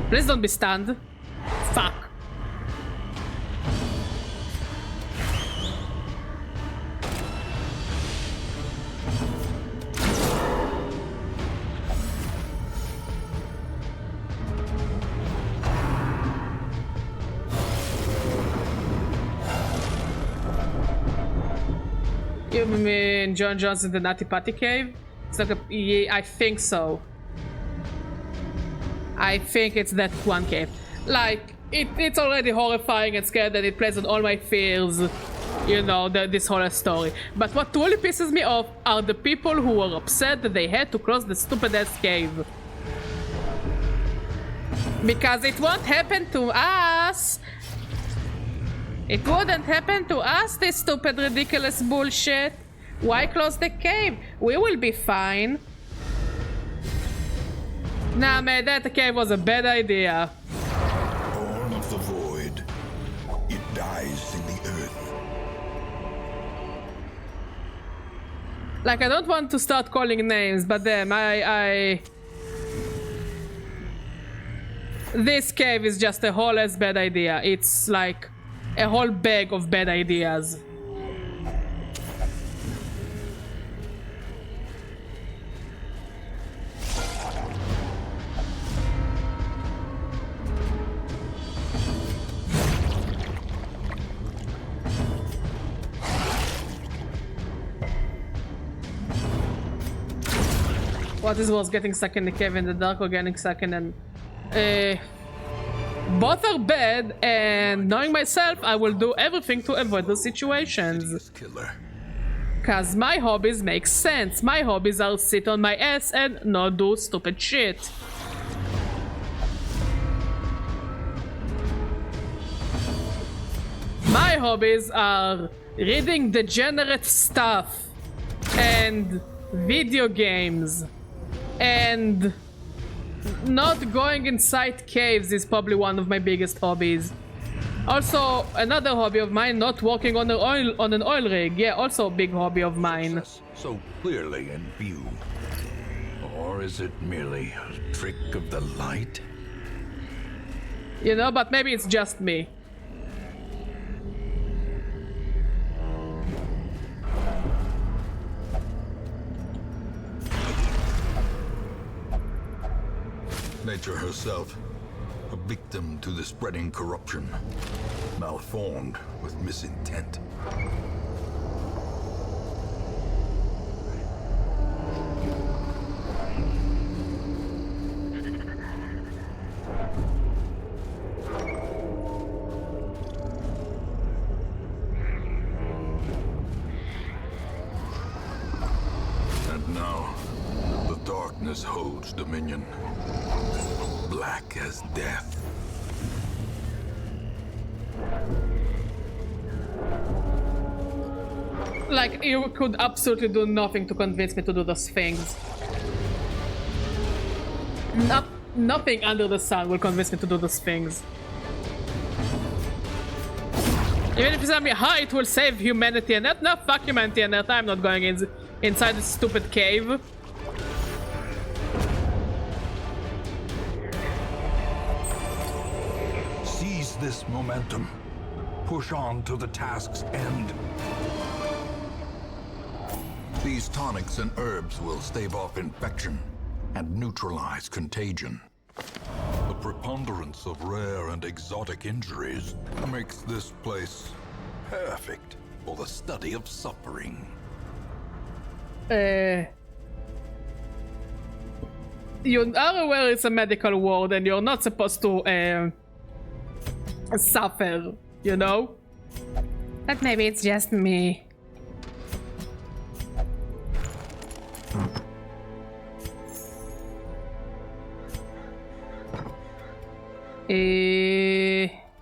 Please don't be stunned. Fuck. You mean John Johnson, the Nutty Putty Cave? It's like a... Yeah, I think so. I think it's that one cave. Like, it's already horrifying and scary that it plays on all my fears, you know, this horror story. But what truly pisses me off are the people who were upset that they had to close the stupid ass cave. Because it won't happen to us. It wouldn't happen to us, this stupid, ridiculous bullshit. Why close the cave? We will be fine. Nah, man, that cave was a bad idea. Born of the void, it dies in the earth. Like, I don't want to start calling names, but damn, this cave is just a whole ass bad idea. It's like a whole bag of bad ideas. What is worse, getting stuck in the cave in the dark or getting stuck in an... both are bad, and knowing myself, I will do everything to avoid those situations. Cause my hobbies make sense. My hobbies are sit on my ass and not do stupid shit. My hobbies are reading degenerate stuff and video games. And not going inside caves is probably one of my biggest hobbies. Also, another hobby of mine, not working on an oil rig. Yeah, also a big hobby of mine. So clearly in view. Or is it merely a trick of the light? You know, but maybe it's just me. Nature herself, a victim to the spreading corruption, malformed with misintent. And now, the darkness holds dominion. Black as death. Like, you could absolutely do nothing to convince me to do those things. Nothing under the sun will convince me to do those things. Even if you tell me, "Hi, it will save humanity and Earth." No, fuck humanity and Earth. I'm not going inside this stupid cave. Seize this momentum. Push on to the task's end. These tonics and herbs will stave off infection and neutralize contagion. The preponderance of rare and exotic injuries makes this place perfect for the study of suffering. You are aware it's a medical ward and you're not supposed to suffer, you know? But maybe it's just me.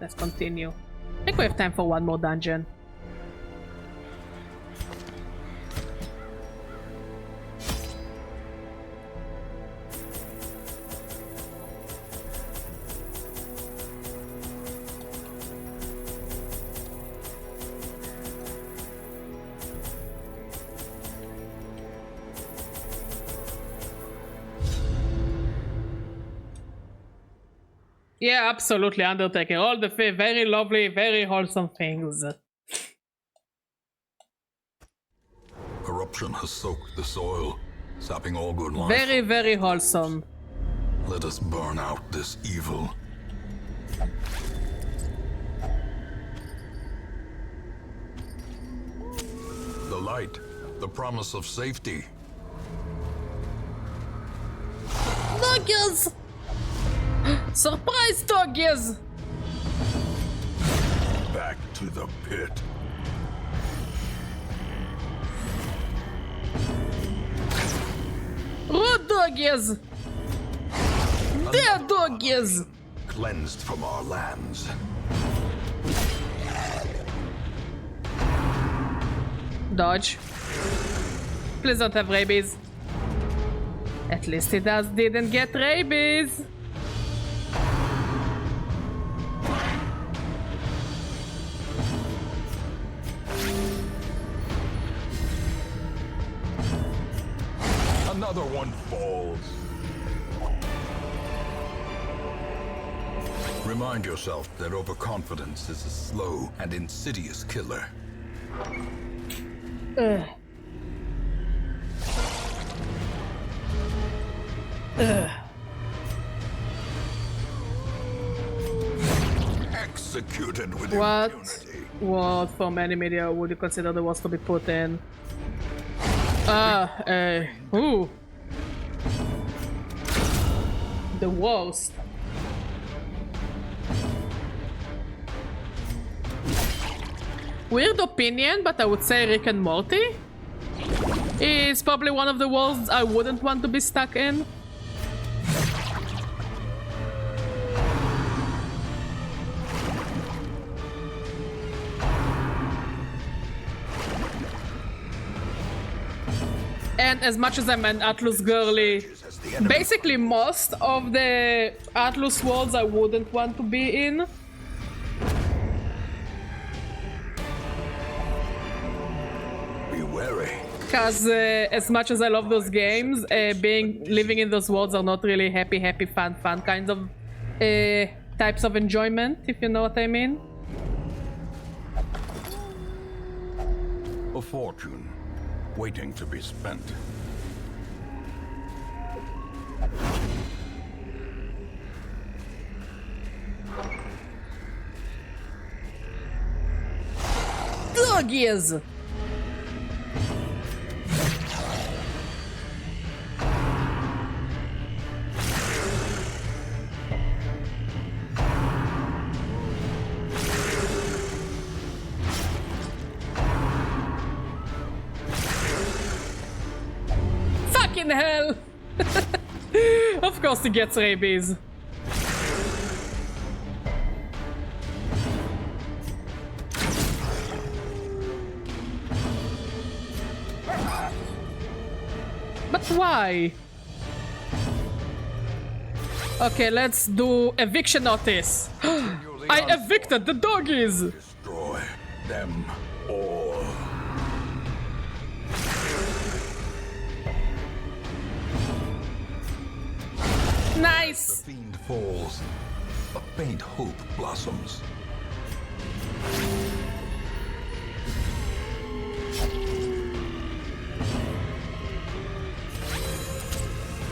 Let's continue. I think we have time for one more dungeon. Yeah, absolutely, Undertaker. All the very lovely, very wholesome things. Corruption has soaked the soil, sapping all good life. Very, very wholesome. Let us burn out this evil. The light, the promise of safety. Doggies! Surprise, doggies! Back to the pit. Rude doggies! Dead doggies! Cleansed from our lands. Dodge. Please don't have rabies. At least he didn't get rabies. Another one falls. Remind yourself that overconfidence is a slow and insidious killer. Executed with impunity. What from any media would you consider the worst to be put in? Ooh. The worst. Weird opinion, but I would say Rick and Morty is probably one of the worlds I wouldn't want to be stuck in. And as much as I'm an Atlus girly, basically most of the Atlus worlds I wouldn't want to be in. Be wary. Because as much as I love those games, living in those worlds are not really happy, fun kinds of types of enjoyment, if you know what I mean. A fortune waiting to be spent. Doggies! Fucking hell! Of course he gets rabies. But why? Okay, let's do eviction notice. I evicted the doggies! Destroy them all. Nice! The fiend falls. A faint hope blossoms.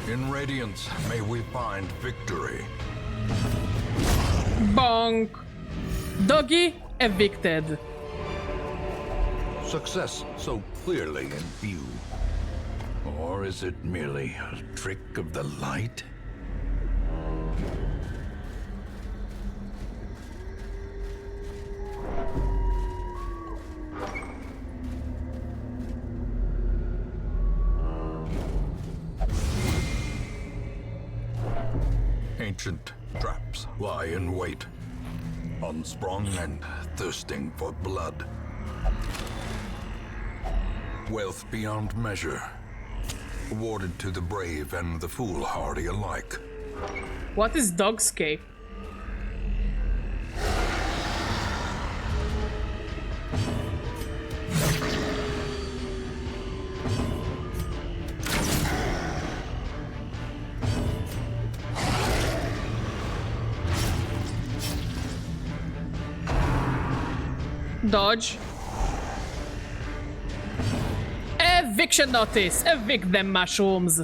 In radiance, may we find victory. Bonk! Doggy evicted. Success so clearly in view. Or is it merely a trick of the light? Ancient traps lie in wait, unsprung and thirsting for blood. Wealth beyond measure, awarded to the brave and the foolhardy alike. What is Dogscape? Dodge. Eviction notice! Evict them mushrooms!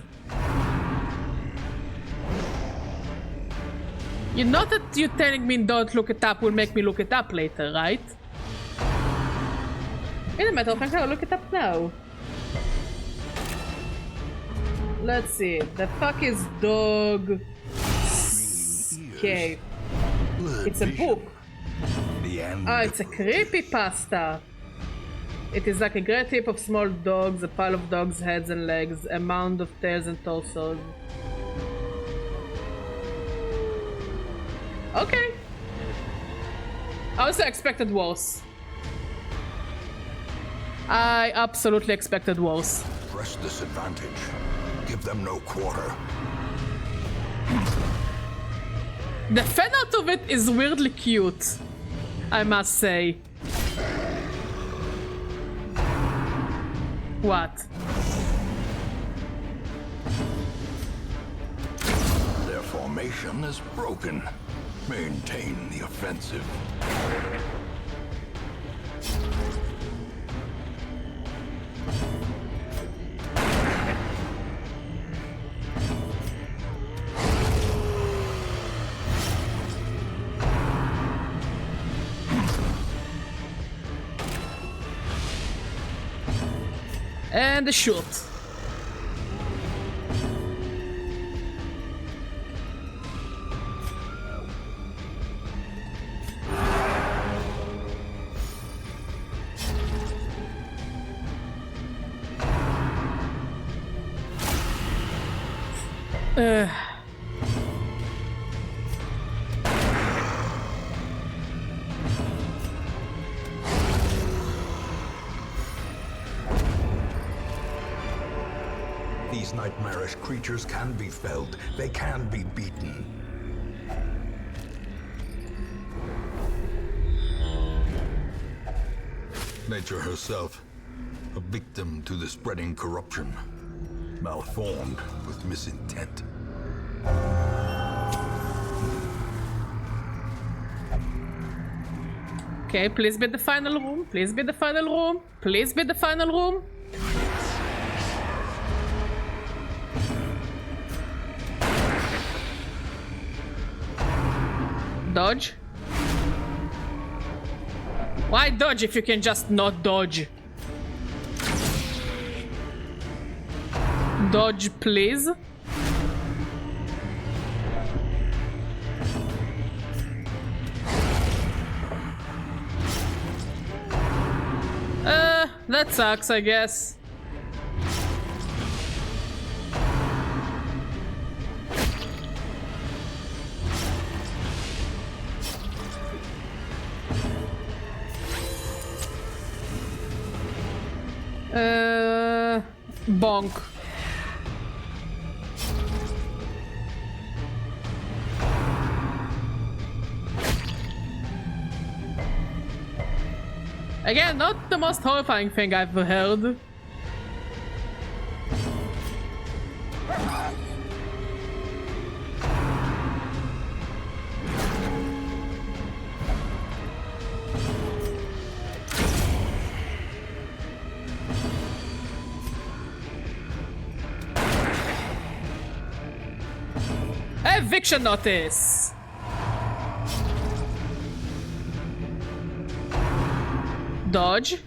You know that you telling me don't look it up will make me look it up later, right? In a matter of fact, I'll look it up now. Let's see. The fuck is dog? Okay. It's a book. Ah, it's a creepypasta. It is like a great heap of small dogs, a pile of dogs' heads and legs, a mound of tails and torsos. Okay. I also expected worse. I absolutely expected worse. Press this advantage. Give them no quarter. The fan art of it is weirdly cute, I must say. What? Their formation is broken. Maintain the offensive. And a shoot. These nightmarish creatures can be felled. They can be beaten. Nature herself, a victim to the spreading corruption, malformed with misintent. Okay, please be the final room. Please be the final room. Please be the final room. Dodge? Why dodge if you can just not dodge? Dodge, please. That sucks, I guess. Bonk. Again, not the most horrifying thing I've heard. Eviction notice! Dodge.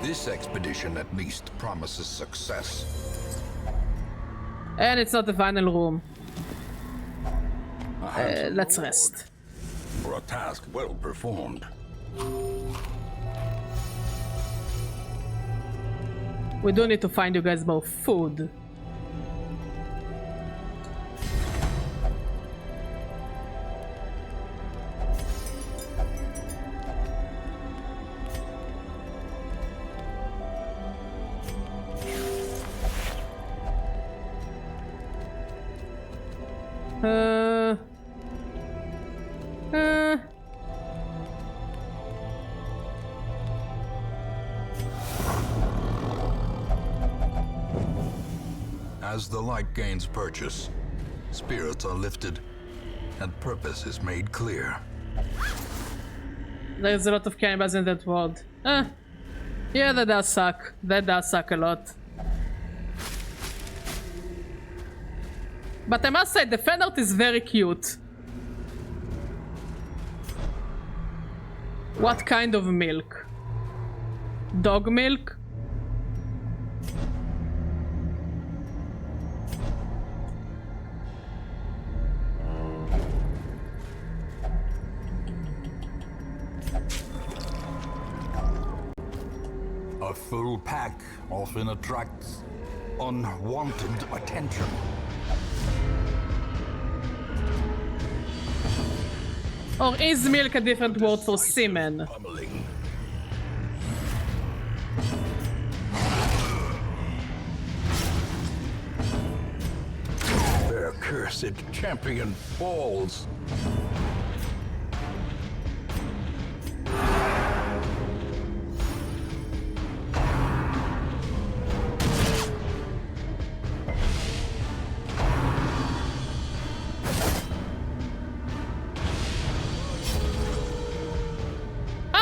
This expedition at least promises success. And it's not the final room. A handsome Let's reward rest. For a task well performed. We do need to find you guys more food. As the light gains purchase, spirits are lifted, and purpose is made clear. There's a lot of cannibals in that world. Yeah, that does suck. That does suck a lot. But I must say, the fan art is very cute. What kind of milk? Dog milk? A full pack often attracts unwanted attention. Or is milk a different word for semen? Pummeling. Their cursed champion falls.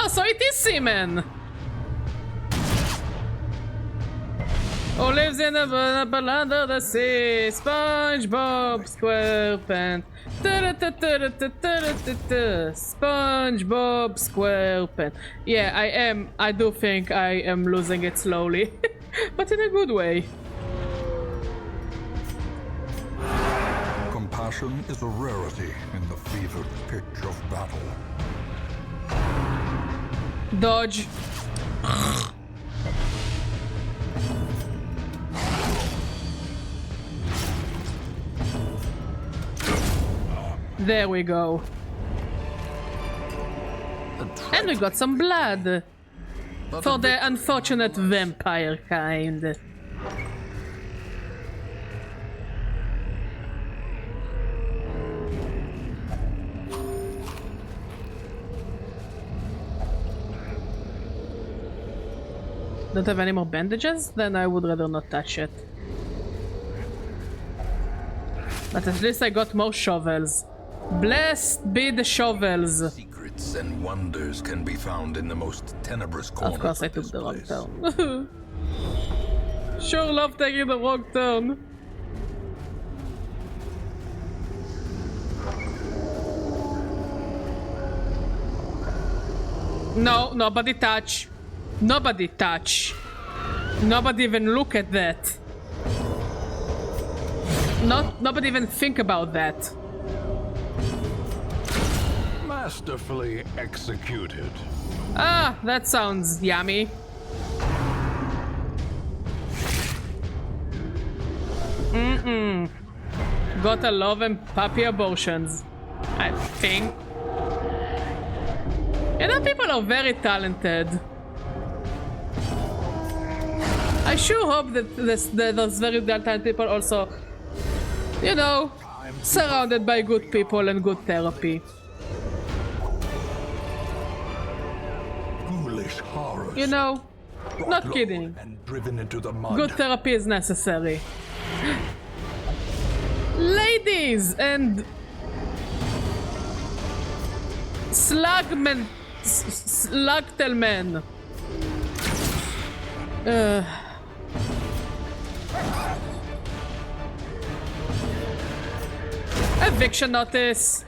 So it is semen! Who lives in a pineapple under the sea? SpongeBob SquarePants. SpongeBob SquarePants. Yeah, I do think I am losing it slowly. But in a good way. Compassion is a rarity in the fevered pitch of battle. Dodge. There we go. And we got some blood. For the unfortunate vampire kind. Don't have any more bandages? Then I would rather not touch it. But at least I got more shovels. Blessed be the shovels! Secrets and wonders can be found in the most tenebrous corners Of course I of took this the wrong place. turn. Sure love taking the wrong turn. No, nobody touch. Nobody touch. Nobody even look at that. Nobody even think about that. Masterfully executed. Ah, that sounds yummy. Gotta love them puppy abortions. I think. You know, people are very talented. I sure hope that those very talented people also, you know, surrounded by good people and good therapy. Foolish horrors. You know, not Brought kidding. low and driven into the mud. Good therapy is necessary. Ladies and slugmen, slugtelmen. Eviction notice.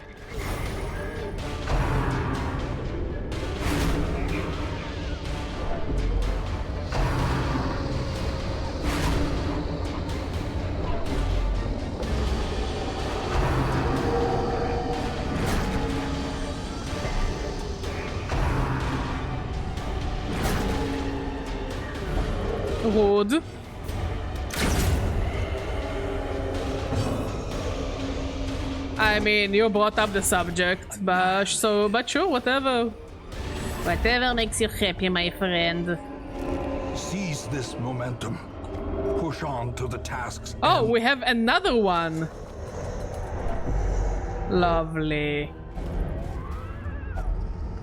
Rude. I mean, you brought up the subject, but sure, whatever. Whatever makes you happy, my friend. Seize this momentum. Push on to the tasks. Oh, we have another one. Lovely.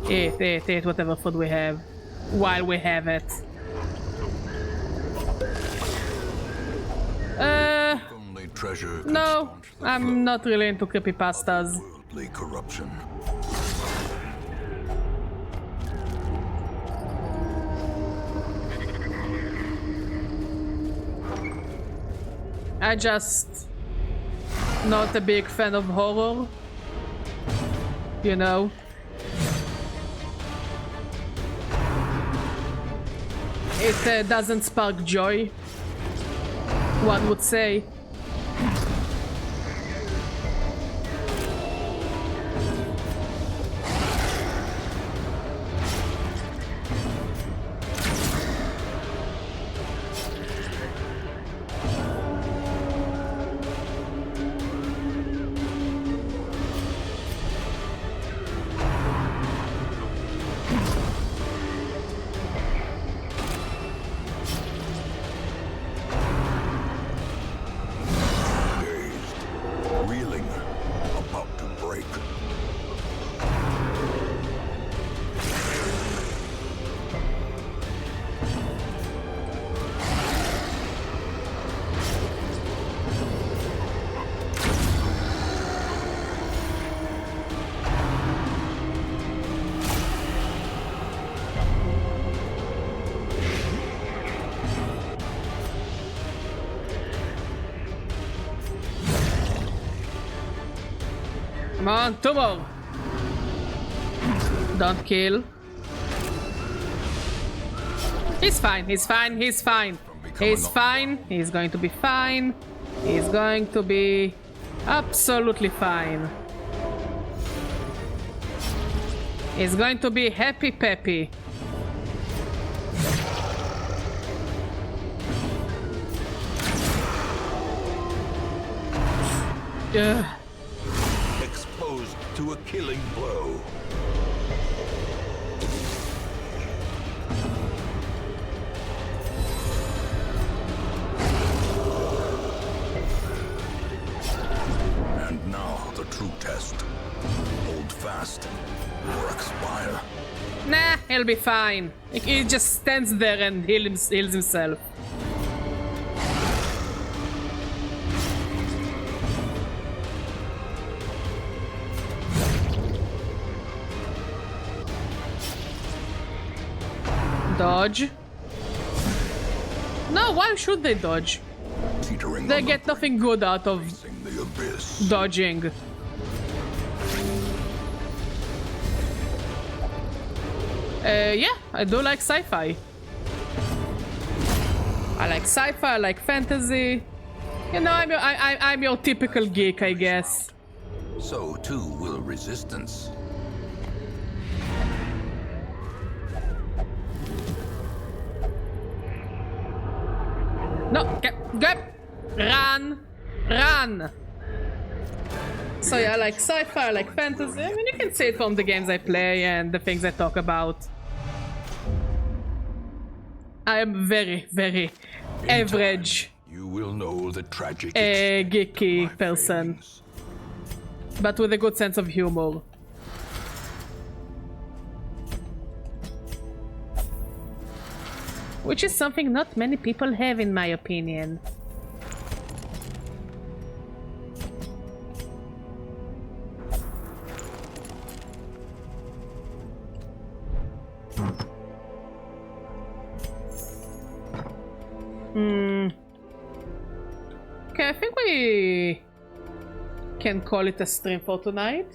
Eat whatever food we have. While we have it. Only treasure could No, staunch the I'm flow not really into creepypastas. of worldly corruption. I just not a big fan of horror. You know. It doesn't spark joy. One would say. Reeling, about to break. Come on, two more. Don't kill. He's fine, he's fine, he's fine. He's fine, he's going to be fine. He's going to be absolutely fine. He's going to be happy peppy. Ugh. Exposed to a killing blow. And now the true test. Hold fast or expire. Nah, he'll be fine. He just stands there and heals himself. Dodge. No, why should they dodge? Teetering They on get the nothing good out of brink, the abyss. dodging. Yeah, I do like sci-fi. I like sci-fi, I like fantasy. You know, I'm your typical geek, I guess. So too will resistance. No, get, run, run. So yeah, I like sci-fi, I like fantasy. I mean, you can see it from the games I play and the things I talk about. I am very, very average, You will know the tragic geeky person, but with a good sense of humor. Which is something not many people have, in my opinion. Okay, I think we can call it a stream for tonight.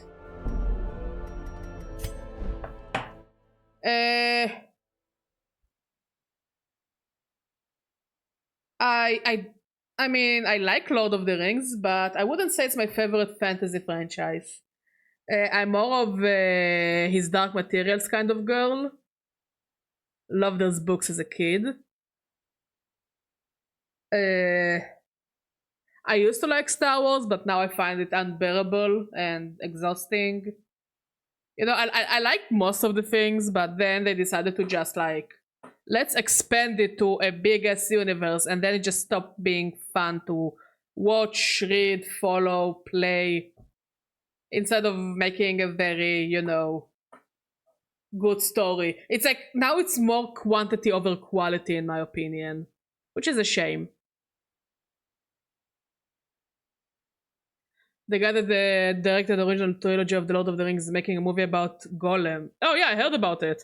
I mean, I like Lord of the Rings, but I wouldn't say it's my favorite fantasy franchise. I'm more of his Dark Materials kind of girl. Loved those books as a kid. I used to like Star Wars, but now I find it unbearable and exhausting. You know, I like most of the things, but then they decided to just like, let's expand it to a big ass universe, and then it just stopped being fun to watch, read, follow, play, instead of making a very, you know, good story. It's like now it's more quantity over quality, in my opinion, which is a shame. The guy that directed the original trilogy of The Lord of the Rings is making a movie about Golem. Oh yeah, I heard about it.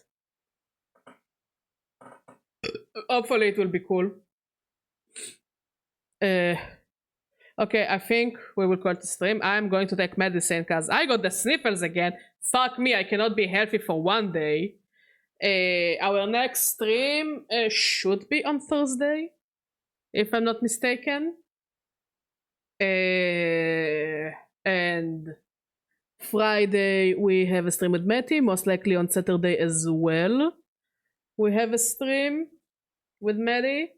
Hopefully it will be cool. Okay, I think we will call it the stream. I'm going to take medicine because I got the sniffles again. Fuck me, I cannot be healthy for one day. Our next stream should be on Thursday, if I'm not mistaken. And Friday we have a stream with Matty, most likely on Saturday as well. We have a stream with Matty.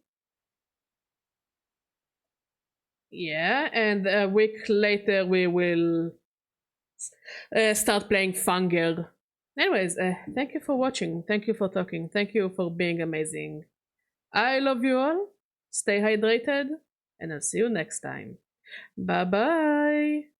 Yeah, and a week later we will start playing Funger. Anyways, thank you for watching. Thank you for talking. Thank you for being amazing. I love you all. Stay hydrated, and I'll see you next time. Bye bye.